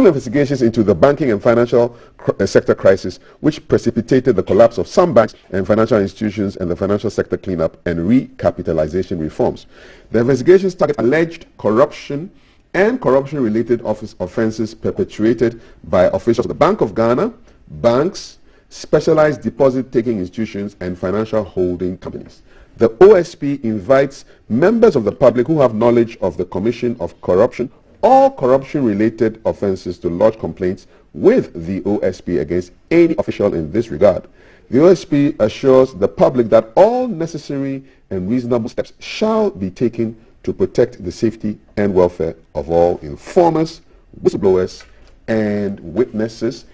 investigations into the banking and financial sector crisis, which precipitated the collapse of some banks and financial institutions and the financial sector cleanup and recapitalization reforms. The investigations target alleged corruption and corruption-related offenses perpetrated by officials of the Bank of Ghana, banks, specialized deposit-taking institutions, and financial holding companies. The OSP invites members of the public who have knowledge of the commission of corruption or corruption-related offenses to lodge complaints with the OSP against any official in this regard. The OSP assures the public that all necessary and reasonable steps shall be taken to protect the safety and welfare of all informers, whistleblowers, and witnesses.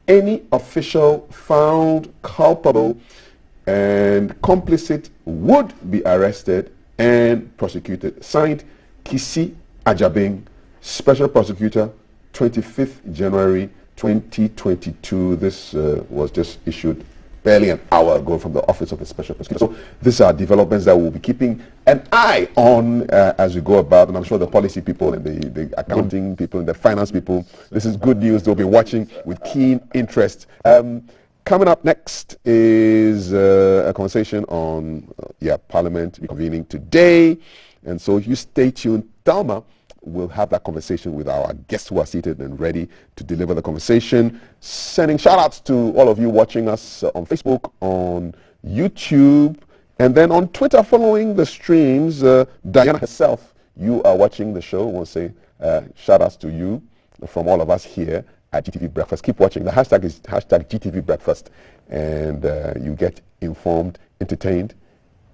Any official found culpable and complicit would be arrested and prosecuted. Signed, Kisi Ajabing, Special Prosecutor, 25th January 2022. This was just issued barely an hour ago from the Office of the Special Prosecutor. So these are developments that we'll be keeping an eye on as we go about, and I'm sure the policy people and the accounting people and the finance people, this is good news. They'll be watching with keen interest. Coming up next is a conversation on Parliament reconvening today, and so you stay tuned. Thelma will have that conversation with our guests who are seated and ready to deliver the conversation. Sending shout outs to all of you watching us on Facebook, on YouTube, and then on Twitter following the streams. Diana herself, you are watching the show. We'll say shout outs to you from all of us here at GTV Breakfast. Keep watching. The hashtag is hashtag GTV Breakfast, and you get informed, entertained,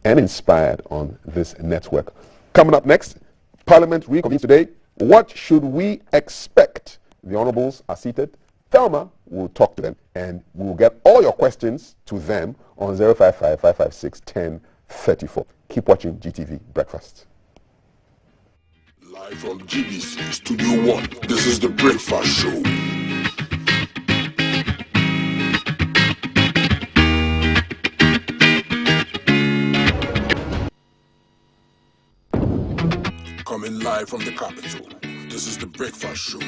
and inspired on this network. Coming up next, Parliament reconvenes today. What should we expect? The Honourables are seated. Thelma will talk to them, and we will get all your questions to them on 055-556-1034. Keep watching GTV Breakfast. Live from GBC Studio 1, this is The Breakfast Show. Coming live from the capital, this is The Breakfast Show.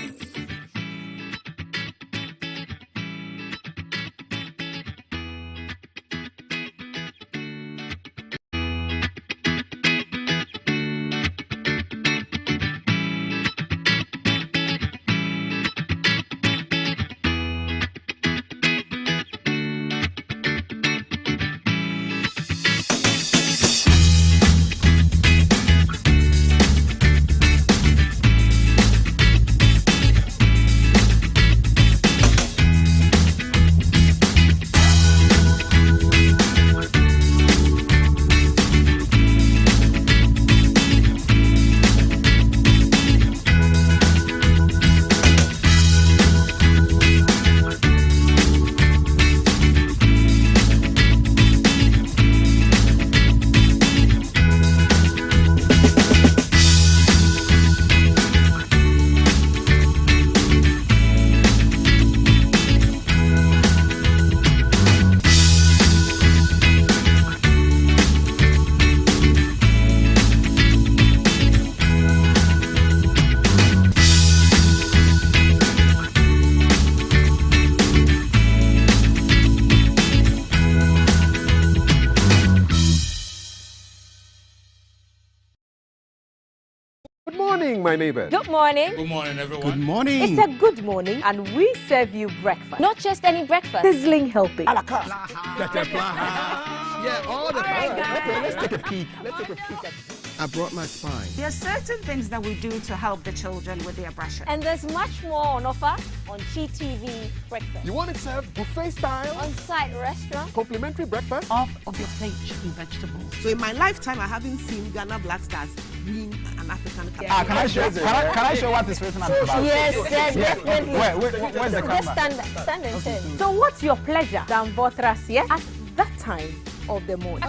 My neighbors. Good morning. Good morning, everyone. Good morning. It's a good morning, and we serve you breakfast. Not just any breakfast. Sizzling healthy. Yeah, all the time. Okay, let's take a peek. Let's take a peek at I brought my spine. There are certain things that we do to help the children with their brushing. And there's much more on offer on GTV Breakfast. You want it served buffet style? On-site restaurant. Complimentary breakfast? Off of your plate chicken vegetables. So in my lifetime, I haven't seen Ghana Black Stars win an African Cup. Can I show what is written on the back? Yes, definitely. Where's the camera? Just stand and turn. So what's your pleasure, Dan Votras, at that time of the morning?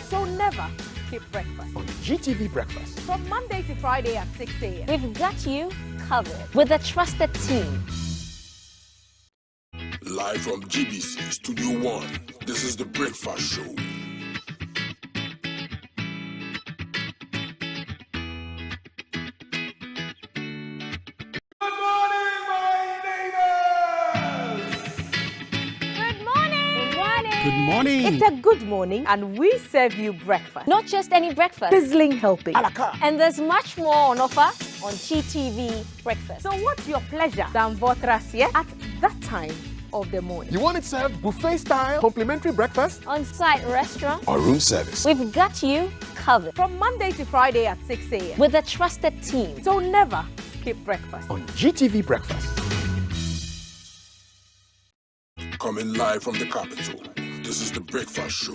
So never skip breakfast. On GTV Breakfast. From Monday to Friday at 6 a.m. We've got you covered with a trusted team. Live from GBC Studio 1, this is the Breakfast Show. Good morning. It's a good morning, and we serve you breakfast. Not just any breakfast. Sizzling helping. And there's much more on offer on GTV Breakfast. So what's your pleasure, Dan Votras, at that time of the morning? You want it served buffet style? Complimentary breakfast? On-site restaurant? Or room service? We've got you covered. From Monday to Friday at 6 a.m. With a trusted team. So never skip breakfast. On GTV Breakfast. Coming live from the capital, this is the Breakfast Show.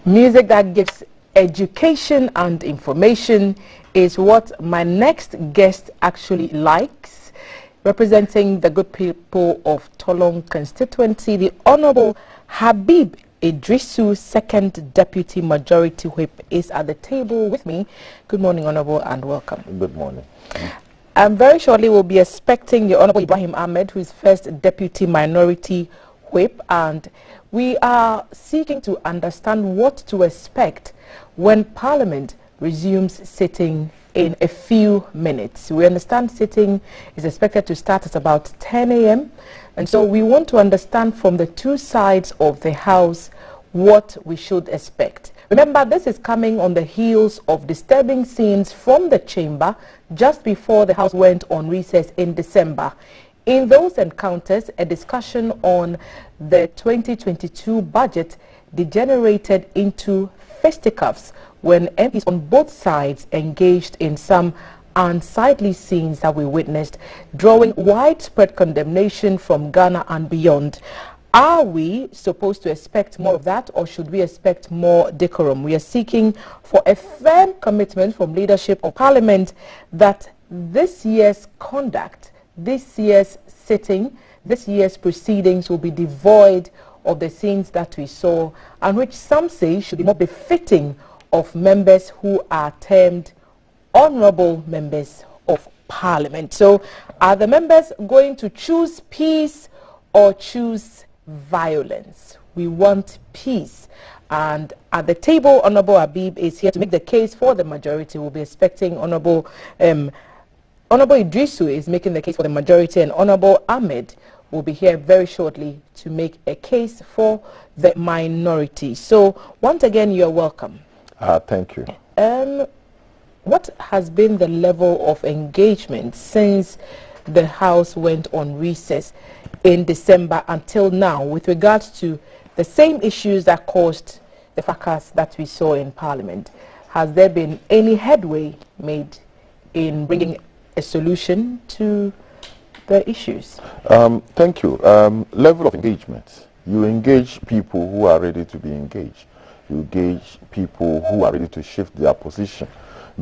Music that gives education and information is what my next guest actually likes. Representing the good people of Tolong constituency, the Honorable Habib Idrisu, second Deputy Majority Whip, is at the table with me. Good morning, Honorable, and welcome. Good morning. Very shortly we'll be expecting the Honorable Ibrahim Ahmed, who is first Deputy Minority Whip, and we are seeking to understand what to expect when Parliament resumes sitting in a few minutes. We understand sitting is expected to start at about 10 a.m. and so we want to understand from the two sides of the House what we should expect. Remember, this is coming on the heels of disturbing scenes from the chamber just before the House went on recess in December. In those encounters, a discussion on the 2022 budget degenerated into fisticuffs when MPs on both sides engaged in some unsightly scenes that we witnessed, drawing widespread condemnation from Ghana and beyond. Are we supposed to expect more of that, or should we expect more decorum? We are seeking for a firm commitment from leadership of Parliament that this year's conduct, this year's sitting, this year's proceedings will be devoid of the scenes that we saw, and which some say should be more befitting of members who are termed honorable members of Parliament. So are the members going to choose peace or choose violence? We want peace. And at the table, Honorable Habib is here to make the case for the majority. We'll be expecting Honorable Idrisu is making the case for the majority, and Honorable Ahmed will be here very shortly to make a case for the minority. So once again, you're welcome. Thank you. What has been the level of engagement since the House went on recess in December until now with regards to the same issues that caused the fracas that we saw in Parliament? has there been any headway made in bringing a solution to the issues? Thank you. Level of engagement. You engage people who are ready to be engaged. You engage people who are ready to shift their position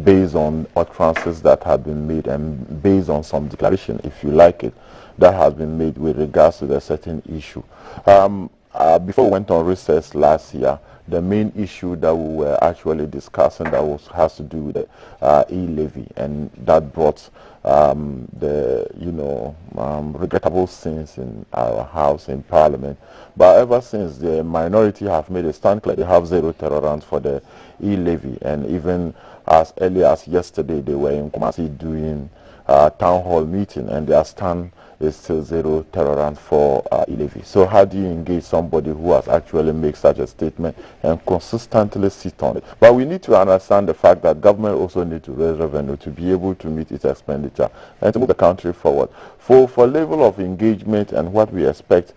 based on utterances that have been made and based on some declaration, if you like it, that has been made with regards to the certain issue. Before we went on recess last year, the main issue that we were actually discussing has to do with the e-levy, and that brought the regrettable scenes in our house in Parliament. But ever since, the minority have made a stand clear. They have zero tolerance for the e-levy, and even as early as yesterday, they were in Kumasi doing town hall meeting, and their stand is still zero tolerance for e-levy. So how do you engage somebody who has actually made such a statement and consistently sit on it? But we need to understand the fact that government also needs to raise revenue to be able to meet its expenditure and to move the country forward. For level of engagement and what we expect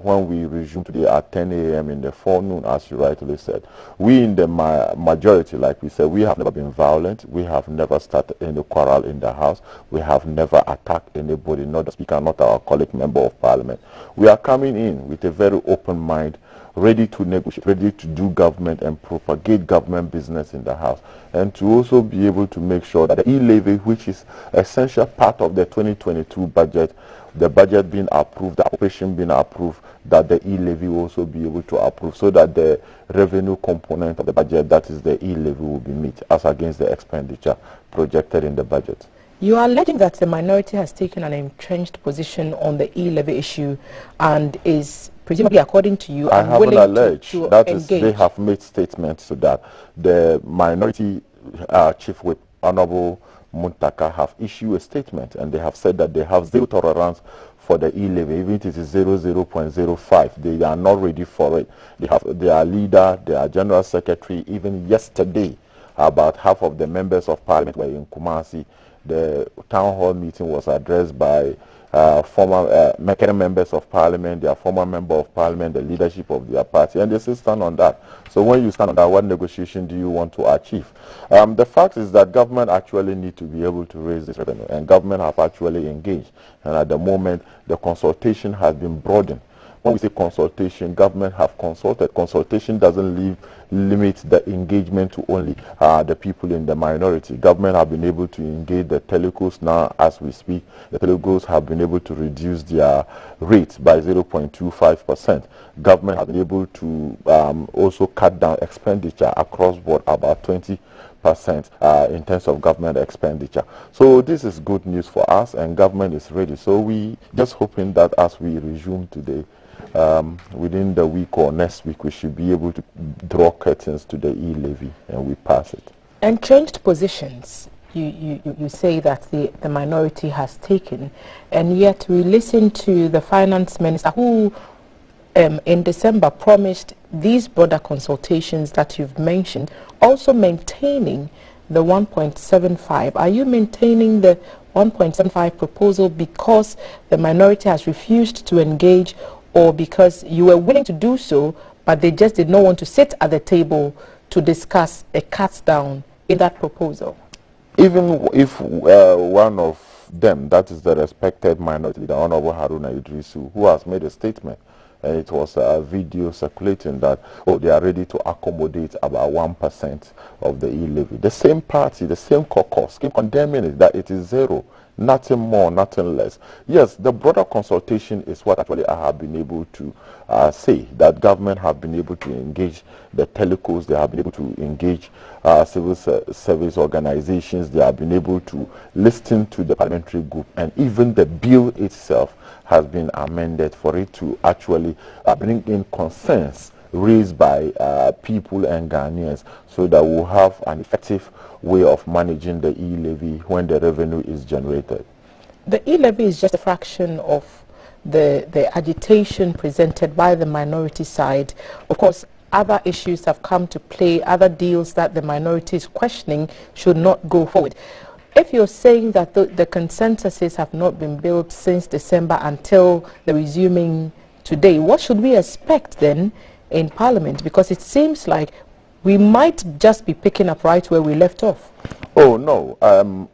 when we resume today at 10 a.m. in the forenoon, as you rightly said, we in the majority, like we said, we have never been violent. We have never started any quarrel in the house. We have never attacked anybody, not the speaker, not our colleague member of parliament. We are coming in with a very open mind, ready to negotiate, ready to do government and propagate government business in the house, and to also be able to make sure that the e-levy, which is an essential part of the 2022 budget, the budget being approved, the appropriation being approved, that the e-levy will also be able to approve, so that the revenue component of the budget, that is the e-levy, will be met as against the expenditure projected in the budget. You are alleging that the minority has taken an entrenched position on the e-levy issue and is presumably, according to you, I haven't alleged. To that engage. Is, they have made statements to that. The minority chief whip, Honorable Muntaka, have issued a statement, and they have said that they have zero tolerance for the e-levy, even if it is 0.05. They are not ready for it. They have their leader, their general secretary. Even yesterday, about half of the members of parliament were in Kumasi. The town hall meeting was addressed by former members of parliament, their former member of parliament, the leadership of their party, and they still stand on that. So when you stand on that, what negotiation do you want to achieve? The fact is that government actually need to be able to raise this revenue, and government have actually engaged, and at the moment the consultation has been broadened. When we say consultation, government have consulted. Consultation doesn't limit the engagement to only the people in the minority. Government have been able to engage the telecos now as we speak. The telecos have been able to reduce their rates by 0.25%. Government has been able to also cut down expenditure across board about 20% in terms of government expenditure. So this is good news for us, and government is ready. So we just hoping that as we resume today, within the week or next week, we should be able to draw curtains to the e-levy and we pass it. Entrenched positions, you say that the minority has taken, and yet we listen to the finance minister who in December promised these broader consultations that you've mentioned, also maintaining the 1.75. Are you maintaining the 1.75 proposal because the minority has refused to engage, or because you were willing to do so, but they just did not want to sit at the table to discuss a cut down in that proposal? Even if one of them, that is the respected minority, the Honorable Haruna Idrisu, who has made a statement, and it was a video circulating that, they are ready to accommodate about 1% of the e-levy. The same party, the same caucus, keep condemning it, that it is zero. Nothing more, nothing less. Yes, the broader consultation is what actually I have been able to say, that government have been able to engage the telecos, they have been able to engage civil service organizations, they have been able to listen to the parliamentary group, and even the bill itself has been amended for it to actually bring in concerns raised by people and Ghanaians, so that we'll have an effective way of managing the e-levy when the revenue is generated. The e-levy is just a fraction of the agitation presented by the minority side. Of course, other issues have come to play, other deals that the minority is questioning should not go forward. If you're saying that the consensuses have not been built since December until the resuming today, what should we expect then in Parliament? Because it seems like we might just be picking up right where we left off. Oh, no.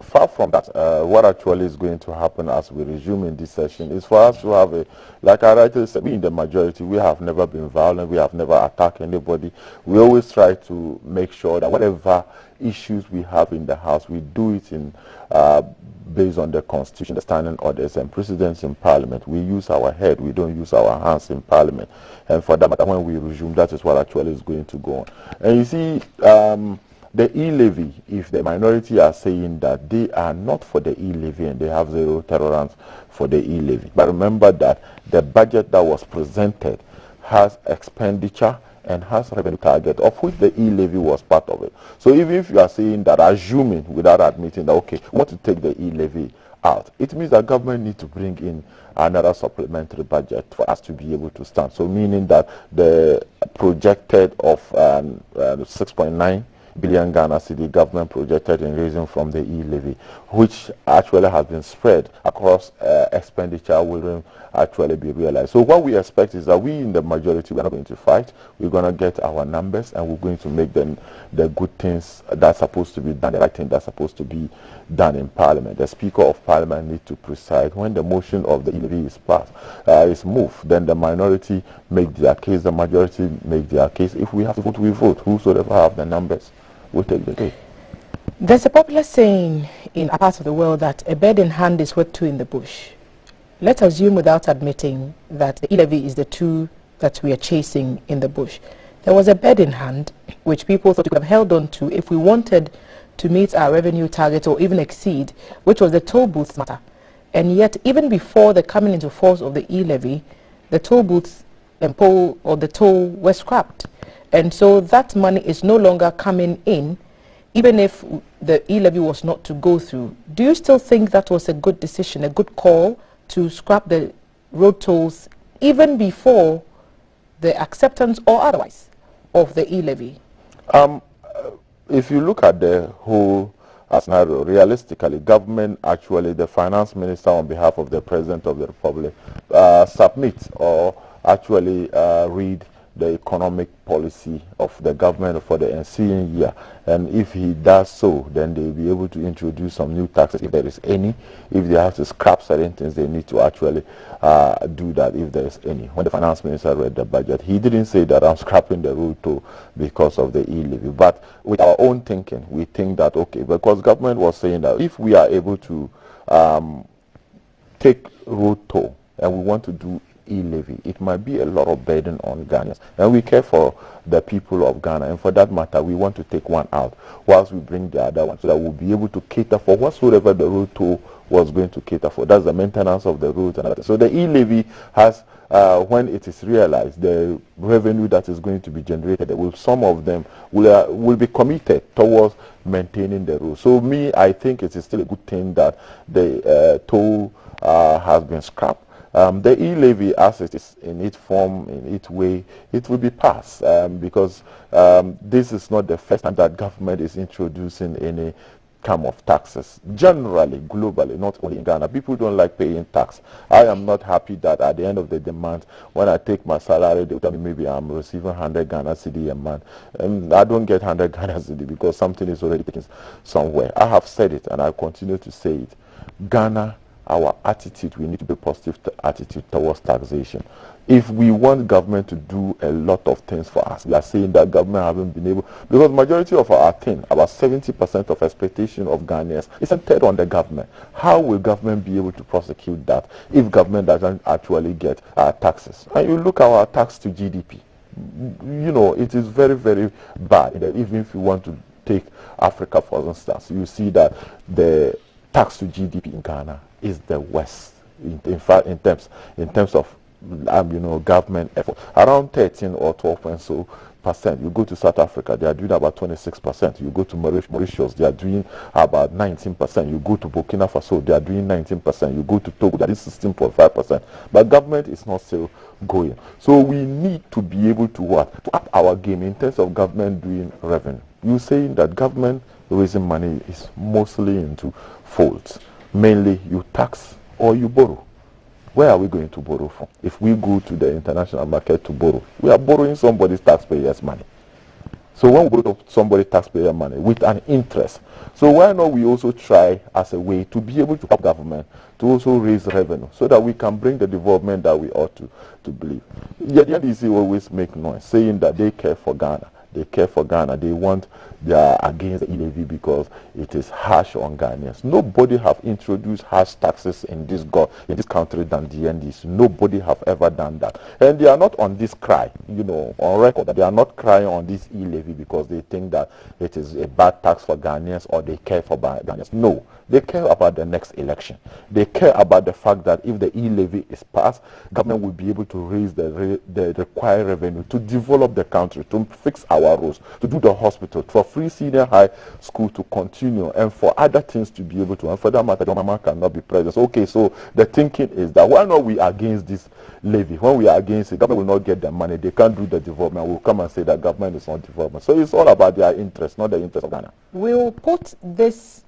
Far from that. What actually is going to happen as we resume in this session is for us to have a, like I rightly said, we in the majority, we have never been violent, we have never attacked anybody. We always try to make sure that whatever issues we have in the House, we do it in based on the Constitution, the standing orders and precedents in Parliament. We use our head, we don't use our hands in Parliament. And for that matter, when we resume, that is what actually is going to go on. And you see, the e-levy, if the minority are saying that they are not for the e-levy and they have zero tolerance for the e-levy. But remember that the budget that was presented has expenditure and has revenue target, of which the e-levy was part of it. So even if you are saying that, assuming without admitting that, okay, we want to take the e-levy out, it means that government needs to bring in another supplementary budget for us to be able to stand. So meaning that the projected of 6.9 billion Ghana cedi government projected in raising from the e-levy, which actually has been spread across expenditure, will actually be realized. So what we expect is that we in the majority, we're not going to fight. We're going to get our numbers and we're going to make them the good things that's supposed to be done, the right thing that's supposed to be done in Parliament. The Speaker of Parliament needs to preside. When the motion of the e-levy is passed, is moved, then the minority make their case, the majority make their case. If we have to vote, we vote. Whosoever have the numbers will take the day. There's a popular saying in a part of the world that a bird in hand is worth two in the bush. Let's assume without admitting that the e-levy is the two that we are chasing in the bush. There was a bird in hand which people thought we could have held on to if we wanted to meet our revenue target or even exceed, which was the toll booths matter. And yet, even before the coming into force of the e-levy, the toll booths and the toll were scrapped. And so that money is no longer coming in, even if the e-levy was not to go through. Do you still think that was a good decision, a good call to scrap the road tolls even before the acceptance or otherwise of the e-levy? If you look at the whole scenario, realistically, government actually, the finance minister on behalf of the President of the Republic, submit or actually read the economic policy of the government for the ensuing year. And if he does so, then they'll be able to introduce some new taxes if there is any. If they have to scrap certain things, they need to actually do that if there is any. When the finance minister read the budget, he didn't say that I'm scrapping the road toll because of the e-levy. But with our own thinking, we think that, okay, because government was saying that if we are able to take road toll and we want to do e-levy, it might be a lot of burden on Ghanaians, and we care for the people of Ghana, and for that matter we want to take one out whilst we bring the other one so that we'll be able to cater for whatsoever the road toll was going to cater for. That's the maintenance of the roads and other. So the e-levy has when it is realized, the revenue that is going to be generated, some of them will be committed towards maintaining the road. So I think it is still a good thing that the toll has been scrapped. The e-levy, as it is in its form, in its way, it will be passed because this is not the first time that government is introducing any kind of taxes. Generally, globally, not only in Ghana, people don't like paying tax. I am not happy that at the end of the month, when I take my salary, they tell me maybe I'm receiving 100 Ghana cedi a month. I don't get 100 Ghana cedi because something is already taken somewhere. I have said it and I continue to say it. Ghana, our attitude, we need to be positive attitude towards taxation. If we want government to do a lot of things for us, we are saying that government haven't been able, because majority of our thing, about 70% of expectation of Ghanaians is centered on the government. How will government be able to prosecute that if government doesn't actually get taxes? And you look at our tax to GDP, you know, it is very, very bad. Even if you want to take Africa for instance, you see that the tax to GDP in Ghana is the worst. In fact, in terms of government effort, around 13 or 12%. You go to South Africa, they are doing about 26%. You go to Mauritius, they are doing about 19%. You go to Burkina Faso, they are doing 19%. You go to Togo, that is 16.5%. But government is not still going. So we need to be able to up our game in terms of government doing revenue. You saying that government raising money is mostly into folds. Mainly you tax or you borrow. Where are we going to borrow from? If we go to the international market to borrow, we are borrowing somebody's taxpayers' money. So when we borrow somebody taxpayer money with an interest, so why not we also try as a way to be able to help government to also raise revenue so that we can bring the development that we ought to believe. Yet the NDC always make noise saying that they care for Ghana. They care for Ghana. They are against the e-levy because it is harsh on Ghanaians. Nobody have introduced harsh taxes in this country than the NDC. Nobody have ever done that. And they are not on this cry, on record, that they are not crying on this e-levy because they think that it is a bad tax for Ghanaians or they care for Ghanaians. No, they care about the next election. They care about the fact that if the e-levy is passed, government will be able to raise the required revenue to develop the country, to fix our roads, to do the hospital, for free senior high school to continue, and for other things to be able to. And for that matter, the mama cannot be present. Okay, so the thinking is that why not we against this levy? When we are against it, government will not get the money. They can't do the development. We'll come and say that government is not development. So it's all about their interest, not the interest of Ghana. We'll put this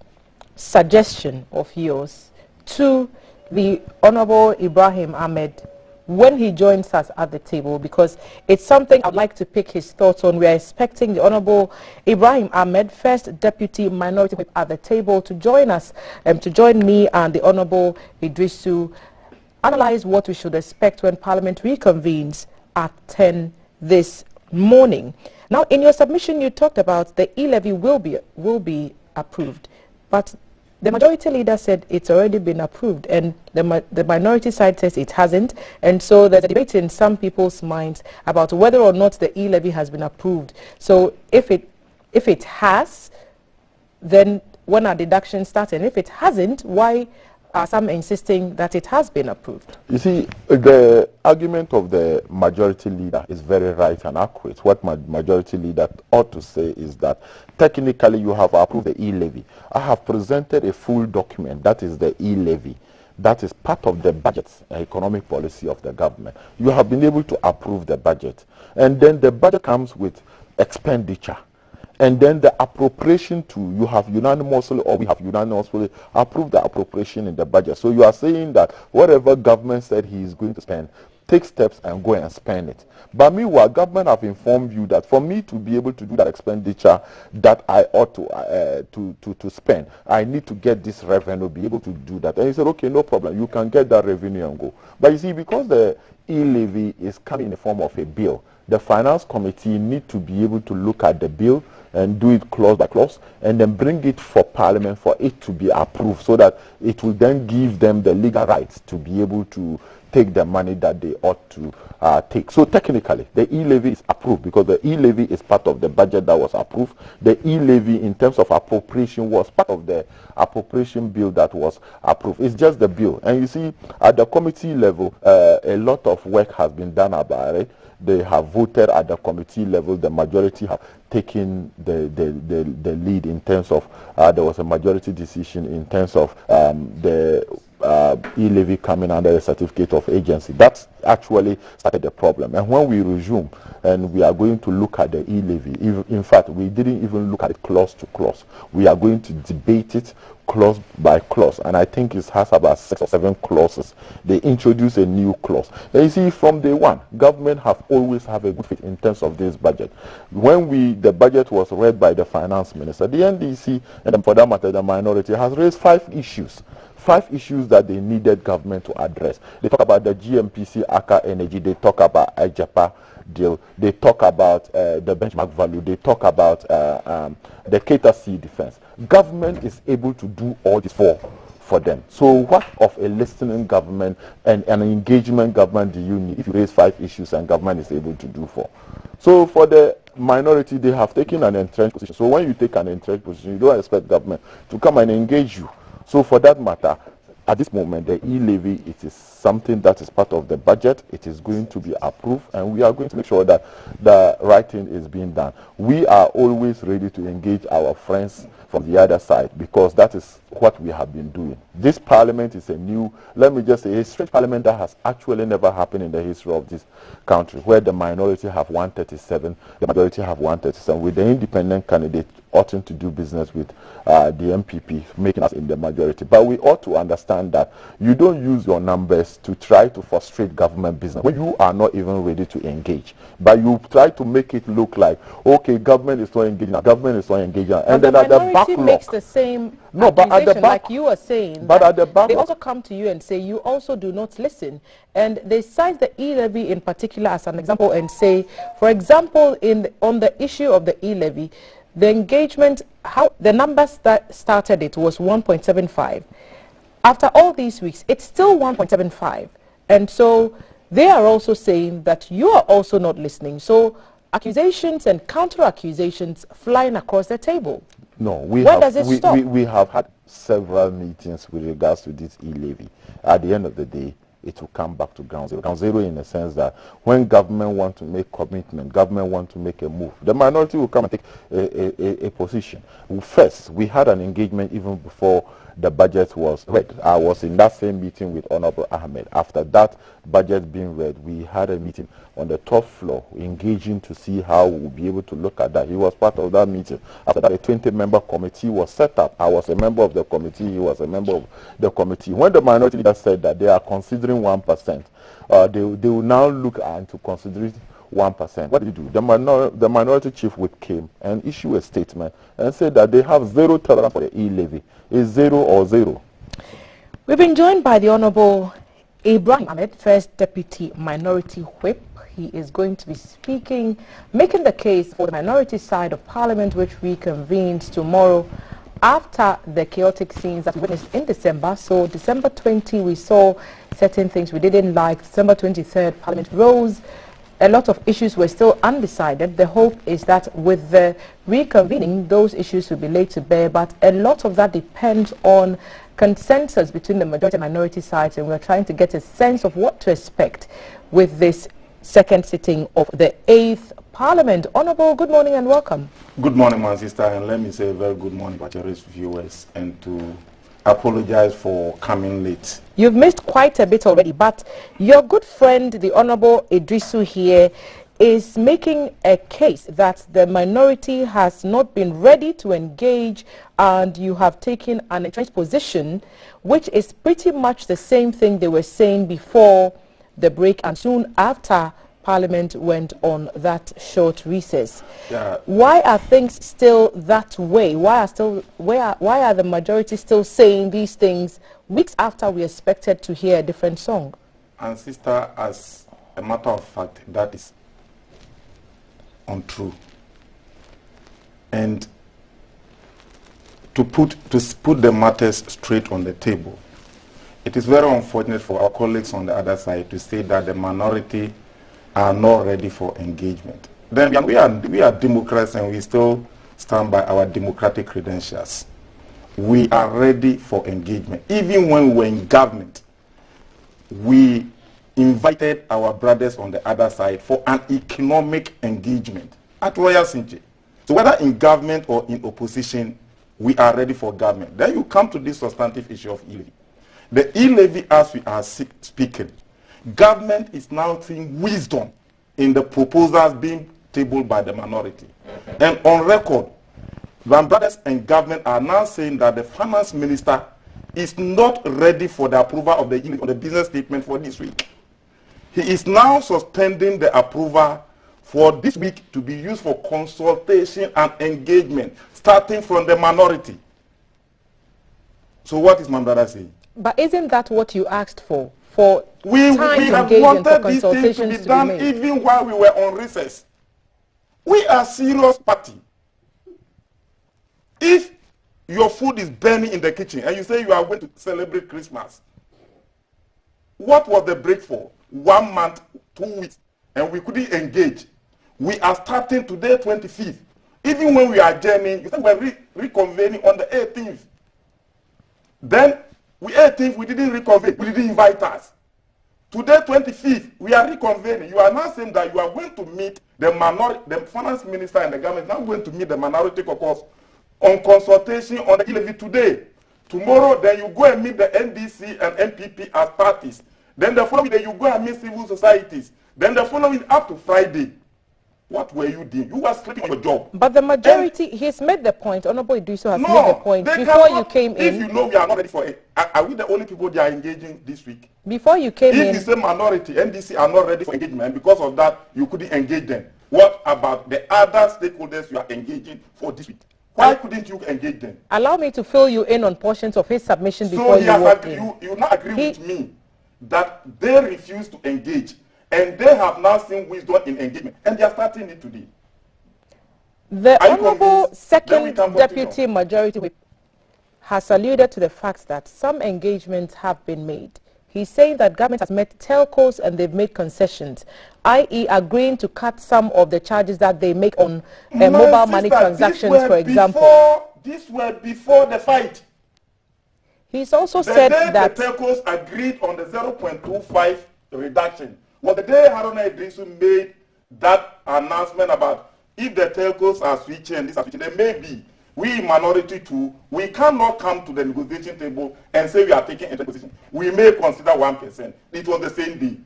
suggestion of yours to the Honorable Ibrahim Ahmed when he joins us at the table, because it's something I'd like to pick his thoughts on. We are expecting the Honorable Ibrahim Ahmed, first Deputy Minority Whip at the table, to join us, to join me and the Honorable Idrisu, analyze what we should expect when Parliament reconvenes at 10 this morning. Now, in your submission, you talked about the e-levy will be approved, but the majority leader said it's already been approved, and the minority side says it hasn't. And so there's a debate in some people's minds about whether or not the e-levy has been approved. So if it has, then when are deductions starting? If it hasn't, why are some insisting that it has been approved? You see, the argument of the majority leader is very right and accurate. What my majority leader ought to say is that technically you have approved the e-levy. I have presented a full document, that is the e-levy. That is part of the budget, economic policy of the government. You have been able to approve the budget. And then the budget comes with expenditure. And then the appropriation we have unanimously approved the appropriation in the budget. So you are saying that whatever government said he is going to spend, take steps and go and spend it. But meanwhile, government have informed you that for me to be able to do that expenditure that I ought to spend, I need to get this revenue, be able to do that. And he said, okay, no problem, you can get that revenue and go. But you see, because the e-levy is coming in the form of a bill, the finance committee need to be able to look at the bill and do it clause by clause, and then bring it for Parliament for it to be approved, so that it will then give them the legal rights to be able to take the money that they ought to take. So technically, the e-levy is approved because the e-levy is part of the budget that was approved. The e-levy in terms of appropriation was part of the appropriation bill that was approved. It's just the bill. And you see, at the committee level, a lot of work has been done about it. They have voted at the committee level. The majority have taken the lead in terms of there was a majority decision in terms of the e-levy coming under the certificate of agency. That's actually started the problem. And when we resume and we are going to look at the e-levy, in fact, we didn't even look at it clause to clause. We are going to debate it clause by clause, and I think it has about 6 or 7 clauses. They introduce a new clause. And you see, from day one, government have always have a good fit in terms of this budget. When the budget was read by the finance minister, the NDC, and for that matter, the minority, has raised 5 issues. 5 issues that they needed government to address. They talk about the GMPC, Aka Energy, they talk about IJAPA deal, they talk about the benchmark value, they talk about the Cater Sea defense. Government is able to do all this for them. So what of a listening government and an engagement government do you need if you raise 5 issues and government is able to do 4? So for the minority, they have taken an entrenched position. So when you take an entrenched position, you don't expect government to come and engage you. So for that matter, at this moment, the e-levy, it is something that is part of the budget. It is going to be approved, and we are going to make sure that the right thing is being done. We are always ready to engage our friends from the other side, because that is what we have been doing. This parliament is a new, let me just say, a strange parliament that has actually never happened in the history of this country, where the minority have 137, the majority have 137, with the independent candidate oughting to do business with the MPP, making us in the majority. But we ought to understand that you don't use your numbers to try to frustrate government business when you are not even ready to engage. But you try to make it look like, okay, government is not engaging, government is not engaging, and then at the backlog makes the same accusation, like you are saying, but at the back, they also come to you and say you also do not listen, and they cite the e-levy in particular as an example and say, for example, on the issue of the e-levy, the engagement, how the numbers that started it was 1.75. After all these weeks, it's still 1.75, and so they are also saying that you are also not listening. So accusations and counter-accusations flying across the table. No, when does it stop? We have had several meetings with regards to this e-levy. At the end of the day, it will come back to ground zero. Ground zero in the sense that when government want to make commitment, government want to make a move, the minority will come and take a position. First, we had an engagement even before the budget was read. I was in that same meeting with Honorable Ahmed. After that budget being read, we had a meeting on the top floor, engaging to see how we'll be able to look at that. He was part of that meeting. After that, a 20-member committee was set up. I was a member of the committee. He was a member of the committee. When the minority leader said that they are considering 1%, they will now look into considering 1%. What did he do? The minority chief whip came and issued a statement and said that they have zero tolerance for the e-levy. It's 0 or 0. We've been joined by the Honorable Ibrahim Ahmed, First Deputy Minority Whip. He is going to be speaking, making the case for the minority side of Parliament, which reconvenes tomorrow after the chaotic scenes that we witnessed in December. So December 20, we saw certain things we didn't like. December 23rd, Parliament rose. A lot of issues were still undecided. The hope is that with the reconvening, those issues will be laid to bear, but a lot of that depends on consensus between the majority and minority sides, and we're trying to get a sense of what to expect with this second sitting of the 8th Parliament. Honourable, good morning and welcome. Good morning, my sister, and let me say a very good morning to your viewers, and to apologize for coming late. You've missed quite a bit already, but your good friend, the Honorable Idrisu here, is making a case that the minority has not been ready to engage, and you have taken an entrenched position, which is pretty much the same thing they were saying before the break and soon after Parliament went on that short recess. Yeah. Why are things still that way? Why are the majority still saying these things weeks after we expected to hear a different song? And sister, as a matter of fact, that is untrue. And to put the matters straight on the table, it is very unfortunate for our colleagues on the other side to say that the minority are not ready for engagement. Then we are Democrats, and we still stand by our democratic credentials. We are ready for engagement. Even when we were in government, we invited our brothers on the other side for an economic engagement at Royal Sinche. So whether in government or in opposition, we are ready for government. Then you come to this substantive issue of e-levy. The e-levy, as we are speaking, government is now seeing wisdom in the proposals being tabled by the minority. And on record, Van Brothers and government are now saying that the finance minister is not ready for the approval of the business statement for this week. He is now suspending the approval for this week to be used for consultation and engagement, starting from the minority. So what is my brother saying? But isn't that what you asked for? For we have wanted these things to be done even while we were on recess. We are a serious party. If your food is burning in the kitchen and you say you are going to celebrate Christmas, what was the break for? 1 month, 2 weeks, and we couldn't engage. We are starting today, 25th. Even when we are adjourning, you said we are reconvening on the 18th. Then, 18th, we didn't reconvene. We didn't invite us. Today, 25th, we are reconvening. You are now saying that you are going to meet the minority, the finance minister and the government, now going to meet the minority caucus on consultation on the e-levy today. Tomorrow, then you go and meet the NDC and MPP as parties. Then the following day, you go and meet civil societies. Then the following up to Friday. What were you doing? You were sleeping on your job. But the majority, he's made the point, Honorable Iduso has made the point before you came in. If you know we are not ready for it, are we the only people they are engaging this week? Before you came in. If you say minority, NDC are not ready for engagement, because of that, you couldn't engage them. What about the other stakeholders you are engaging for this week? Why couldn't you engage them? Allow me to fill you in on portions of his submission before you walk in. You not agree with me that they refuse to engage. And they have now seen wisdom in engagement. And they are starting it today. The Honorable Second Deputy Majority Whip has alluded to the fact that some engagements have been made. He's saying that government has met telcos and they've made concessions, i.e. agreeing to cut some of the charges that they make on mobile money transactions, for example. These were before the fight. He's also said that the telcos agreed on the 0.25 reduction. Well, the day Haruna Idrisu made that announcement about if the telcos are switching and this are switching, then maybe we minority too, we cannot come to the negotiation table and say we are taking into position. We may consider 1%. It was the same day.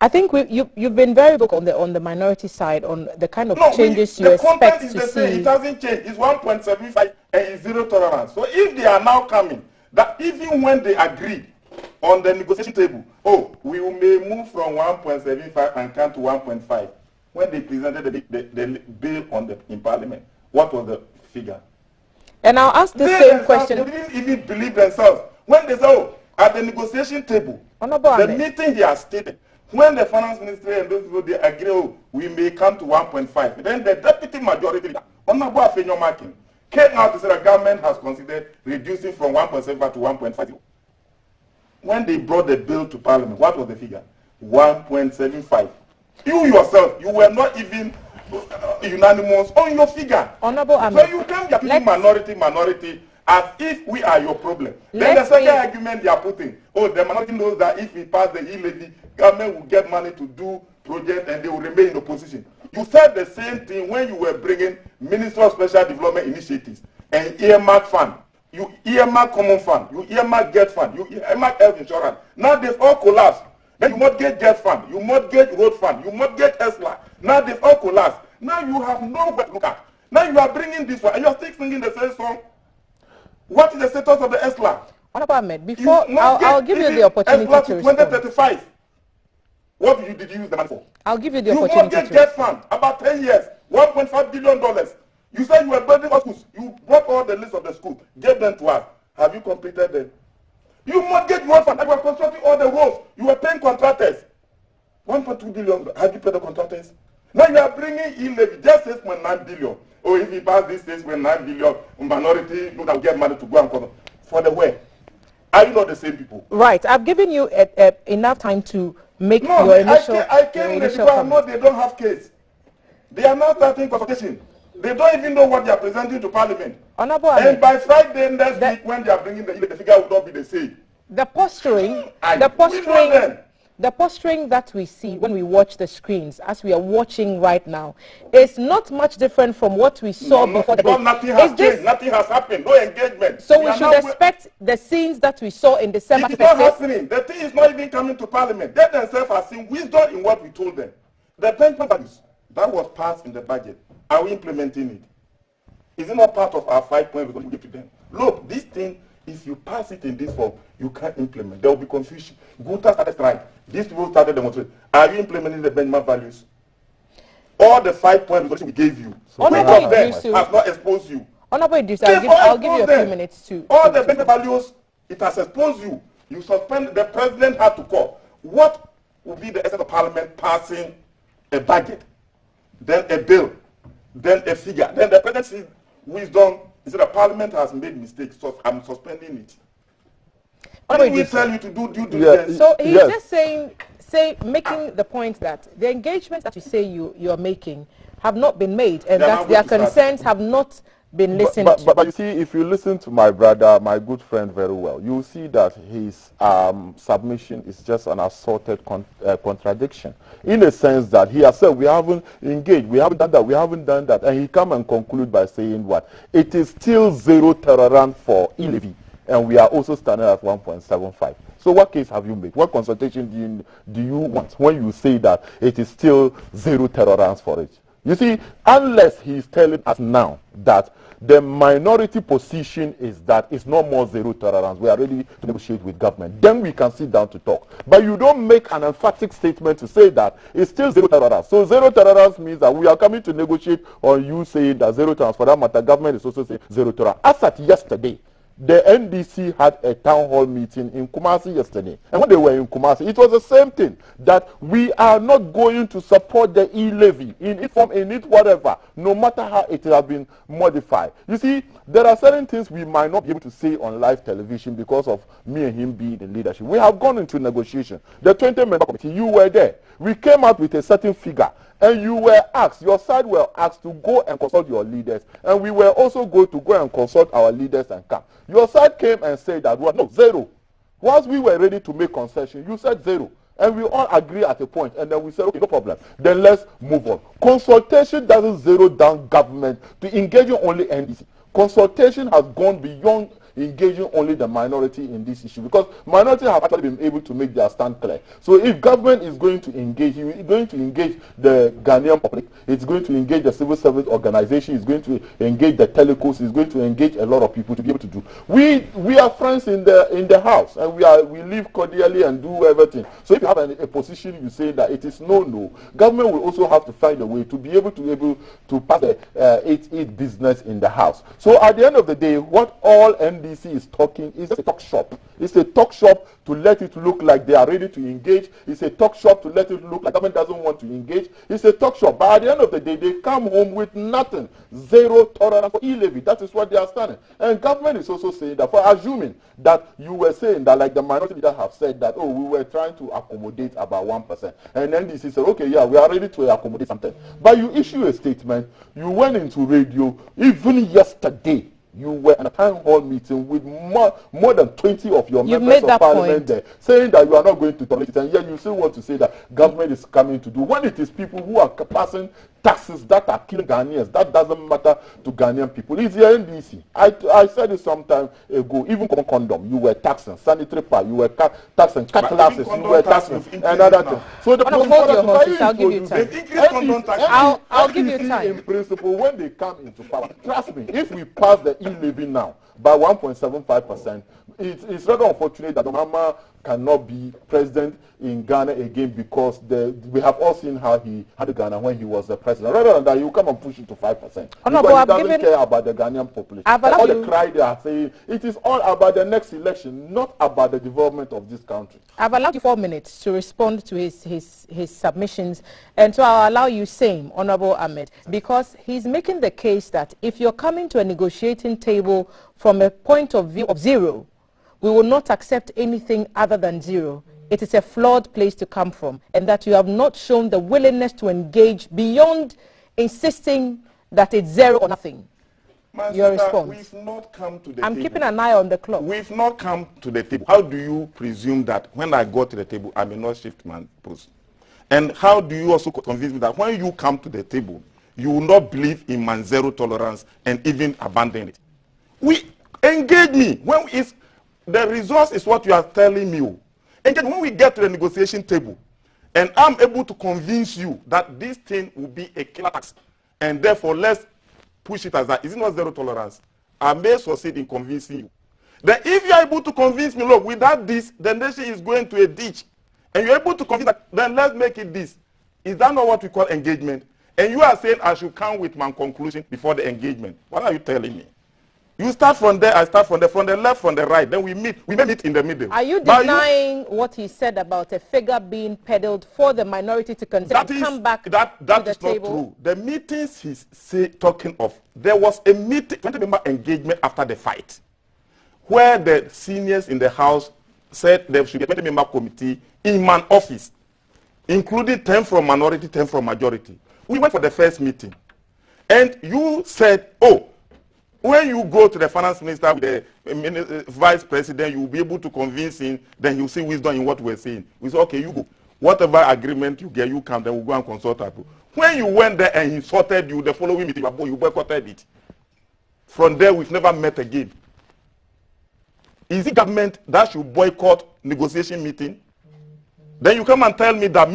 I think you've been very vocal on the minority side on the kind of changes you expect to see. The content is the same. It hasn't changed. It's 1.75 and it's zero tolerance. So if they are now coming, that even when they agree on the negotiation table, we may move from 1.75 and come to 1.5. When they presented the bill in Parliament, what was the figure? And I'll ask the same question. They didn't even believe themselves. When they say, at the negotiation table, the meeting they are stated, when the finance ministry and those people, they agree, we may come to 1.5. Then the deputy majority leader, Honorable Afenyo Makin, came out to say the government has considered reducing from 1.75 to 1.5. When they brought the bill to Parliament, what was the figure? 1.75. You yourself, you were not even unanimous on your figure. Honorable So you can't be putting minority as if we are your problem. Then the second argument they are putting, the minority knows that if we pass the e-levy, government will get money to do projects and they will remain in opposition. You said the same thing when you were bringing Ministry of Special Development Initiatives and earmark fund. You earmark common fund, you earmark get fund, you earmark health insurance. Now they've all collapsed. Then you mortgage get fund, you mortgage road fund, you mortgage ESLA. Now they've all collapsed. Now you have nowhere to look at. Now you are bringing this one and you are still singing the same song. What is the status of the ESLA? Honorable Ahmed, before I'll give you the opportunity ESLA to 2035. What did you use the money for? I'll give you the opportunity to mortgage get fund about 10 years, $1.5 billion. You said you were building schools. You brought all the list of the schools, gave them to us. Have you completed them? You mortgage road fund. You were constructing all the roads. You were paying contractors. 1.2 billion. Have you paid the contractors? Now you are bringing e-levy, just 6.9 billion. If you pass this 6.9 billion, minority people that will get money to go and cover. For the way. Are you not the same people? Right. I've given you enough time to make your initial comment. I came because I know they don't have case. They are now starting consultation. They don't even know what they are presenting to Parliament. Honorable and by Friday next week, when they are bringing the figure, will not be the same. The posturing that we see when we watch the screens, as we are watching right now, is not much different from what we saw before the nothing has changed. Nothing has happened. No engagement. So we should expect the scenes that we saw in December. It's not happening. The thing is not even coming to Parliament. They themselves have seen wisdom in what we told them. The pension values that was passed in the budget. Are we implementing it? Is it not part of our 5 points we're going to give to them? Look, this thing, if you pass it in this form, you can't implement. There will be confusion. Gunta started strike. These people started demonstrating. Are you implementing the benchmark values? All the 5 points we gave you, which of them has not exposed you? Honorable Idris, I'll give you a few minutes to. All the benchmark values, it has exposed you. You suspend, the president had to call. What will be the essence of Parliament passing a budget, then a bill, then a figure, then the president sees wisdom. He said the Parliament has made mistakes, so I'm suspending it. What we tell you to do due diligence? So he's just making the point that the engagements that you say you are making have not been made, and that their concerns have not been listened to. But you see, if you listen to my brother, my good friend, very well, you will see that his submission is just an assorted contradiction, in a sense that he has said we haven't engaged, we haven't done that, we haven't done that, and he come and conclude by saying what? It is still zero tolerance for e-levy, and we are also standing at 1.75. So what case have you made? What consultation do you want when you say that it is still zero tolerance for it? You see, unless he is telling us now that the minority position is that it's no more zero tolerance, we are ready to negotiate with government, then we can sit down to talk. But you don't make an emphatic statement to say that it's still zero tolerance. So zero tolerance means that we are coming to negotiate on you saying that zero tolerance. For that matter, government is also saying zero tolerance. As at yesterday, the NDC had a town hall meeting in Kumasi yesterday. And when they were in Kumasi, it was the same thing, that we are not going to support the e-levy in its form, in it whatever, no matter how it has been modified. You see, there are certain things we might not be able to say on live television because of me and him being in leadership. We have gone into negotiation. The 20-member committee, you were there. We came out with a certain figure. And you were asked, your side were asked to go and consult your leaders. And we were also going to go and consult our leaders and come. Your side came and said that, well, no, zero. Once we were ready to make concession, you said zero. And we all agree at a point. And then we said, okay, no problem. Then let's move on. Consultation doesn't zero down government to engaging only NDC. Consultation has gone beyond engaging only the minority in this issue, because minority have actually been able to make their stand clear. So if government is going to engage, it's going to engage the Ghanaian public, it's going to engage the civil service organization, it's going to engage the telecos, it's going to engage a lot of people to be able to do. We are friends in the house, and we live cordially and do everything. So if you have a position, you say that it is no, government will also have to find a way to be able to pass the business in the house. So at the end of the day, what all NDC is talking is a talk shop. It's a talk shop to let it look like they are ready to engage. It's a talk shop to let it look like government doesn't want to engage. It's a talk shop. But at the end of the day, they come home with nothing. Zero tolerance for e-levy. That is what they are standing. And government is also saying that, for assuming that you were saying that, like the minority leaders have said that, oh, we were trying to accommodate about 1%. And NDC said, okay, yeah, we are ready to accommodate something. But you issue a statement, you went into radio, even yesterday, you were in a town hall meeting with more than 20 of your members of parliament there, saying that you are not going to tolerate it, and yet you still want to say that government is coming to do, when it is people who are passing taxes that are killing Ghanaians. That doesn't matter to Ghanaian people. It's the NDC. I said it some time ago, even condom, you were taxing, sanitary pad, you were taxing, cat classes, you were taxing, and other things. So the I'll give you time. I'll give you time. In principle, when they come into power, trust me, if we pass the e-levy now by 1.75%, it's rather unfortunate that Obama cannot be president in Ghana again, because we have all seen how he had Ghana when he was the president. Rather than that, he will come and push it to 5%. Because he doesn't care about the Ghanaian population. All the cry they are saying, it is all about the next election, not about the development of this country. I've allowed you 4 minutes to respond to his submissions, and so I'll allow you same, Honorable Ahmed, because he's making the case that if you're coming to a negotiating table from a point of view of zero, we will not accept anything other than zero. It is a flawed place to come from, and that you have not shown the willingness to engage beyond insisting that it's zero or nothing. Your response? We've not come to the table. I'm keeping an eye on the clock. We've not come to the table. How do you presume that when I go to the table, I may not shift my post? And how do you also convince me that when you come to the table, you will not believe in my zero tolerance and even abandon it? Engage me. When the resource is what you are telling me. And then when we get to the negotiation table, and I'm able to convince you that this thing will be a killer tax, and therefore let's push it as that, is it not zero tolerance? I may succeed in convincing you. Then if you are able to convince me, look, without this, the nation is going to a ditch, and you're able to convince that, then let's make it this. Is that not what we call engagement? And you are saying I should come with my conclusion before the engagement. What are you telling me? You start from there, I start from there, from the left, from the right, then we may meet in the middle. Are you denying what he said about a figure being peddled for the minority to consider and come back to the table? That is not true. The meetings he's talking of, there was a meeting, 20-member engagement after the fight, where the seniors in the House said there should be a 20-member committee in my office, including 10 from minority, 10 from majority. We went for the first meeting. And you said, oh, when you go to the finance minister with the vice president, you will be able to convince him, then he'll see wisdom in what we're saying. We say, okay, you go. Whatever agreement you get, you come, then we'll go and consult her. When you went there and he sorted you, the following meeting, you boycotted it. From there, we've never met again. Is it government that should boycott negotiation meeting? Then you come and tell me that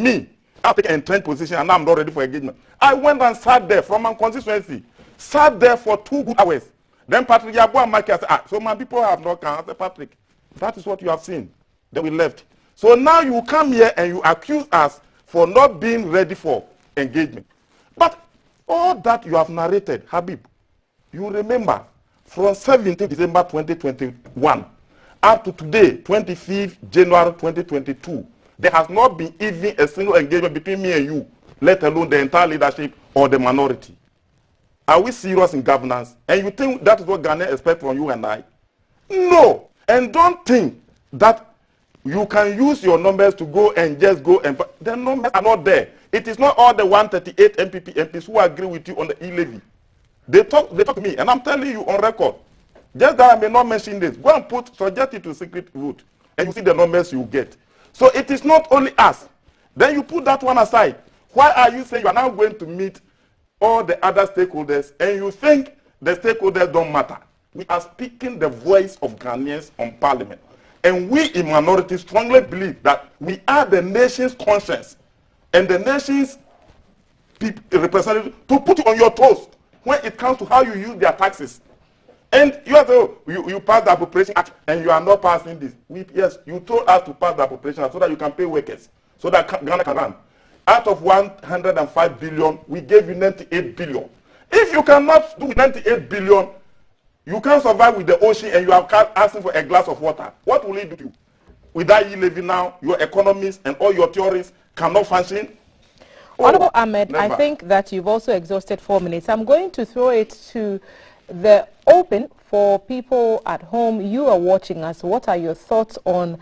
I take an entrenched position and I'm not ready for engagement. I went and sat there from my constituency, sat there for 2 good hours. Then Patrick Yabo and Mike said, so my people have not come. I said, Patrick, that is what you have seen. Then we left. So now you come here and you accuse us for not being ready for engagement. But all that you have narrated, Habib, you remember from 17th December 2021 up to today, 25th January 2022, there has not been even a single engagement between me and you, let alone the entire leadership or the minority. Are we serious in governance? And you think that is what Ghana expects from you and I? No. And don't think that you can use your numbers to go and just go and... The numbers are not there. It is not all the 138 MPs who agree with you on the e-levy. They talk to me, and I'm telling you on record. Just that I may not mention this. Go and suggest it to secret vote, and you see the numbers you get. So it is not only us. Then you put that one aside. Why are you saying you are now going to meet all the other stakeholders, and you think the stakeholders don't matter? We are speaking the voice of Ghanaians on parliament. And we in minority strongly believe that we are the nation's conscience and the nation's representative to put you on your toes when it comes to how you use their taxes. And you have to, you pass the Appropriation Act and you are not passing this. Yes, you told us to pass the Appropriation Act so that you can pay workers, so that Ghana can run. Out of 105 billion, we gave you 98 billion. If you cannot do 98 billion, you can't survive with the ocean and you are asking for a glass of water. What will it do to you? With that e-levy now, your economists and all your theories cannot function. Honorable Ahmed, never. I think that you've also exhausted 4 minutes. I'm going to throw it to the open for people at home. You are watching us. What are your thoughts on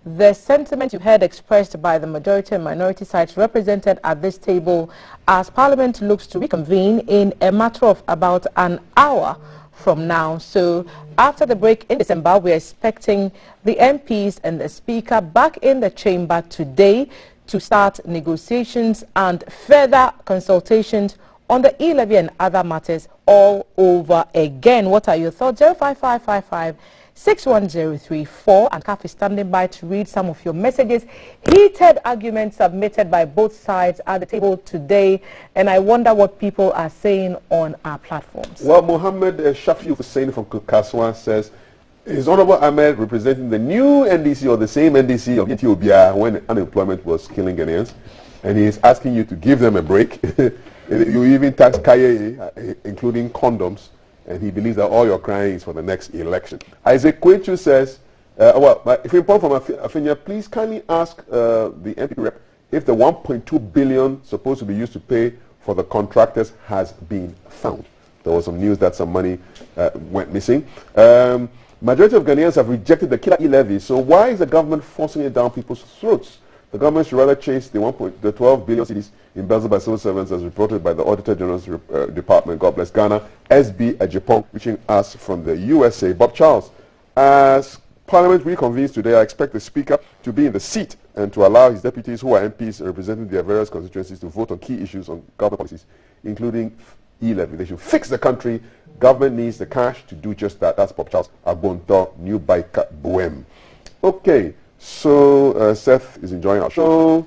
the sentiment you heard expressed by the majority and minority sides represented at this table as Parliament looks to reconvene in a matter of about an hour from now? So after the break in December, we're expecting the MPs and the Speaker back in the chamber today to start negotiations and further consultations on the e-levy and other matters all over again. What are your thoughts? 05555 61034, and CAF is standing by to read some of your messages. Heated arguments submitted by both sides at the table today, and I wonder what people are saying on our platforms. Well, Mohammed Shafi Hussein from Kaswan says, is Honorable Ahmed representing the new NDC or the same NDC of Ethiopia when unemployment was killing Ghanaians? And he is asking you to give them a break. You even tax Kaye, including condoms, and he believes that all your crying is for the next election. Isaac Kwechu says, if you inform from Afinia, please kindly ask the MP rep if the 1.2 billion supposed to be used to pay for the contractors has been found. There was some news that some money went missing. Majority of Ghanaians have rejected the killer e-levy, so why is the government forcing it down people's throats? The government should rather chase the 12 billion cedis embezzled by civil servants, as reported by the Auditor General's Department. God bless Ghana. SB Ajipong, reaching us from the USA. Bob Charles, as Parliament reconvenes today, I expect the Speaker to be in the seat and to allow his deputies, who are MPs representing their various constituencies, to vote on key issues on government policies, including e-levy. They should fix the country. Government needs the cash to do just that. That's Bob Charles. Agbonto, New Biker, Bohem. Okay. So, Seth is enjoying our show.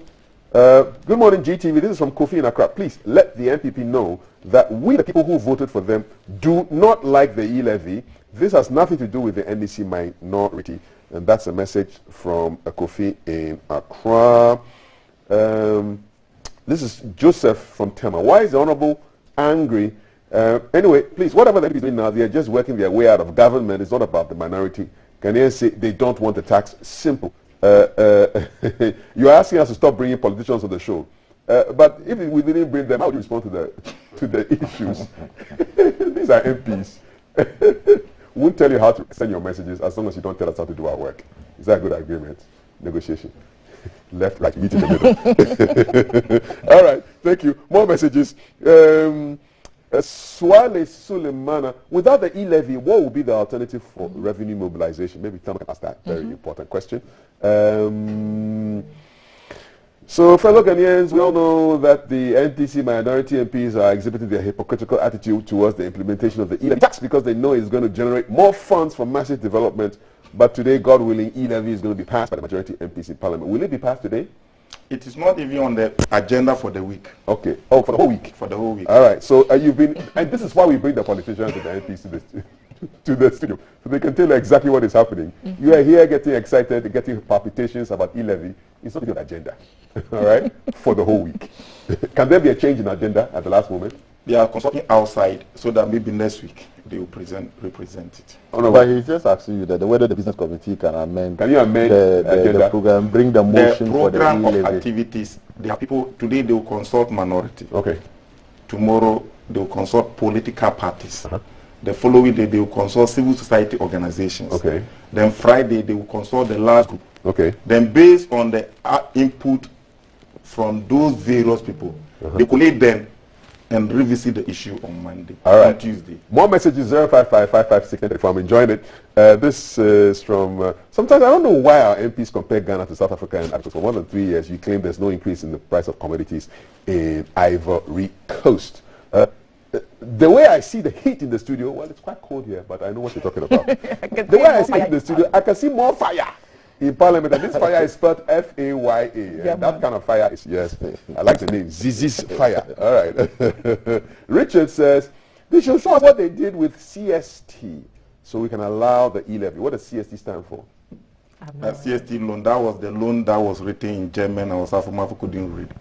Good morning, GTV. This is from Kofi in Accra. Please let the NPP know that we, the people who voted for them, do not like the e-levy. This has nothing to do with the NDC minority. And that's a message from Kofi in Accra. This is Joseph from Tema. Why is the Honorable angry? Anyway, please, whatever the NPP is doing now, they are just working their way out of government. It's not about the minority. Ghanaians say they don't want the tax. Simple. You're asking us to stop bringing politicians on the show, but if we didn't bring them, how would you respond to the issues? These are MPs. We won't tell you how to send your messages as long as you don't tell us how to do our work. Is that a good agreement? Negotiation. Left, right, meet in the middle. All right, thank you. More messages. Swale Suleimana, without the e-levy, what would be the alternative for revenue mobilization? Maybe Tom can ask that very important question. So, fellow Ghanaians, we all know that the NDC minority MPs are exhibiting their hypocritical attitude towards the implementation of the e-levy tax because they know it's going to generate more funds for massive development. But today, God willing, e-levy is going to be passed by the majority MPs in Parliament. Will it be passed today? It is not even on the agenda for the week. Okay. Oh, for the whole week? For the whole week. All right. So you've been, and this is why we bring the politicians and the MPs to the studio, so they can tell you exactly what is happening. You are here getting excited, getting palpitations about e-levy. It's not your agenda, all right, for the whole week. Can there be a change in agenda at the last moment? They are consulting outside so that maybe next week they will represent it. Oh, no, but he's just asking you that whether the business committee can amend. Can you amend the program, bring the motion for the program e-levy? of activities? There are people today. They will consult minority. Okay. Tomorrow they will consult political parties. The following day they will consult civil society organizations. Okay. Then Friday they will consult the large group. Okay. Then based on the input from those various people, they collate them and revisit the issue on Monday. All right. On Tuesday. More messages 0555556. I'm enjoying it. This is from. Sometimes I don't know why our MPs compare Ghana to South Africa, and for more than 3 years you claim there's no increase in the price of commodities in Ivory Coast. The way I see the heat in the studio, well, it's quite cold here, but I know what you're talking about. The way I see it in the studio, I can see more fire in Parliament, and this fire is spelled F-A-Y-A. Yeah, that kind of fire is, yes, I like the name, Zizi's fire. All right. Richard says, they should show us what they did with CST so we can allow the e-levy. What does CST stand for? CST loan, that was the loan that was written in German. I was half of my couldn't read.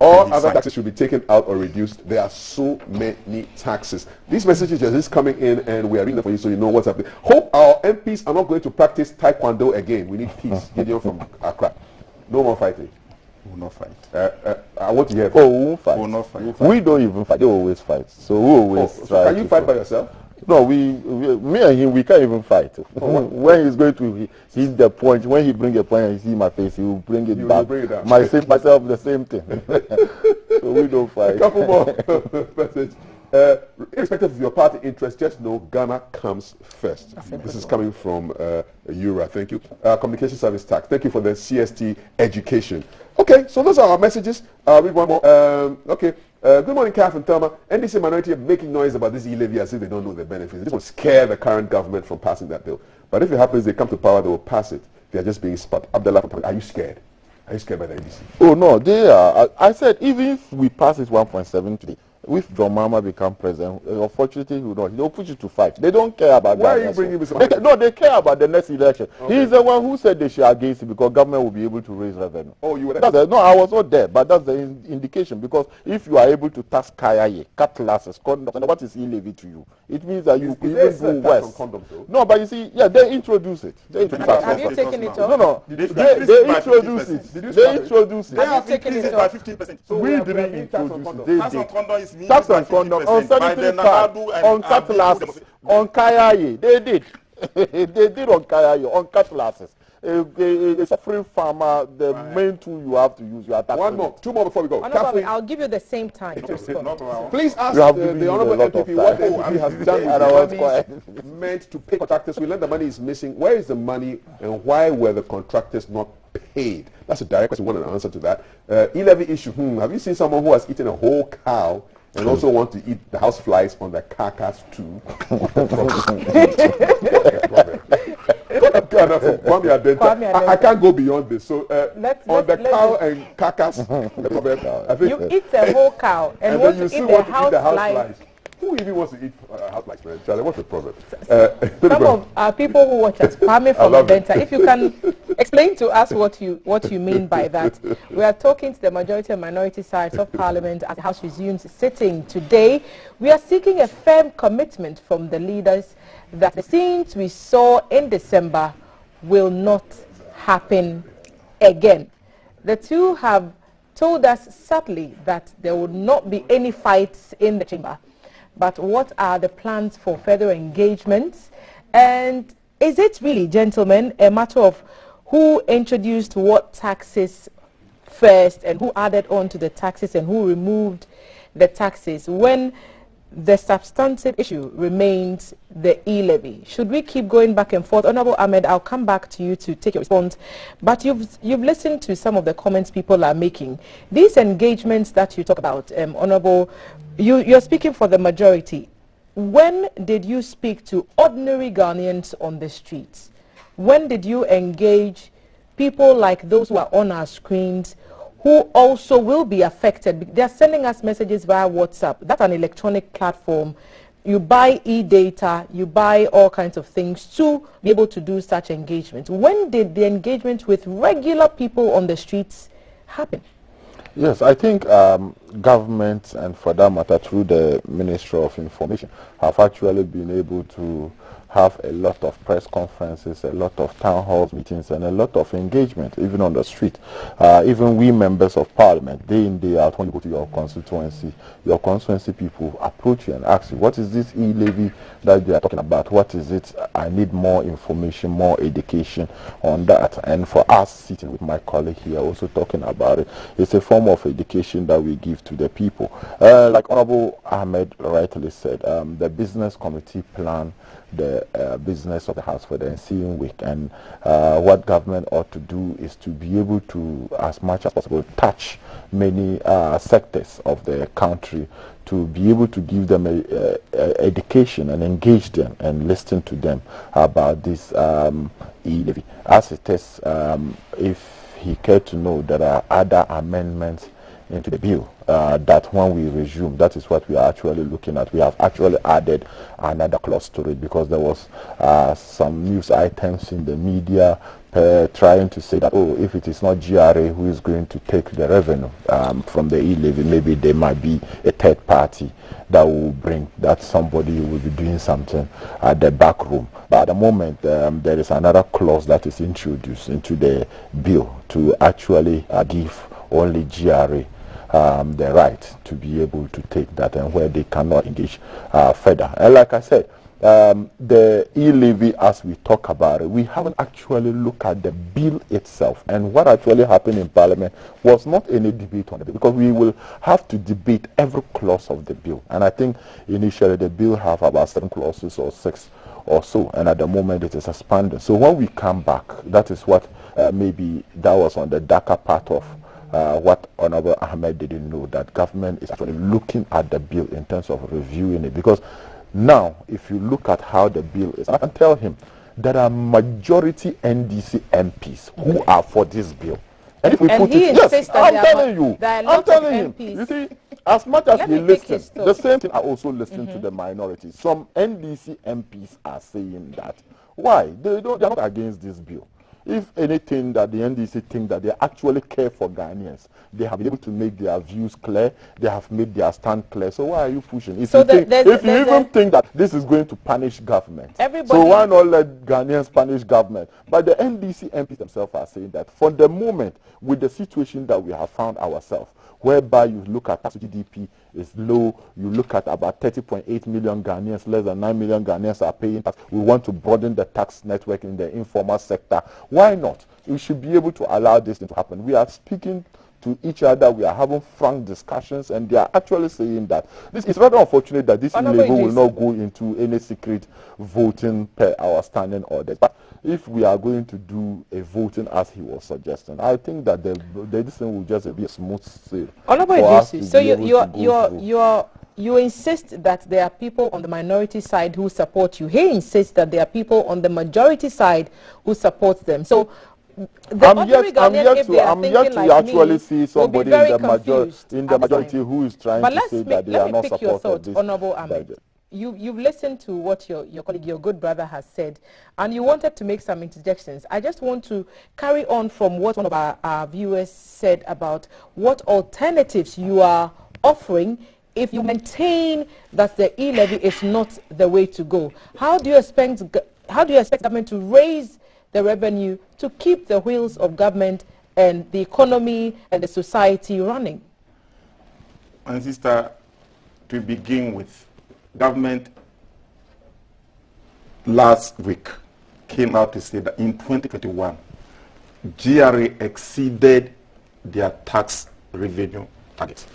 All other taxes should be taken out or reduced. There are so many taxes. These messages are just coming in and we are reading them for you so you know what's happening. Hope our MPs are not going to practice taekwondo again. We need peace. Gideon from Accra. No more fighting. We will not fight. I want to hear. Oh, we won't fight. We will not fight. We don't even fight. They always fight. So we always try. So can you fight by yourself? No, me and him, we can't even fight. When he's going to hit the point, when he bring a point and he see my face, he will bring it back. Bring it down. Myself, the same thing. So we don't fight. A couple more messages. Irrespective of your party interest, just know Ghana comes first. This is coming from Eura. Thank you. Communication Service Tax. Thank you for the CST education. Okay, so those are our messages. Read one more. Okay. Good morning, Kaf and Thelma. NDC minority are making noise about this e-levy as if they don't know the benefits. They just want to scare the current government from passing that bill. But if it happens they come to power, they will pass it. They are just being spot. Abdullah, are you scared? Are you scared by the NDC? Oh, no, they are. I said, even if we pass it 1.7 today, if John Mahama become president, unfortunately, they'll push it to 5. They don't care about that. Why are you bringing this up? No, they care about the next election. Okay. He's the one who said they should against it because government will be able to raise revenue. Oh, you were there? No, I was not there, but that's the indication because if you are able to tax kayaye, cutlasses, condoms, what is e-levy to you? It means that you could even do worse. No, but you see, yeah, they introduce it. Have you taken it off? No, they introduce it. They introduce it. They have taken it by off. 50%. So we didn't introduce it. Tax on condom is tax on condom, on sanitary pad, on cutlasses, on kayaye. They did. They did on kayaye, on cutlasses. A suffering farmer, the main tool you have to use, you are taxing. One more, 2 more before we go. I'll give you the same time to respond. Please ask the Honorable MPP what the MPP has done with the money meant to pay contractors. We learned the money is missing. Where is the money and why were the contractors not paid? That's a direct question. We want an answer to that. E-levy issue. Have you seen someone who has eaten a whole cow and also want to eat the house flies on the carcass too? I can't go beyond this. So on the cow and carcass, you eat a whole cow and want to eat the house flies. Who even wants to eat house flies, man? Charlie, what's the problem? Some of our people who watch us, Kwame from Adenta, if you can explain to us what you mean by that. We are talking to the majority and minority sides of Parliament as the House resumes sitting today. We are seeking a firm commitment from the leaders that the scenes we saw in December will not happen again. The two have told us sadly that there will not be any fights in the chamber. But what are the plans for further engagements? And is it really, gentlemen, a matter of who introduced what taxes first and who added on to the taxes and who removed the taxes? When the substantive issue remains the e-levy. Should we keep going back and forth? Honorable Ahmed, I'll come back to you to take your response. But you've listened to some of the comments people are making. These engagements that you talk about, Honorable, you're speaking for the majority. When did you speak to ordinary Ghanaians on the streets? When did you engage people like those who are on our screens who also will be affected? They're sending us messages via WhatsApp. That's an electronic platform. You buy e-data, you buy all kinds of things to be able to do such engagement. When did the engagement with regular people on the streets happen? Yes, I think government, and for that matter through the Ministry of Information, have actually been able to have a lot of press conferences, a lot of town hall meetings, and a lot of engagement, even on the street. Even we members of parliament, day in, day out, when you go to your constituency people approach you and ask you, what is this e-levy that they are talking about? What is it? I need more information, more education on that. And for us, sitting with my colleague here, also talking about it, it's a form of education that we give to the people. Like Honorable Ahmed rightly said, the business committee plan the business of the House for the ensuing week, and what government ought to do is to be able to, as much as possible, touch many sectors of the country, to be able to give them education and engage them and listen to them about this e-levy. As it is, if he cared to know, there are other amendments into the bill that when we resume, that is what we are actually looking at. We have actually added another clause to it because there was some news items in the media trying to say that, oh, if it is not GRA who is going to take the revenue from the e-levy, maybe there might be a third party that will bring that somebody will be doing something at the back room. But at the moment, there is another clause that is introduced into the bill to actually give only GRA the right to be able to take that, and where they cannot engage further. And like I said, the e-levy, as we talk about it, we haven't actually looked at the bill itself. And what actually happened in Parliament was not any debate on the bill, because we will have to debate every clause of the bill. And I think initially the bill have about 7 clauses or 6 or so, and at the moment it is expanded. So when we come back, that is what maybe that was on the darker part of what Honorable Ahmed didn't know, that government is actually looking at the bill in terms of reviewing it. Because now, if you look at how the bill is, I can tell him there are majority NDC MPs who are for this bill. And if we put it, yes, I'm telling you, I'm telling him. You see, as much as we listen, the same thing I also listen to the minorities. Some NDC MPs are saying that. Why? They're not against this bill. If anything, that the NDC think that they actually care for Ghanaians, they have been able to make their views clear, they have made their stand clear. So why are you pushing? If you even think that this is going to punish government, so why not let Ghanaians punish government? But the NDC MPs themselves are saying that for the moment, with the situation that we have found ourselves, whereby you look at GDP is low, you look at about 30.8 million Ghanaians, less than 9 million Ghanaians are paying tax. We want to broaden the tax network in the informal sector. Why not? We should be able to allow this thing to happen. We are speaking to each other, we are having frank discussions, and they are actually saying that this is rather unfortunate that this e-levy will not go into any secret voting per our standing orders. But if we are going to do a voting as he was suggesting, I think that this thing will just be a smooth sail. So you insist that there are people on the minority side who support you. He insists that there are people on the majority side who support them. So I'm yet to actually see somebody in the majority who is trying to say that they are not supporting this budget. You've listened to what your colleague, your good brother, has said, and you wanted to make some interjections. I just want to carry on from what one of our viewers said about what alternatives you are offering if you maintain that the e-levy is not the way to go. How do you expect government to raise the revenue to keep the wheels of government and the economy and the society running? And sister, to begin with, government last week came out to say that in 2021, GRA exceeded their tax revenue target.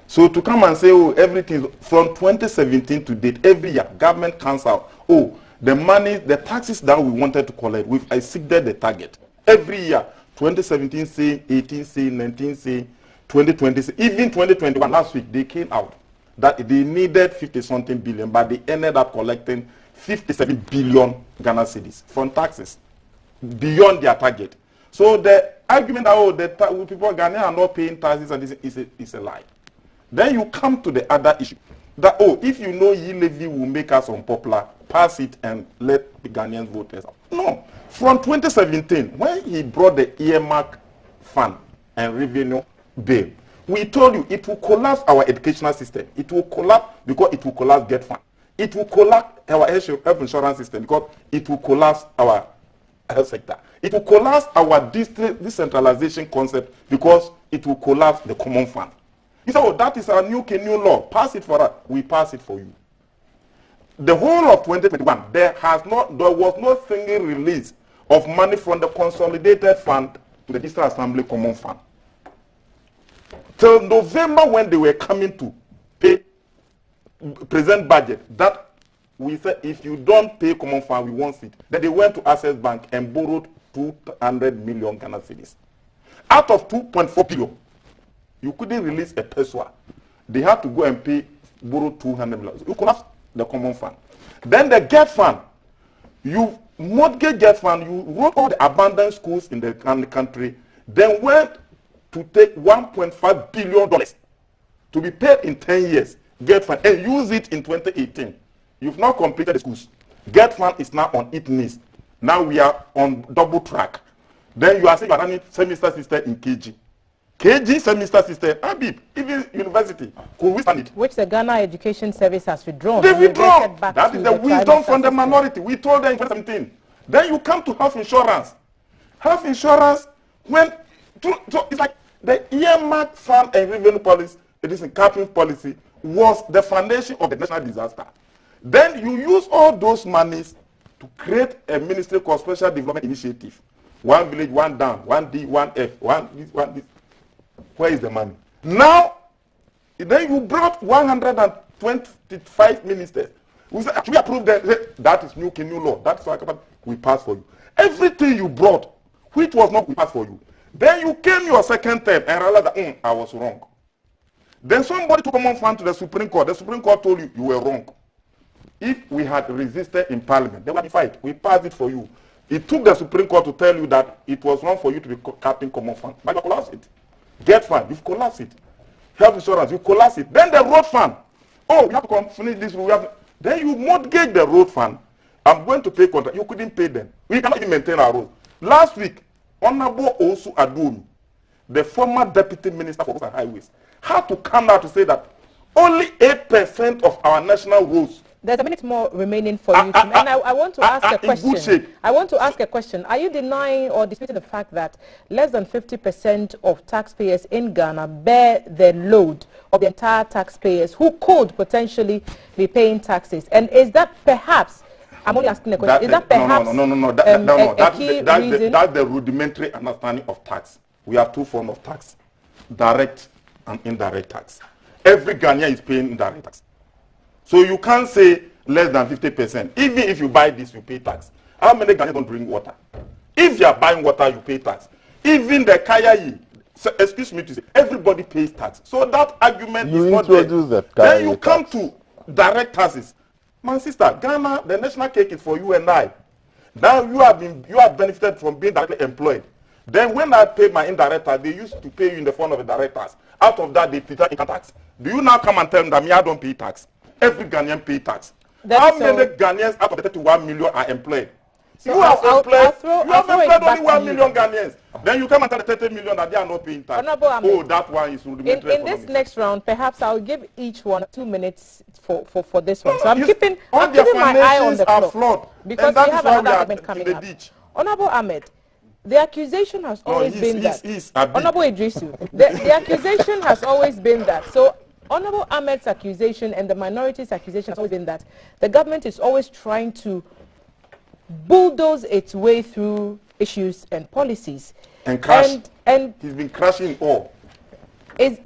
So to come and say, oh, everything from 2017 to date, every year, government comes out, oh, the money, the taxes that we wanted to collect, we've exceeded the target. Every year, 2017 saying, 18 saying, 19 saying, 2020 saying, even 2021, last week, they came out that they needed 50-something billion, but they ended up collecting 57 billion Ghana cedis from taxes, beyond their target. So the argument that, oh, the people Ghana are not paying taxes and this is a lie. Then you come to the other issue, that, oh, if you know levy will make us unpopular, pass it and let the Ghanaians vote us out. No. From 2017, when he brought the earmark fund and revenue bill, we told you it will collapse our educational system. It will collapse because it will collapse get fund. It will collapse our health insurance system because it will collapse our health sector. It will collapse our decentralization concept because it will collapse the common fund. He said, oh, that is our new law. Pass it for us. We pass it for you. The whole of 2021, there was no single release of money from the consolidated fund to the District Assembly Common Fund. Till November, when they were coming to pay present budget, that we said, if you don't pay Common Fund, we won't it. Then they went to Access Bank and borrowed 200 million Ghana cedis. Out of 2.4 billion, you couldn't release a peso. They had to go and borrow 200 million. You collapse the common fund. Then the get fund, you mortgage get fund, you wrote all the abandoned schools in the country, then went to take $1.5 billion to be paid in 10 years, get fund, and use it in 2018. You've now completed the schools. Get fund is now on its knees. Now we are on double track. Then you are saying you are running semester system in KG. KG semester system, Abib, even university, could we stand it? Which the Ghana Education Service has withdrawn. They withdrawn. That is the wisdom from the minority. We told them in 2017. Then you come to health insurance. Health insurance, when, so it's like the earmark fund and revenue policy, it is a capping policy, was the foundation of the national disaster. Then you use all those monies to create a ministry called Special Development Initiative. One village, one down, one D, one F, one this, one this. Where is the money? Now, then you brought 125 ministers. We said, we approve that is new law. That's why we passed for you. Everything you brought, which was not we passed for you. Then you came your second term and realized that I was wrong. Then somebody took common fund to the Supreme Court. The Supreme Court told you were wrong. If we had resisted in Parliament, they would fight. We passed it for you. It took the Supreme Court to tell you that it was wrong for you to be capping common fund. But you collapsed it. Get fund, you've collapsed it. Health insurance, you collapse it. Then the road fund. Oh, we have to finish this. Then you mortgage the road fund. I'm going to pay contract. You couldn't pay them. We cannot even maintain our roads. Last week, Honorable Osu Aduru, the former deputy minister for roads and highways, had to come out to say that only 8% of our national roads. There's a minute more remaining for you. And I want to ask a question. I want to ask a question. Are you denying or disputing the fact that less than 50% of taxpayers in Ghana bear the load of the entire taxpayers who could potentially be paying taxes? And is that perhaps, I'm only asking a question, is that perhaps that's the rudimentary understanding of tax. We have two forms of tax, direct and indirect tax. Every Ghanaian is paying indirect tax. So you can't say less than 50%. Even if you buy this, you pay tax. How many Ghanaians don't drink water? If you are buying water, you pay tax. Even the Kayayi, so, excuse me to say, everybody pays tax. So that argument is not there. Then you come to direct taxes. My sister, Ghana, the national cake is for you and I. Now you have benefited from being directly employed. Then when I pay my indirect tax, they used to pay you in the form of a direct tax. Out of that, they pay income tax. Do you now come and tell them that me, I don't pay tax? Every Ghanaian pay tax. How many Ghanaians out of the 31 million are employed? So you have employed only 1 million Ghanaians. Then you come and tell the 30 million that they are not paying tax. Oh, that one is rudimentary. In this next round, perhaps I'll give each one 2 minutes for this one. So I'm keeping my eye on the clock because we have another argument coming up. Honorable Ahmed, the accusation has always been that. Honorable Idrisu, the accusation has always been that. So Honorable Ahmed's accusation and the minority's accusation has always been that the government is always trying to bulldoze its way through issues and policies. And crash. And he's been crashing all. Is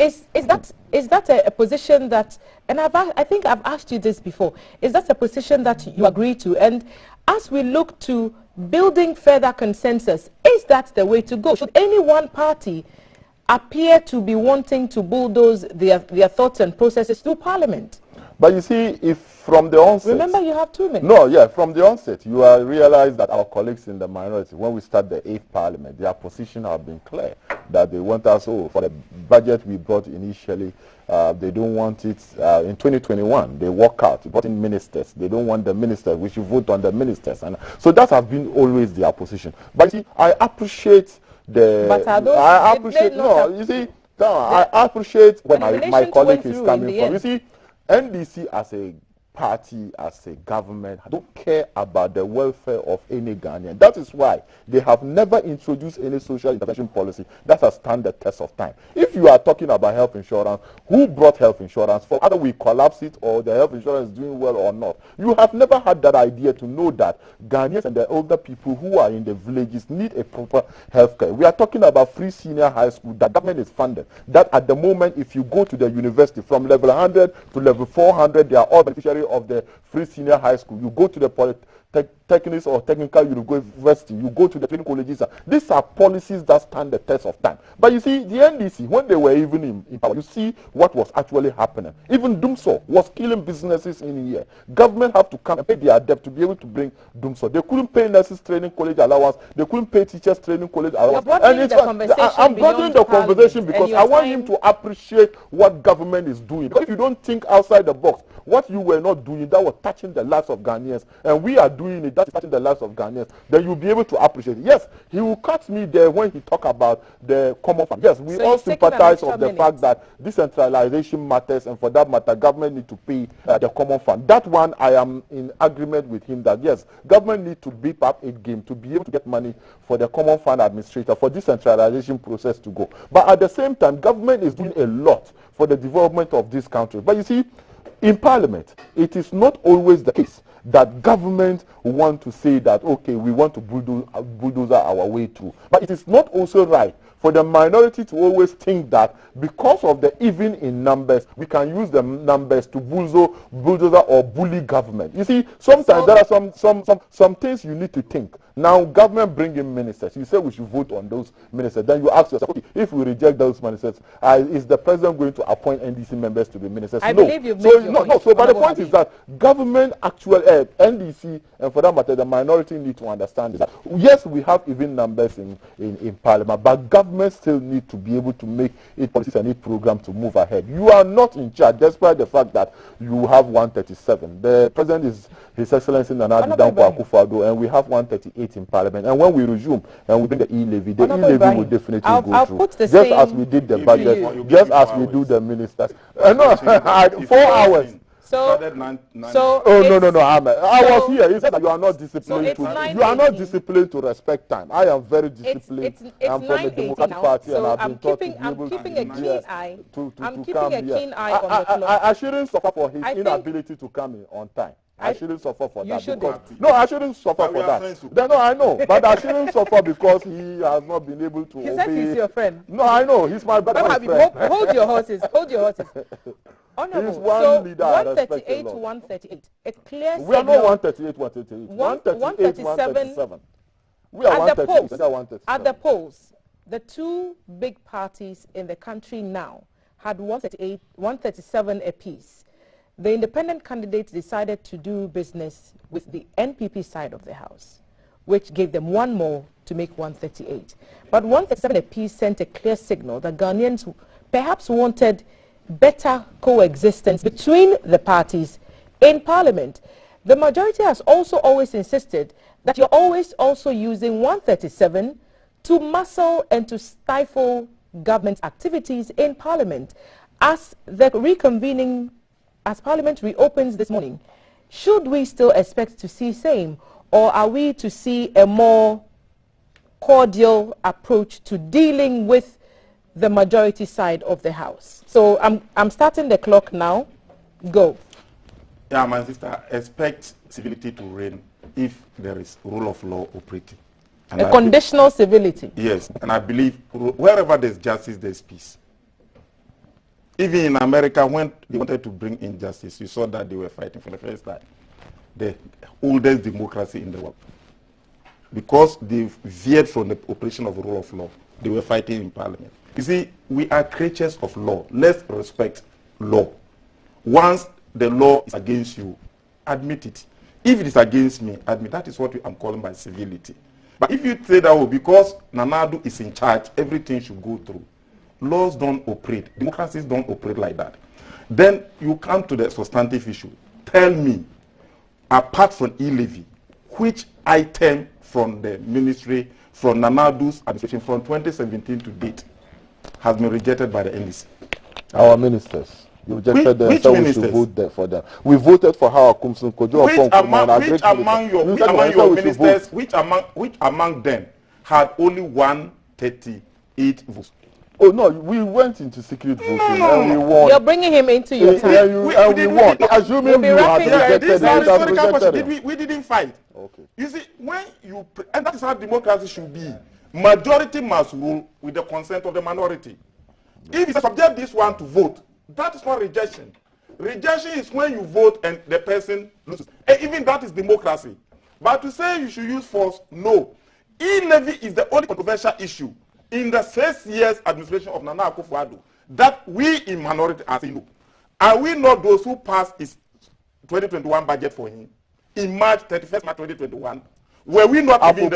that a position that, and I think I've asked you this before, is that a position that you agree to? And as we look to building further consensus, is that the way to go? Should any one party appear to be wanting to bulldoze their thoughts and processes through Parliament? But you see, if from the onset... Remember, you have 2 minutes. No, yeah, from the onset, you realize that our colleagues in the minority, when we start the 8th Parliament, their position have been clear, that they want us, for the budget we brought initially, they don't want it in 2021. They walk out, brought in ministers. They don't want the ministers. We should vote on the ministers. And so that has been always their position. But you see, I appreciate the... But are those... I appreciate... No, you see, I appreciate where my colleague is coming from. You see, NDC as a party, as a government, don't care about the welfare of any Ghanaian. That is why they have never introduced any social intervention policy that has stand the test of time. If you are talking about health insurance, who brought health insurance? For either we collapse it or the health insurance is doing well or not. You have never had that idea to know that Ghanaians and the older people who are in the villages need a proper health care. We are talking about free senior high school that government is funded. That at the moment, if you go to the university from level 100 to level 400, they are all beneficiaries of the free senior high school. You go to the polytechnics or technical university, you go to the training colleges. These are policies that stand the test of time. But you see, the NDC, when they were even in power, you see what was actually happening. Even Dumso was killing businesses in here. Government have to come and pay their debt to be able to bring Dumso. They couldn't pay nurses training college allowance. They couldn't pay teachers training college allowance. I'm broadening the conversation because I want him to appreciate what government is doing. Because if you don't think outside the box, what you were not doing, that was touching the lives of Ghanaians, and we are doing it, that is touching the lives of Ghanaians, then you'll be able to appreciate it. Yes, he will cut me there when he talk about the common fund. Yes, we all sympathize of the fact that decentralization matters, and for that matter, government need to pay the common fund. That one, I am in agreement with him that yes, government need to beef up its game to be able to get money for the common fund administrator, for decentralization process to go. But at the same time, government is doing a lot for the development of this country. But you see, in Parliament, it is not always the case that government want to say that, okay, we want to bulldoze our way through. But it is not also right for the minority to always think that because of the even in numbers, we can use the numbers to bulldozer or bully government. You see, sometimes there are some things you need to think. Now, government bring in ministers. You say we should vote on those ministers. Then you ask yourself, okay, if we reject those ministers, is the president going to appoint NDC members to be ministers? I believe you've made your point. So, but the point is that government actual NDC, and for that matter, the minority need to understand that yes, we have even numbers in Parliament, but government still need to be able to make its policies and its program to move ahead. You are not in charge, despite the fact that you have 137. The president is His Excellency Nana Addo Akufo-Addo, and we have 138 in Parliament. And when we resume and we do the e-levy, the e-levy will definitely go through. Just as we did the budget, just as we do the ministers. No, 4 hours. No, Ahmed. I was here. He said that you are not disciplined. You are not disciplined to respect time. I am very disciplined. I'm from the Democratic Party, and I've been taught to be able to keeping a keen eye. I'm keeping a keen eye on the clock. I shouldn't suffer for his inability to come in on time. I shouldn't suffer for that. No, I shouldn't suffer for that. No, I know, but I shouldn't suffer because he has not been able to obey. He said he's your friend. No, I know. He's my brother's friend. Hold your horses. Hold your horses. Honorable. So 138 to 138. A clear signal. We are not 138, 138. 137. We are 138. At the polls, the two big parties in the country now had 138, 137 apiece. The independent candidates decided to do business with the NPP side of the House, which gave them one more to make 138. But 137 apiece sent a clear signal that Ghanaians perhaps wanted better coexistence between the parties in Parliament. The majority has also always insisted that you're always also using 137 to muscle and to stifle government activities in Parliament. As the reconvening, as Parliament reopens this morning, should we still expect to see same, or are we to see a more cordial approach to dealing with the majority side of the House? So I'm starting the clock now. Go. Yeah, my sister, expect civility to reign if there is rule of law operating. And a conditional civility. Yes, and I believe wherever there's justice, there's peace. Even in America, when they wanted to bring injustice, you saw that they were fighting for the first time. The oldest democracy in the world. Because they veered from the operation of the rule of law, they were fighting in parliament. You see, we are creatures of law. Let's respect law. Once the law is against you, admit it. If it is against me, admit. That is what I'm calling by civility. But if you say that, oh, because Nanadu is in charge, everything should go through. Laws don't operate. Democracies don't operate like that. Then you come to the substantive issue. Tell me, apart from e-levy, which item from the ministry, from Nanadu's administration from 2017 to date has been rejected by the NDC? Our ministers. You rejected them, so we should vote there for them. We voted for how Kumsun Kojo. Which among them had only 138 votes? Oh no, we went into secret voting and we won. You're bringing him into your time. We won. Assuming you had rejected we didn't fight. Okay. You see, when you and that is how democracy should be. Majority must rule with the consent of the minority. If you subject this one to vote, that is not rejection. Rejection is when you vote and the person loses. And even that is democracy. But to say you should use force, no. E-levy is the only controversial issue in the 6 years administration of Nana Akufo-Addo that we in minority are saying no. Are we not those who passed his 2021 budget for him in March 31st, March 2021? Were we not even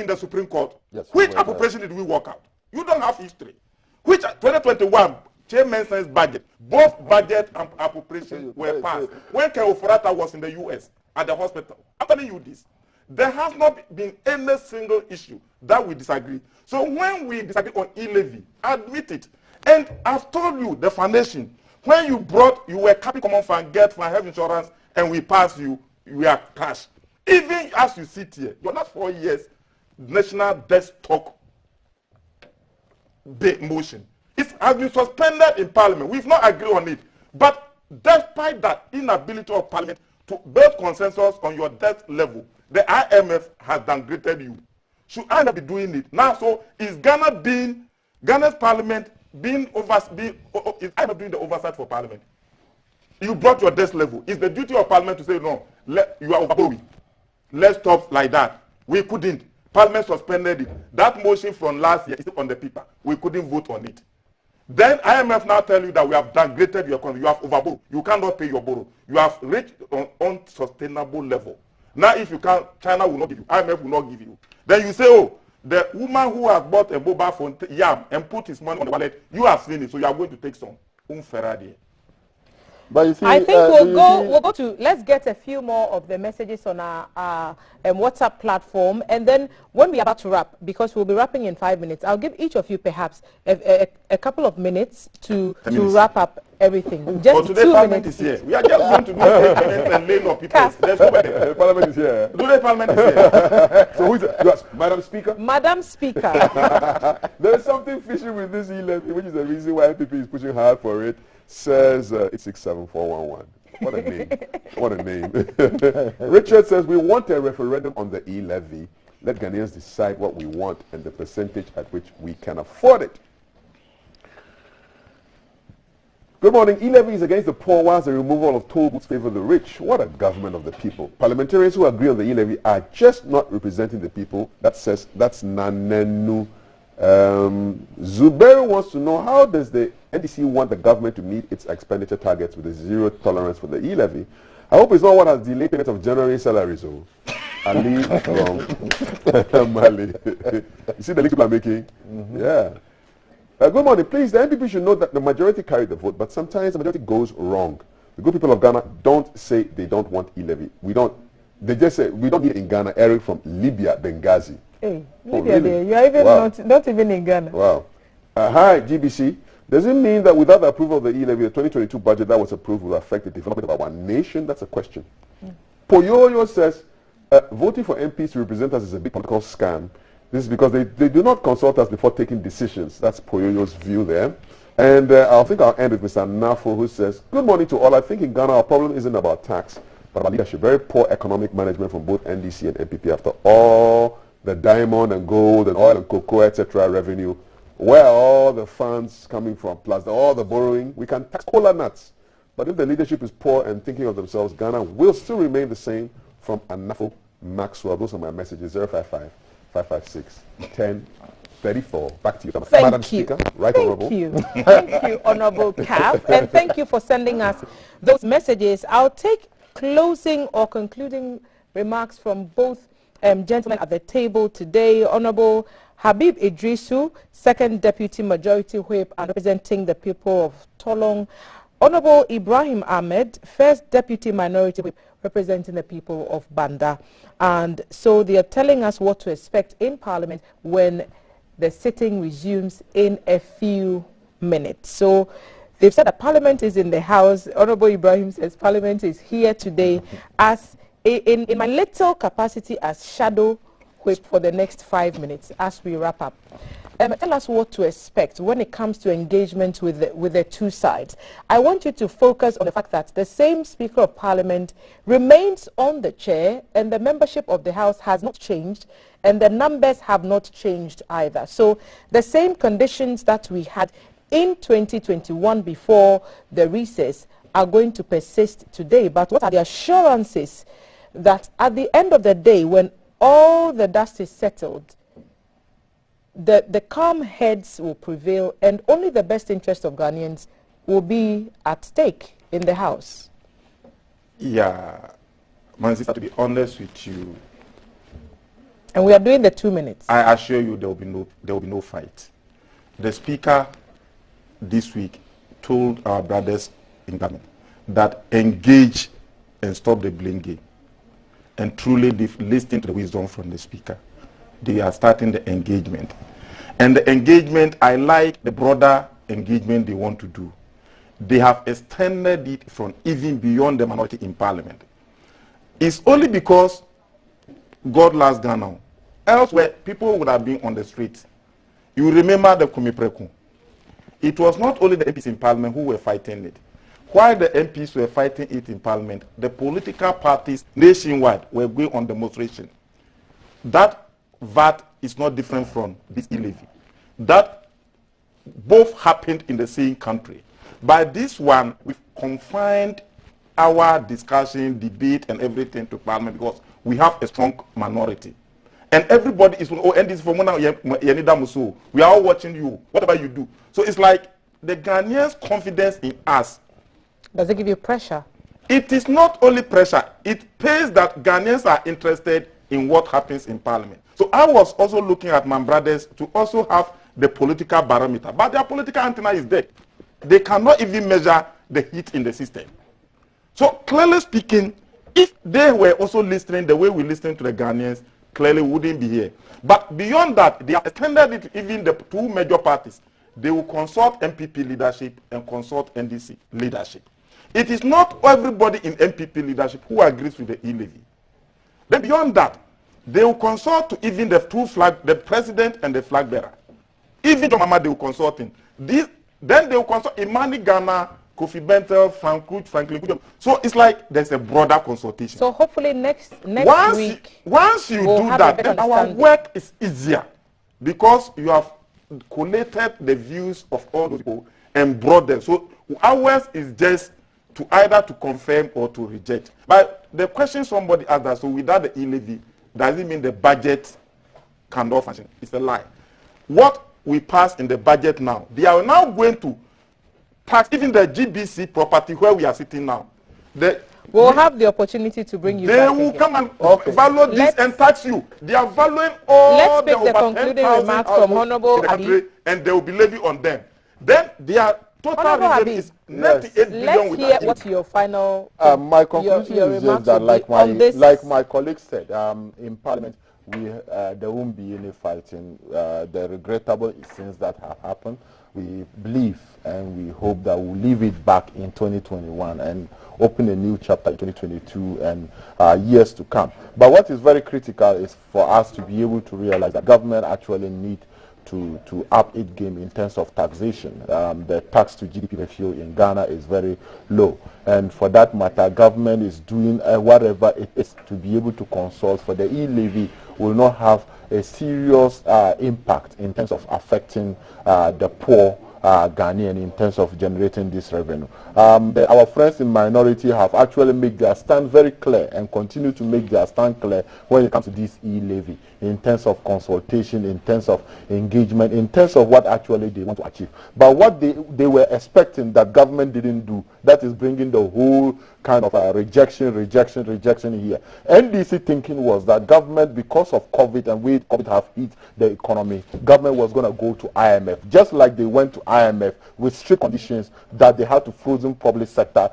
the Supreme Court? Yes, which appropriation did we work out? You don't have history. Which 2021 chairman's budget, both budget and appropriation were passed when Ken Ofurata was in the US at the hospital. I'm telling you this. There has not been any single issue that we disagree. So when we disagree on e-levy, admit it. And I've told you, the foundation, when you were capping common fund, get for health insurance, and we passed you, we are cash. Even as you sit here, you're not 4 years, national desktop motion. It has been suspended in parliament. We've not agreed on it. But despite that inability of parliament to build consensus on your debt level, the IMF has downgraded you. Should I not be doing it? Now, so is Ghana's parliament is IMF doing the oversight for parliament? You brought your debt level. It's the duty of parliament to say, no, you are overborrowing. Let's stop like that. We couldn't. Parliament suspended it. That motion from last year is still on the paper. We couldn't vote on it. Then IMF now tell you that we have downgraded your economy. You have overborrowed. You cannot pay your borrow. You have reached an unsustainable level. Now, if you can't, China will not give you. IMF will not give you. Then you say, oh, the woman who has bought a mobile phone yam and put his money on the wallet, you have seen it, so you are going to take some. But you see, I think we'll go to, let's get a few more of the messages on our WhatsApp platform, and then when we are about to wrap, because we'll be wrapping in 5 minutes, I'll give each of you perhaps a couple of minutes to wrap up everything. Just today 2 Parliament minutes. Is here. We are just going to do statements and lane of people. There's nobody. Parliament is here. Today Parliament is here. So who is it? Madam Speaker? Madam Speaker. There is something fishy with this e-levy, which is the reason why NPP is pushing hard for it. Says it's 67411. What a name. What a name. Richard says we want a referendum on the e-levy. Let Ghanaians decide what we want and the percentage at which we can afford it. Good morning. E-levy is against the poor whilst the removal of toll booths favor the rich. What a government of the people. Parliamentarians who agree on the e-levy are just not representing the people. That's Nanenu. Zuberi wants to know, how does the NDC want the government to meet its expenditure targets with a zero tolerance for the e-levy? I hope it's not what has delayed payment of January salaries. Oh, Ali from Mali. You see the link people are making? Yeah. Good morning. Please, the NPP should know that the majority carry the vote, but sometimes the majority goes wrong. The good people of Ghana don't say they don't want e-levy. They just say we don't need it in Ghana. Eric from Libya, Benghazi. Hey, Libya, really? You are even not even in Ghana. Wow. Hi, GBC. Does it mean that without the approval of the e-levy, the 2022 budget that was approved will affect the development of our nation? That's a question. Poyoyo says, voting for MPs to represent us is a big political scam. This is because they do not consult us before taking decisions. That's Poyoyo's view there. And I think I'll end with Mr. Nafo, who says, good morning to all. I think in Ghana our problem isn't about tax, but about leadership. Very poor economic management from both NDC and NPP. After all the diamond and gold and oil and cocoa, etc. revenue, where are all the funds coming from, plus all the borrowing? We can tax cola nuts. But if the leadership is poor and thinking of themselves, Ghana will still remain the same. From Anafo Maxwell. Those are my messages. 055 556 1034. Back to you, Madam Speaker. Right, Thank you. Thank you, Honorable Cap. And thank you for sending us those messages. I'll take closing or concluding remarks from both gentlemen at the table today. Honorable Habib Idrisu, Second Deputy Majority Whip and representing the people of Tolong. Honorable Ibrahim Ahmed, First Deputy Minority Whip, representing the people of Banda. And so they are telling us what to expect in Parliament when the sitting resumes in a few minutes. So they've said that Parliament is in the house. Honorable Ibrahim says Parliament is here today as in my little capacity as shadow whip for the next 5 minutes as we wrap up. Tell us what to expect when it comes to engagement with the two sides. I want you to focus on the fact that the same Speaker of Parliament remains on the chair and the membership of the House has not changed and the numbers have not changed either. So the same conditions that we had in 2021 before the recess are going to persist today. But what are the assurances that at the end of the day, when all the dust is settled, the calm heads will prevail and only the best interest of Ghanaians will be at stake in the House? Yeah, my sister, to be honest with you, and we are doing the 2 minutes. I assure you there will be no fight. The Speaker this week told our brothers in government that engage and stop the blame game, and truly listen to the wisdom from the Speaker. They are starting the engagement. And the engagement, I like the broader engagement they want to do. They have extended it from even beyond the minority in Parliament. It's only because God loves Ghana. Elsewhere, people would have been on the streets. You remember the Kumipreku. It was not only the MPs in Parliament who were fighting it. While the MPs were fighting it in Parliament, the political parties nationwide were going on demonstration. That VAT is not different from this e-levy. That both happened in the same country. By this one, we've confined our discussion, debate, and everything to Parliament because we have a strong minority. And everybody is, oh, and this is from Musu. We are all watching you, whatever you do. So it's like the Ghanaians' confidence in us. Does it give you pressure? It is not only pressure. It pays that Ghanaians are interested in what happens in Parliament. So I was also looking at my brothers to also have the political barometer. But their political antenna is dead. They cannot even measure the heat in the system. So clearly speaking, if they were also listening the way we listen to the Ghanaians, clearly we wouldn't be here. But beyond that, they have extended it to even the two major parties. They will consult MPP leadership and consult NDC leadership. It is not everybody in MPP leadership who agrees with the e-levy. Then beyond that, they will consult to even the two flag, the president and the flag bearer. Even John Mama, they will consult him. Then they will consult Imani Ghana, Kofi Bentel, Franklin. So it's like there's a broader consultation. So hopefully next week, once you do that, then our work is easier because you have collated the views of all those people and brought them. So ours is just to either to confirm or to reject. But the question somebody asked that, so without the e-levy, does it mean the budget cannot function? It's a lie. What we pass in the budget now, they are now going to tax even the GBC property where we are sitting now. We'll have the opportunity to bring you they back will again. come and value this and tax you. They are valuing all the over concluding remarks from Honorable Abi, and they will be levied on them. Then their total revenue is 98 billion. Let's hear what your final my conclusion is just that, like my colleague said, in Parliament, there won't be any fighting. The regrettable things that have happened, we believe and we hope that we'll leave it back in 2021 and open a new chapter in 2022 and years to come. But what is very critical is for us to be able to realize that government actually need to up its game in terms of taxation. The tax to GDP ratio in Ghana is very low, and for that matter, government is doing whatever it is to be able to consult for the e-levy will not have a serious impact in terms of affecting the poor Ghanaian in terms of generating this revenue. Our friends in minority have actually made their stand very clear and continue to make their stand clear when it comes to this e-levy in terms of consultation, in terms of engagement, in terms of what actually they want to achieve. But what they were expecting that government didn't do, that is bringing the whole kind of rejection here. NDC thinking was that government, because of COVID and way COVID have hit the economy, government was going to go to IMF, just like they went to IMF with strict conditions that they had to frozen public sector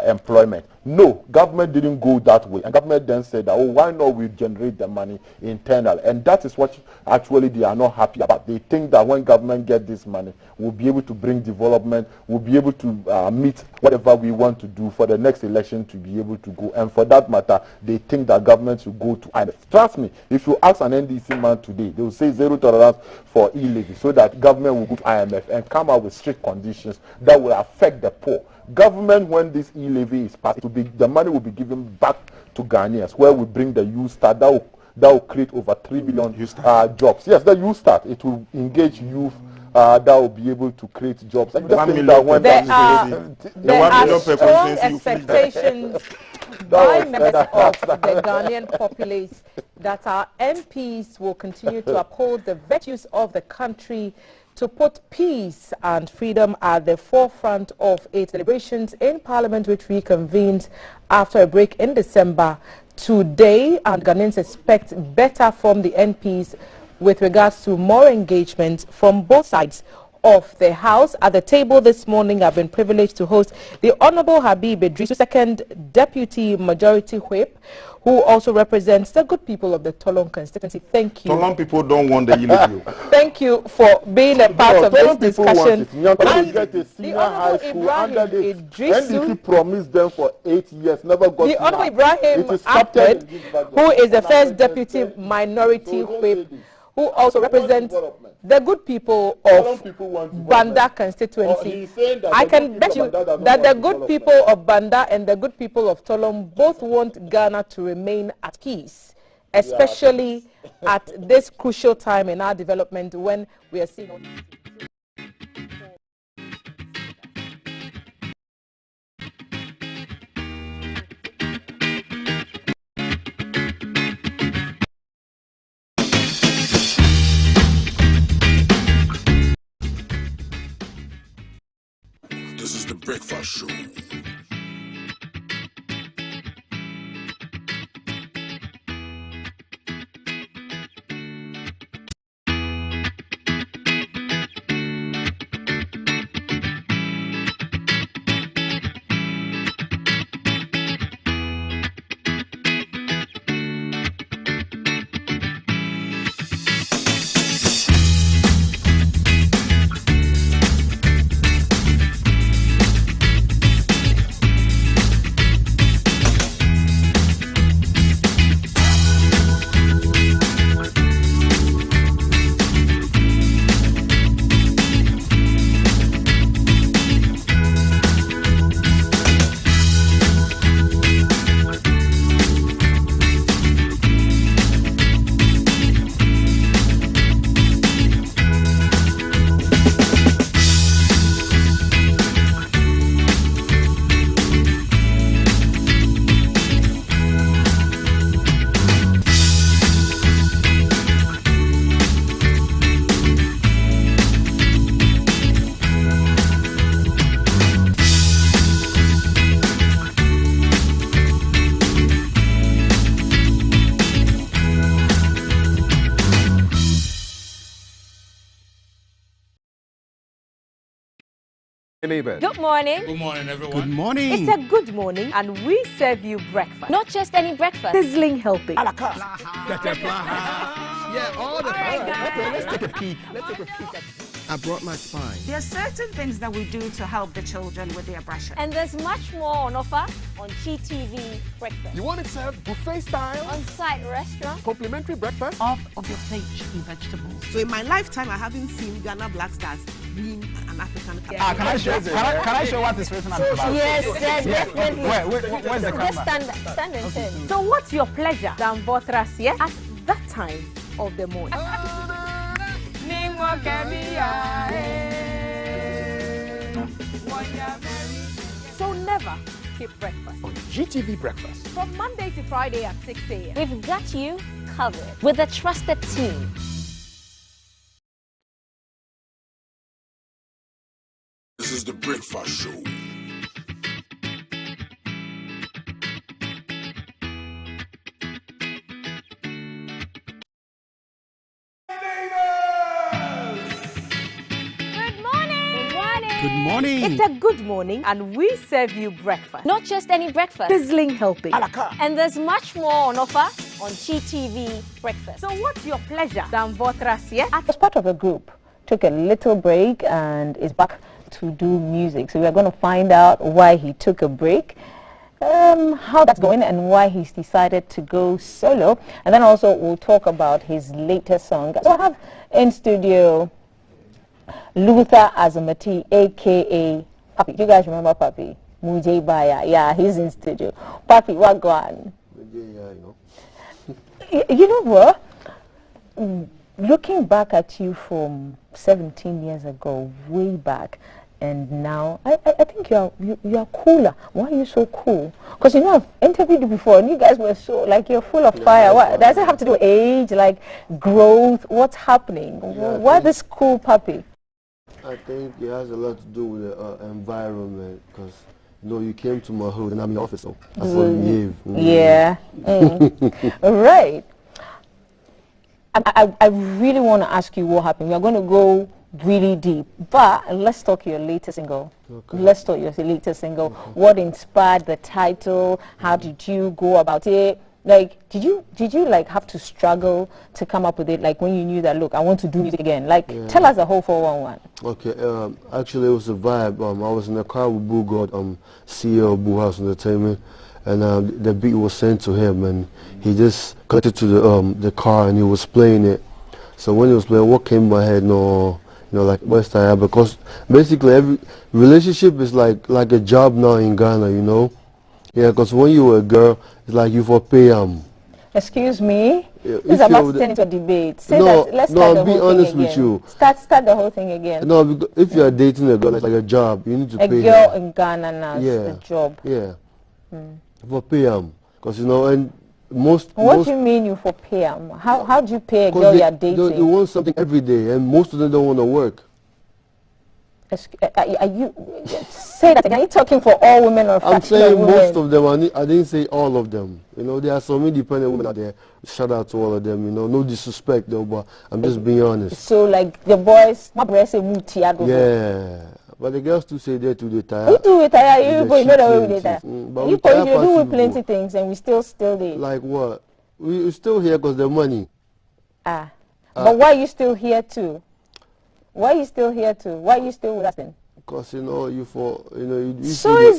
employment. No, government didn't go that way, and government then said that, oh, why not we generate the money internal? And that is what actually they are not happy about. They think that when government get this money, we'll be able to bring development, we'll be able to meet whatever we want to do for the next election to be able to go. And for that matter, they think that government should go to IMF. Trust me, if you ask an NDC man today, they will say zero tolerance for e-levy, so that government will go to IMF and come out with strict conditions that will affect the poor. Government, when this e-levy is passed, the money will be given back to Ghanaians, where we bring the youth start. That will create over 3 million jobs. Yes, the youth start. It will engage youth. That will be able to create jobs. And there are strong expectations by members of the Ghanaian populace that our MPs will continue to uphold the virtues of the country, to put peace and freedom at the forefront of its deliberations in Parliament, which reconvened after a break in December. Today, and Ghanaians expect better from the MPs with regards to more engagement from both sides of the House. At the table this morning, I've been privileged to host the Honorable Habib Idrisu, second Deputy Majority Whip, who also represents the good people of the Tolon constituency. Thank you. Tolon people don't want the e-levy. Thank you for being a part of this discussion. And get a senior high school under the NDC promised them for 8 years, never got the Honorable Ibrahim Ahmed, who is the first Deputy Minority Whip, who also represents the good people of Banda constituency. I can bet you that the good people of Banda and the good people of Tolon both want Ghana to remain at peace, especially at this crucial time in our development when we are seeing... This is the Breakfast Show. Good morning. Good morning, everyone. Good morning. It's a good morning, and we serve you breakfast. Not just any breakfast. Sizzling healthy. Yeah, all the time. Okay, let's take a peek. I brought my spine. There are certain things that we do to help the children with their brushing. And there's much more on offer on GTV Breakfast. You want it served buffet style? On-site restaurant. Complimentary breakfast? Off of your plate chicken vegetables. So in my lifetime, I haven't seen Ghana Black Stars win an African Cup. Ah, can I show what is written on the bag? Yes, definitely. Where's the camera? Just stand and turn. So what's your pleasure than Votras, yeah? At that time of the morning. So never skip breakfast. On GTV Breakfast. From Monday to Friday at 6 a.m. We've got you covered with a trusted team. This is the Breakfast Show. Good morning. It's a good morning, and we serve you breakfast. Not just any breakfast. Sizzling healthy. And there's much more on offer on GTV Breakfast. So what's your pleasure than Votras, yeah? As part of a group, took a little break and is back to do music. So we are going to find out why he took a break, how that's going, and why he's decided to go solo. And then also we'll talk about his latest song. So I have in studio Luther Azamati, a.k.a. Papi. You guys remember Papi? Mujay Baya. Yeah, he's in studio. Papi, what go on? You know what? Looking back at you from 17 years ago, way back, and now, I think you are cooler. Why are you so cool? Because, you know, I've interviewed you before, and you guys were so, like, you're full of fire. What, does it have to do with age, like, growth? What's happening? Why this cool Papi? I think it has a lot to do with the environment, because, you know, you came to my hood and I'm in the office, so that's how you behave. Yeah. Right. I really want to ask you what happened. We are going to go really deep, but let's talk your latest single. Okay. Let's talk your latest single. Okay. What inspired the title? How did you go about it? Like, did you like have to struggle to come up with it? Like when you knew that, look, I want to do music again. Like, tell us the whole 411. Okay, actually it was a vibe. I was in the car with Boo God, CEO of Boo House Entertainment, and the beat was sent to him, and he just connected to the car, and he was playing it. So when he was playing, what came in my head? No, you know, like West Area, because basically every relationship is like a job now in Ghana, you know. Yeah, because when you were a girl, it's like you for pay Excuse me? It's about to turn into a debate. Say no, that, let's no, start I'll the be whole honest thing with again. you. Start the whole thing again. No, because if you are dating a girl, it's like a job. You need to pay her. A girl in Ghana now is a job. Yeah. For pay because, you know, and What do you mean you for pay How do you pay a girl you are dating? They want something every day, and most of them don't want to work. Are you say that again? Are you talking for all women or I'm saying women? most of them. I didn't say all of them. You know, there are some independent women out there. Shout out to all of them. You know, no disrespect though, but I'm just being honest. So like the boys, yeah, but the girls too say they too they tired. You do retire, you know the way we retire. You do with plenty things, and we still there. Like what? We're still here because the money. But why are you still here too? Why are you still here too? Why are you still with us then? Because, you know, you so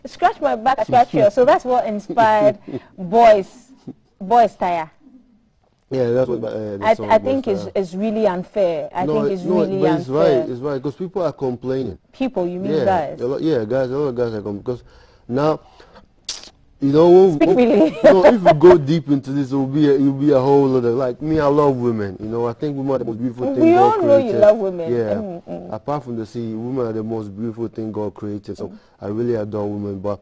scratch my back, I scratch yours. So that's what inspired boys tire. Yeah, that's what I think is really unfair. I think it's really unfair. It's right, because people are complaining. People, you mean guys? Guys, a lot of guys are complaining, because now, you know, if you go deep into this, it'll be a whole other. Like me, I love women. You know, I think women are the most beautiful thing God created. We all know you love women. Yeah. Apart from the sea, women are the most beautiful thing God created. So I really adore women. But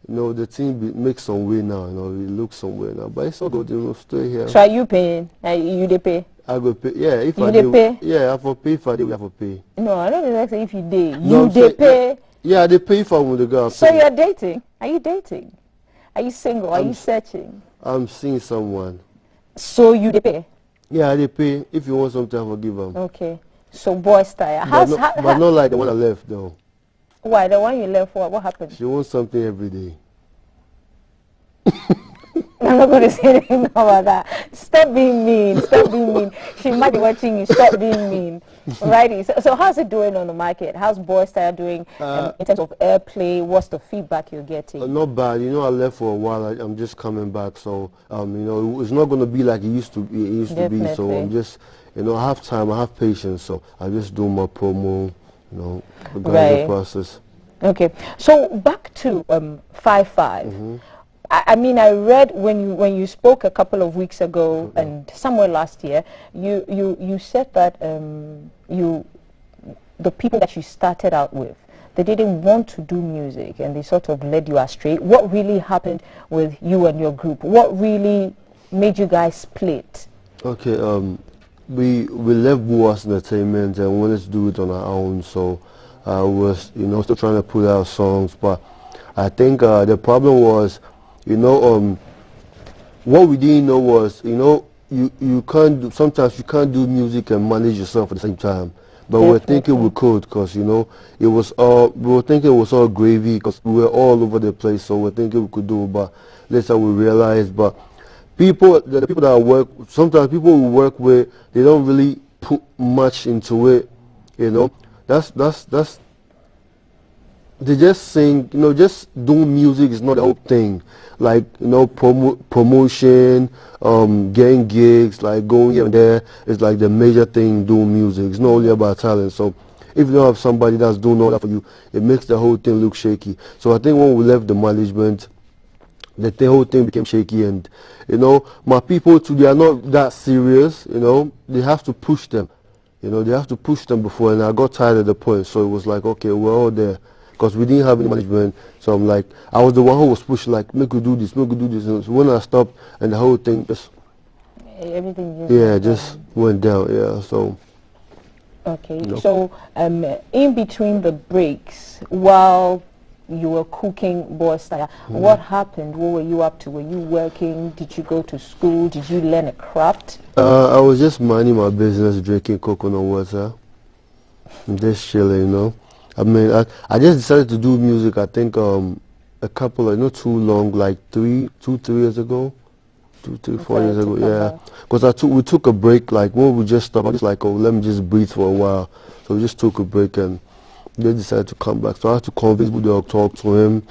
you know, the team makes some way now. You know, it looks some way now. But it's all good. You know, stay here. So are you paying? You they pay? I go pay. Yeah, if you I do pay. Yeah, I have to pay for it. We have to pay. No, I don't know if you did. You they pay. Yeah, they pay for when the girl. So you're dating? Are you dating? Are you single? Are you searching? I'm seeing someone. So you pay? Yeah, they pay. If you want something, I forgive them. Okay. So boys tire. But not like the one I left though. Why? The one you left for? What happened? She wants something every day. I'm not going to say anything about that. Stop being mean. Stop being mean. She might be watching you. Stop being mean. Righty. So how's it doing on the market? How's Boy Style doing in terms of airplay? What's the feedback you're getting? Not bad. You know, I left for a while. I'm just coming back. So, you know, it's not going to be like it used to be. So I'm just, you know, I have time. I have patience. So I just do my promo, you know, the process. Okay. So back to 5-5. I mean, I read when you spoke a couple of weeks ago and somewhere last year, you said that the people that you started out with, they didn't want to do music and they sort of led you astray. What really happened with you and your group? What really made you guys split? Okay, we left Boas Entertainment and wanted to do it on our own. So I was, you know, still trying to put out songs, but I think the problem was, you know, what we didn't know was, you know, you can't do, sometimes you can't do music and manage yourself at the same time. But we were thinking we could, because, you know, it was all, we were thinking it was all gravy, because we were all over the place, so we were thinking we could do it, but later we realized, but the people that work, sometimes people we work with, they don't really put much into it, you know. They just sing, you know, just doing music is not the whole thing. Like, you know, promotion, getting gigs, like going here and there is like the major thing doing music. It's not only about talent. So if you don't have somebody that's doing all that for you, it makes the whole thing look shaky. So I think when we left the management, the whole thing became shaky, and, you know, my people too, they are not that serious, you know. They have to push them. You know, they have to push them before, and I got tired at the point. So it was like, okay, we're all there. Because we didn't have any management, so I'm like, I was the one who was pushing, like, make you do this, make you do this. And so when I stopped, and the whole thing just, everything just went down. Yeah, so. Okay, you know. So in between the breaks, while you were cooking Boy Style, what happened? What were you up to? Were you working? Did you go to school? Did you learn a craft? I was just minding my business, drinking coconut water, and just chilling, you know. I mean, I just decided to do music, I think, a couple of, not too long, like 3 years ago. 4 years ago, yeah. Because we took a break, like, when we just stopped, I was like, oh, let me just breathe for a while. So we just took a break, and they decided to come back. So I had to convince Budok, talk to him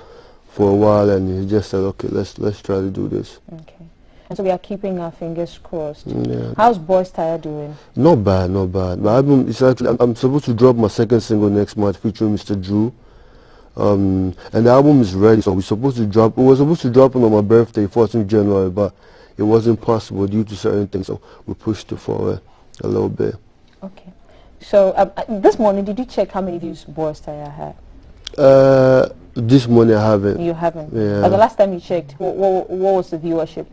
for a while, and he just said, okay, let's try to do this. Okay. And so we are keeping our fingers crossed. Yeah. How's Boy Style doing? Not bad, not bad. My album is actually, I'm supposed to drop my second single next month featuring Mr. Drew. And the album is ready, so we were supposed to drop it on my birthday, 14th January, but it wasn't possible due to certain things, so we pushed it forward a little bit. Okay. So this morning, did you check how many views Boy Style had? This morning I haven't. You haven't? Yeah. The last time you checked, what was the viewership?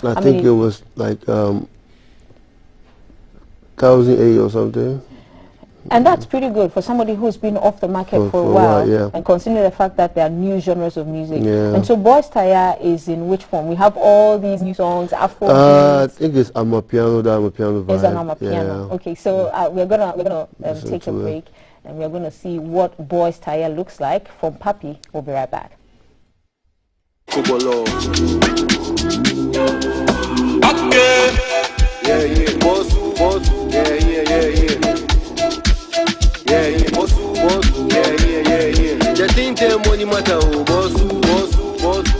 I think it was like 1,008 or something. And that's pretty good for somebody who's been off the market for a while, yeah. And considering the fact that there are new genres of music. Yeah. And so Boy Style is in which form? We have all these new songs, Afro. I think it's Amapiano, that Amapiano vibe. It's an Amapiano. Yeah. Okay, so we're gonna take a break, and we're gonna see what Boy Style looks like from Papi. We'll be right back. Money matter, oh, bossu.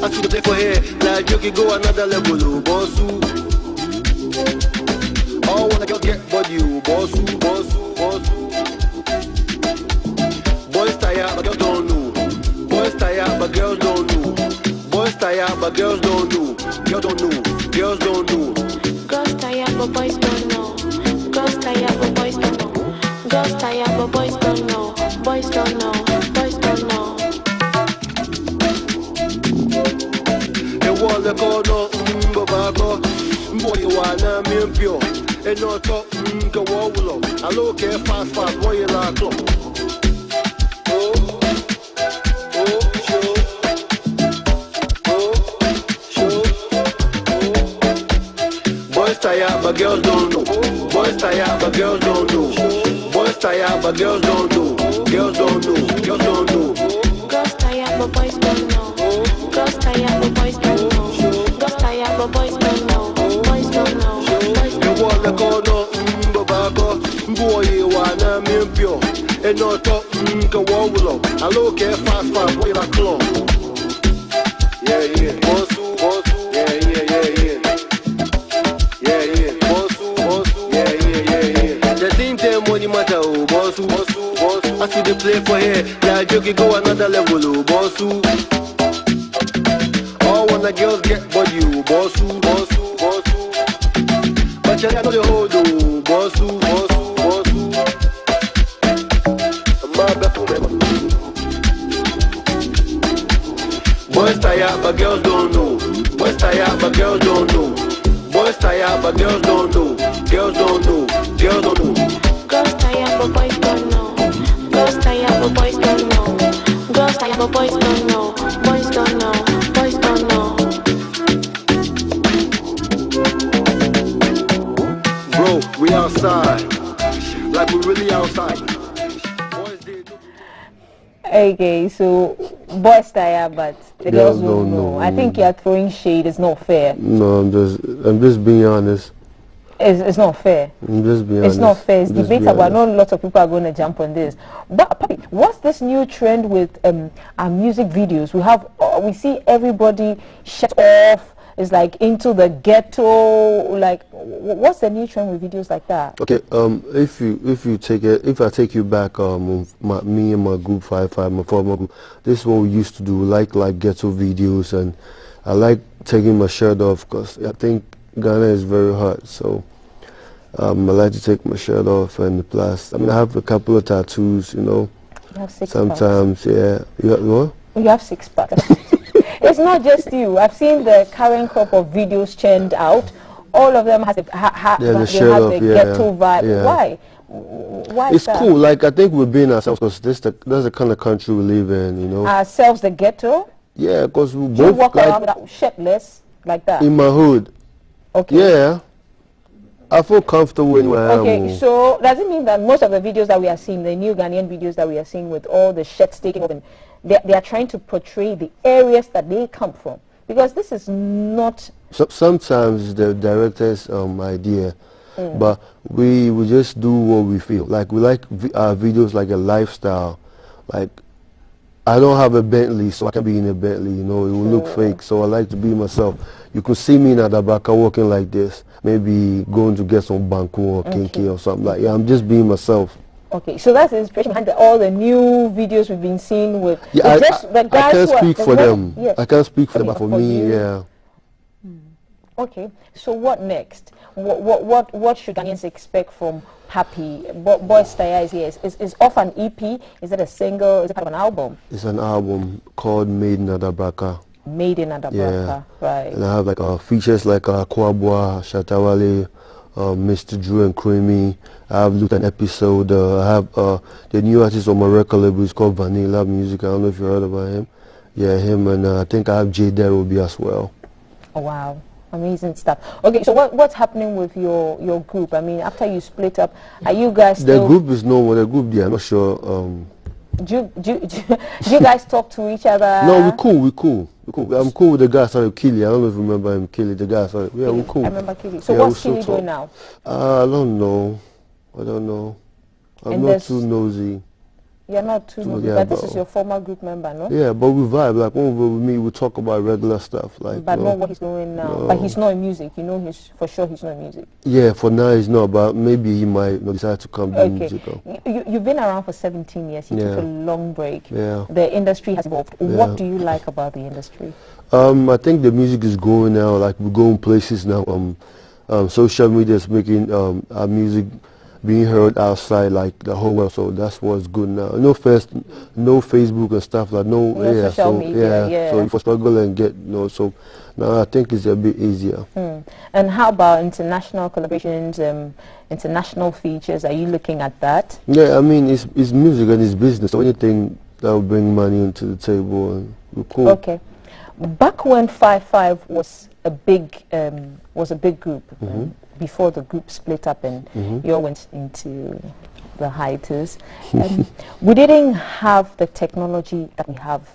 I see the play for here, like you can go another level, oh, bossu. All wanna get body, oh, bossu. Boys tired, but girls don't know. Boys tired, but girls don't know. Boys tired, but girls don't know. Girls don't know. Girls don't know. Girls tired, but boys don't know. Girls tired, but boys don't know. Girls tired, but boys don't know. Boys don't know. Boys don't know. The corner, Bobako, boy, wanna me pure. And not talk, go wall. I look at fast, boy, you like Boys tired, but girls don't know. Boys tired, but girls don't know. Boys tired, but girls don't know. Girls don't know. Girls don't know. Girls tired, but boys don't know. Girls tired, but boys don't know. Girls tired, but boys don't know. Boys don't know. Boys don't know. You want the corner, Babago, boy, wanna me pure. And not talk, go wall. I look at fast, wait a clock. Yeah, yeah, Bosu, Bosu, yeah, yeah, yeah, yeah. Yeah, yeah, Bosu, Bosu, yeah, yeah, yeah, yeah. The same time money matter, oh, Bosu, Bosu, Bosu. I see the play for here, yeah, you go another level, oh, Bosu. All when the girls get body, oh, Bosu, Bosu, Bosu. But you know the whole, oh, Bosu, Bosu, Bosu. Boys tired, but girls don't know. Boys tired, but girls don't know. Boys tired, but girls don't know. Girls don't know. Girls don't know. Girls tired, but boys don't know. Girls tired, but boys don't know. Girls tired, but boys don't know. Boys don't know. Boys don't know. Bro, we outside. Like we really outside. Okay, so boys tired, but the girls don't know. I think you're throwing shade. It's not fair. No, I'm just being honest. It's not fair. I'm just being honest. It's not fair. It's debatable. I know lots of people are going to jump on this. But Papi, what's this new trend with our music videos? We see everybody shut off. It's like into the ghetto. Like, what's the new trend with videos like that? Okay, if I take you back, me and my group 5-5, my former group, this is what we used to do. Like ghetto videos, and I like taking my shirt off because I think Ghana is very hot. So I like to take my shirt off, and plus, I mean, I have a couple of tattoos, you know. You have 6 sometimes, packs. yeah. You have what? You have 6 packs. It's not just you. I've seen the current crop of videos churned out. All of them have the ghetto vibe. Yeah. Why? Why it's that? Cool. Like, I think we're being ourselves because that's the kind of country we live in, you know. Ourselves, the ghetto? Yeah, because we both walk around without shirtless like that. In my hood. Okay. Yeah. I feel comfortable in where I am. Okay, so does it mean that most of the videos that we are seeing, the new Ghanaian videos that we are seeing with all the shirts taken off, they are trying to portray the areas that they come from? Because this is not... Sometimes the director's idea, but we just do what we feel. Like, we like our videos like a lifestyle. Like, I don't have a Bentley, so I can be in a Bentley, you know, it will look fake. So I like to be myself. You could see me in Adabraka walking like this, maybe going to get some banku or kinky or something like that. Yeah, I'm just being myself. Okay, so that's the inspiration behind all the new videos we've been seeing with the guys. I can't speak for them. Yes. I can't speak for them, but for me, yeah. Okay, so what next? What should Ghanaians expect from Papi? Boys Taya is here. Is off an EP? Is it a single? Is it part of an album? It's an album called Made in Adabraka. Made in Adabraka, right. And I have like features like Kwabwa, Shatawale, Mr. Drew and Creamy. I have looked at an episode. I have the new artist on my record label is called Vanilla Music. I don't know if you heard about him. Yeah, him, and I think I have J Derobi as well. Oh, wow. Amazing stuff. Okay, so what's happening with your group? I mean, after you split up, are you guys still... The group is normal. The group, yeah, I'm not sure. Do you guys talk to each other? No, we cool. I'm cool with the guy started Kili. I don't know if you remember him, Kili. The guy started. Yeah, we're cool. I remember Kili. So what's Kili doing now? I don't know. I'm not too nosy. You're not too nosy, but this is your former group member, no? Yeah, but we vibe. Like, when we're with me, we talk about regular stuff. Like, but not what he's doing now. No. But he's not in music. You know, for sure he's not in music. Yeah, for now he's not, but maybe he might decide to come do music. You've been around for 17 years. You took a long break. Yeah. The industry has evolved. Yeah. What do you like about the industry? I think the music is growing now. Like, we're going places now. Social media is making our music being heard outside, like the whole world. So that's what's good now. No Facebook and stuff like social media. So if you struggle and get so now I think it's a bit easier. And how about international collaborations, international features? Are you looking at that? Yeah, I mean it's music and it's business. So anything that will bring money into the table, and we're cool. Okay. Back when 5-5 was a big group. Before the group split up and you all went into the hiatus, we didn't have the technology that we have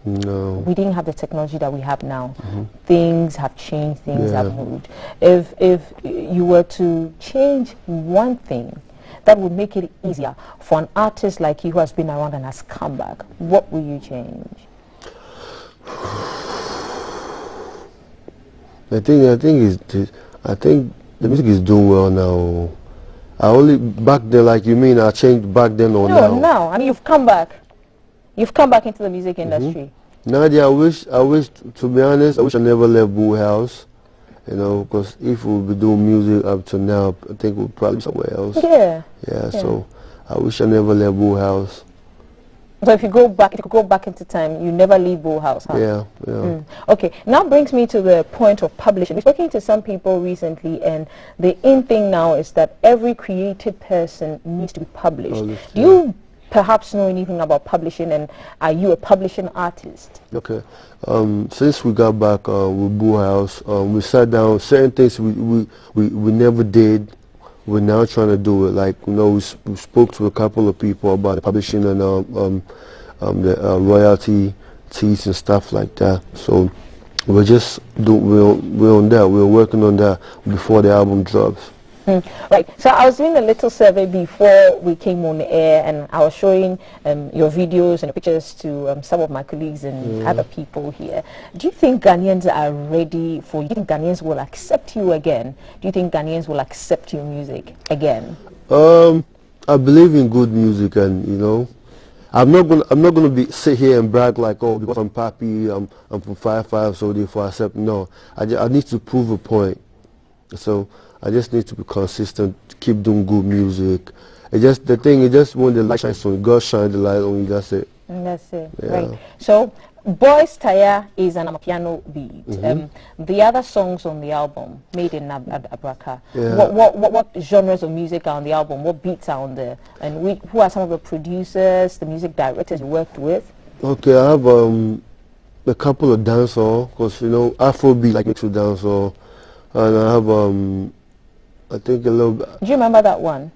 No. We didn't have the technology that we have now. Things have changed, things have moved. If you were to change one thing that would make it easier for an artist like you who has been around and has come back, what will you change? I think the music is doing well now. I only back then, like you mean, I changed back then or now? No, now. I mean, you've come back. You've come back into the music industry. Nadia, I wish, to be honest, I wish I never left Boo House. You know, because if we would be doing music up to now, I think we'd probably be somewhere else. Yeah, so I wish I never left Boo House. So if you go back into time, you never leave Bull House, huh? Yeah. Okay, now brings me to the point of publishing. We're speaking to some people recently, and the in thing now is that every creative person needs to be published. Do you perhaps know anything about publishing, and are you a publishing artist? Okay. Since we got back with Bull House, we sat down. Certain things we never did, we're now trying to do it. Like, you know, we spoke to a couple of people about the publishing and the royalty teas and stuff like that. So we're on that. We're working on that before the album drops. Right. So I was doing a little survey before we came on the air, and I was showing your videos and pictures to some of my colleagues and other people here. Do you think Ghanaians are ready for you? Do you think Ghanaians will accept you again? Do you think Ghanaians will accept your music again? I believe in good music, and you know, I'm not gonna sit here and brag like, oh, because I'm Papi, I'm from 5-5, so therefore I accept. No, I need to prove a point. So I just need to be consistent, keep doing good music. It just when the light shines on you, God shine the light on you, that's it. That's it, right. So Boys Taya is an amapiano beat. The other songs on the album, Made in Abraka, what genres of music are on the album? What beats are on there? And who are some of the producers, the music directors you worked with? Okay, I have a couple of dancehall, because you know, Afrobeat like mixed with dancehall. And I have I think a little bit. Do you remember that one?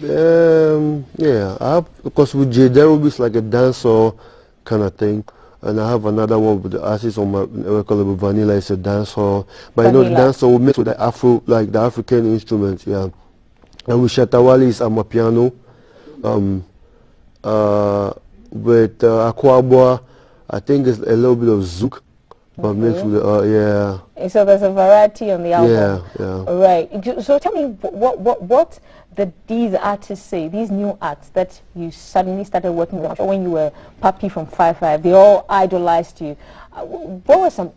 Yeah, I have, because with J Derubi it's like a dancehall kind of thing, and I have another one with the artist on my record with Vanilla. It's a dancehall, but you know the dancehall will mix with the Afro, like the African instruments, yeah. And with Shatawali it's amapiano. With Akwabwa, I think it's a little bit of zouk. But mixed with So there's a variety on the album. Yeah. Right. So tell me what did these artists say, these new acts that you suddenly started working with, when you were Papi from 5-5, they all idolized you. What were some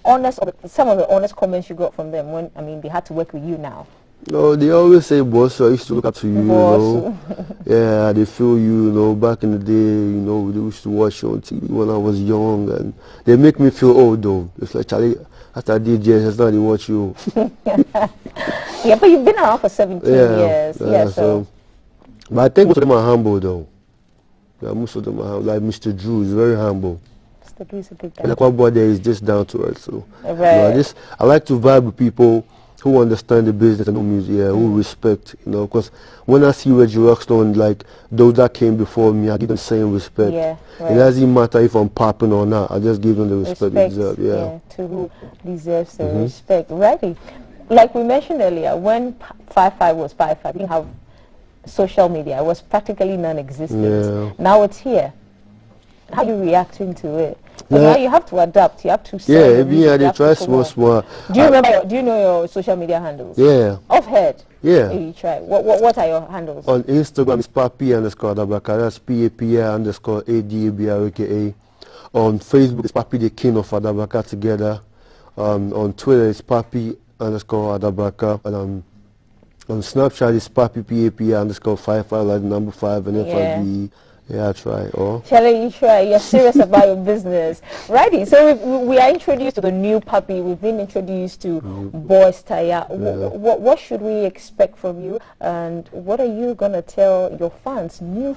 of the honest comments you got from them when, I mean, they had to work with you now? No, they always say, boss, I used to look up to you, you know. Yeah, they feel you, you know, back in the day, you know, we used to watch you on TV when I was young, and they make me feel old, though. It's like, Charlie, after I did JS, now they watch you. Yeah, but you've been around for 17 years. So. But I think most of them are humble, though. Yeah, most of them are humble. Like Mr. Drew is very humble. Mr. Drew is a good guy. Like one boy there is just down to earth, so. You know, I like to vibe with people who understand the business and the music, who respect, you know, because when I see Reggie Rockstone, like those that came before me, I give them the same respect. It doesn't matter if I'm popping or not, I just give them the respect they deserve. To who deserves the respect. Right. Like we mentioned earlier, when 5-5 was 5-5, we didn't have social media. It was practically non-existent. Now it's here. How are you reacting to it? Now you have to adapt. You have to say. They try small. Do you know your social media handles? Yeah. Off head. Yeah. You try. What are your handles? On Instagram it's Papi_Adabaka. That's PAPI_ADABRAKA. On Facebook it's Papi the King of Adabaka together. On Twitter it's Papi_Adabaka. And on Snapchat it's Papi PAPI_55 like number 5 and then 5 Yeah, I try. Charlie, you try. You're serious about your business. Righty. So we are introduced to the new Papi. We've been introduced to Boys Taya. What should we expect from you? And what are you going to tell your fans, new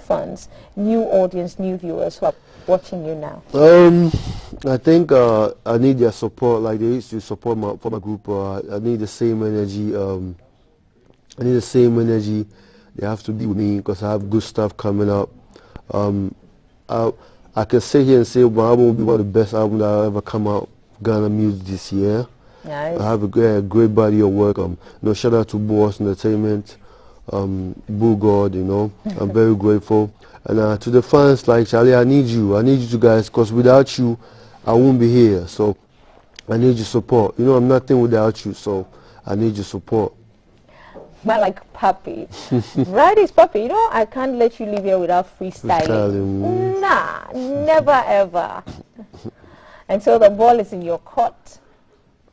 audience, new viewers who are watching you now? I think I need their support like they used to support my group. I need the same energy. They have to be with me because I have good stuff coming up. I can sit here and say my album will be one of the best albums that will ever come out Ghana music this year. Nice. I have a great body of work. Shout out to Boss Entertainment, Boo God, I'm very grateful. And to the fans, like Charlie, I need you guys, because without you, I won't be here. So I need your support. I'm nothing without you, so I need your support. But like Papi, right is Papi, I can't let you leave here without freestyling. Nah, never ever. And so the ball is in your court.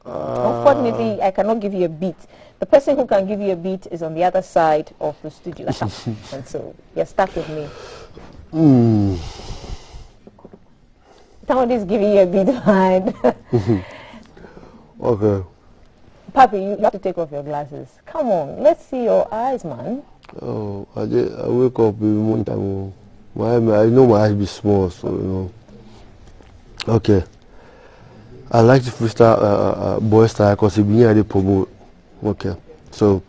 Unfortunately, I cannot give you a beat. The person who can give you a beat is on the other side of the studio. And so you're stuck with me. Somebody's giving you a beat behind. Okay. Papi, you have to take off your glasses. Come on, let's see your eyes, man. Oh, I wake up every morning time. I know my eyes be small, so Okay. I like to freestyle boy style because it be the promote. Okay. So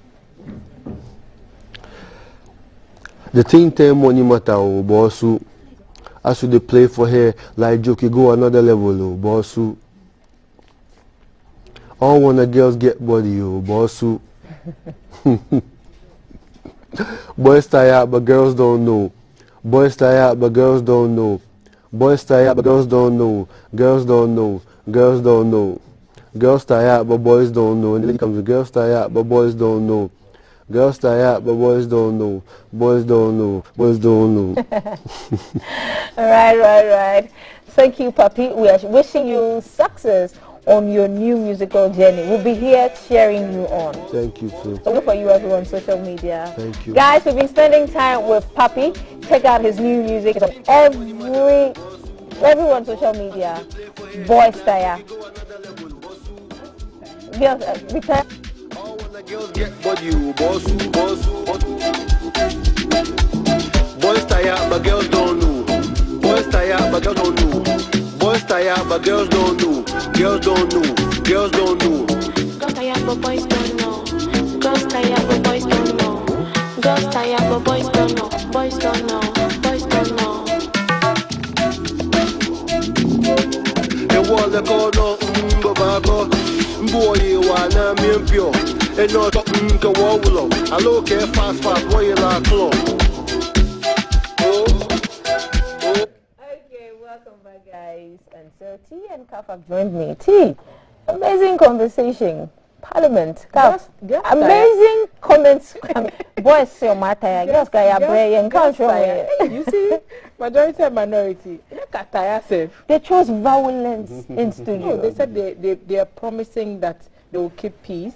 the thing tell money matter, boss. As they play for her, like joke, you go another level, boss. All wanna girls get body, boss. Boys tired, but girls don't know. Boys tired, but girls don't know. Boys tired, but girls don't know. Girls don't know. Girls don't know. Girls tired, but boys don't know. And then it comes to girls tired, but boys don't know. Girls tired, but boys don't know. Boys don't know. Boys don't know. Right. Thank you, Papi. We are wishing you success on your new musical journey. We'll be here cheering you on. Thank you, too. So look for you everyone on social media. Thank you. Guys, we've been spending time with Papi. Check out his new music. It's on everyone's social media. Boy Style. Girls, return. Girls get body, boss. Boys tired, but girls don't know. Boys tired, but girls don't know. Boys tired, but girls don't know. Girls don't know. Girls don't know. Girls tired, but boys don't know. Girls tired, but boys don't know. Girls tired, but boys don't know. Boys don't know. Boys don't know. The wall the corner, babago. Boy, wanna me pure. And not go wall. I look at fast, boy, like club. Okay, welcome back, guys. And so T and Kaf have joined me. T, amazing conversation. Parliament. Kaf, amazing comments. Boys say matter. Girls guy pray and country. You see, majority and minority. They chose violence in studio. No, they said they are promising that they will keep peace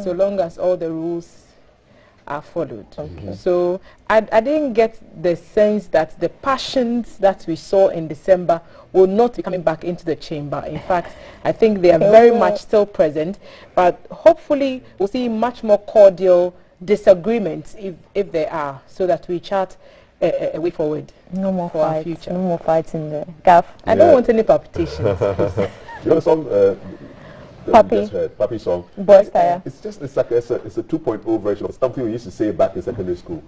so long as all the rules are followed. Okay. So I didn't get the sense that the passions that we saw in December will not be coming back into the chamber. In fact, I think they are very much still present, but hopefully we'll see much more cordial disagreements if there are, so that we chart a way forward. No more for fights. Our future. No more fights in the Gaff. I don't want any palpitations. You know some Papi song. Boy Style. It's like it's a 2.0 version of something we used to say back in secondary school.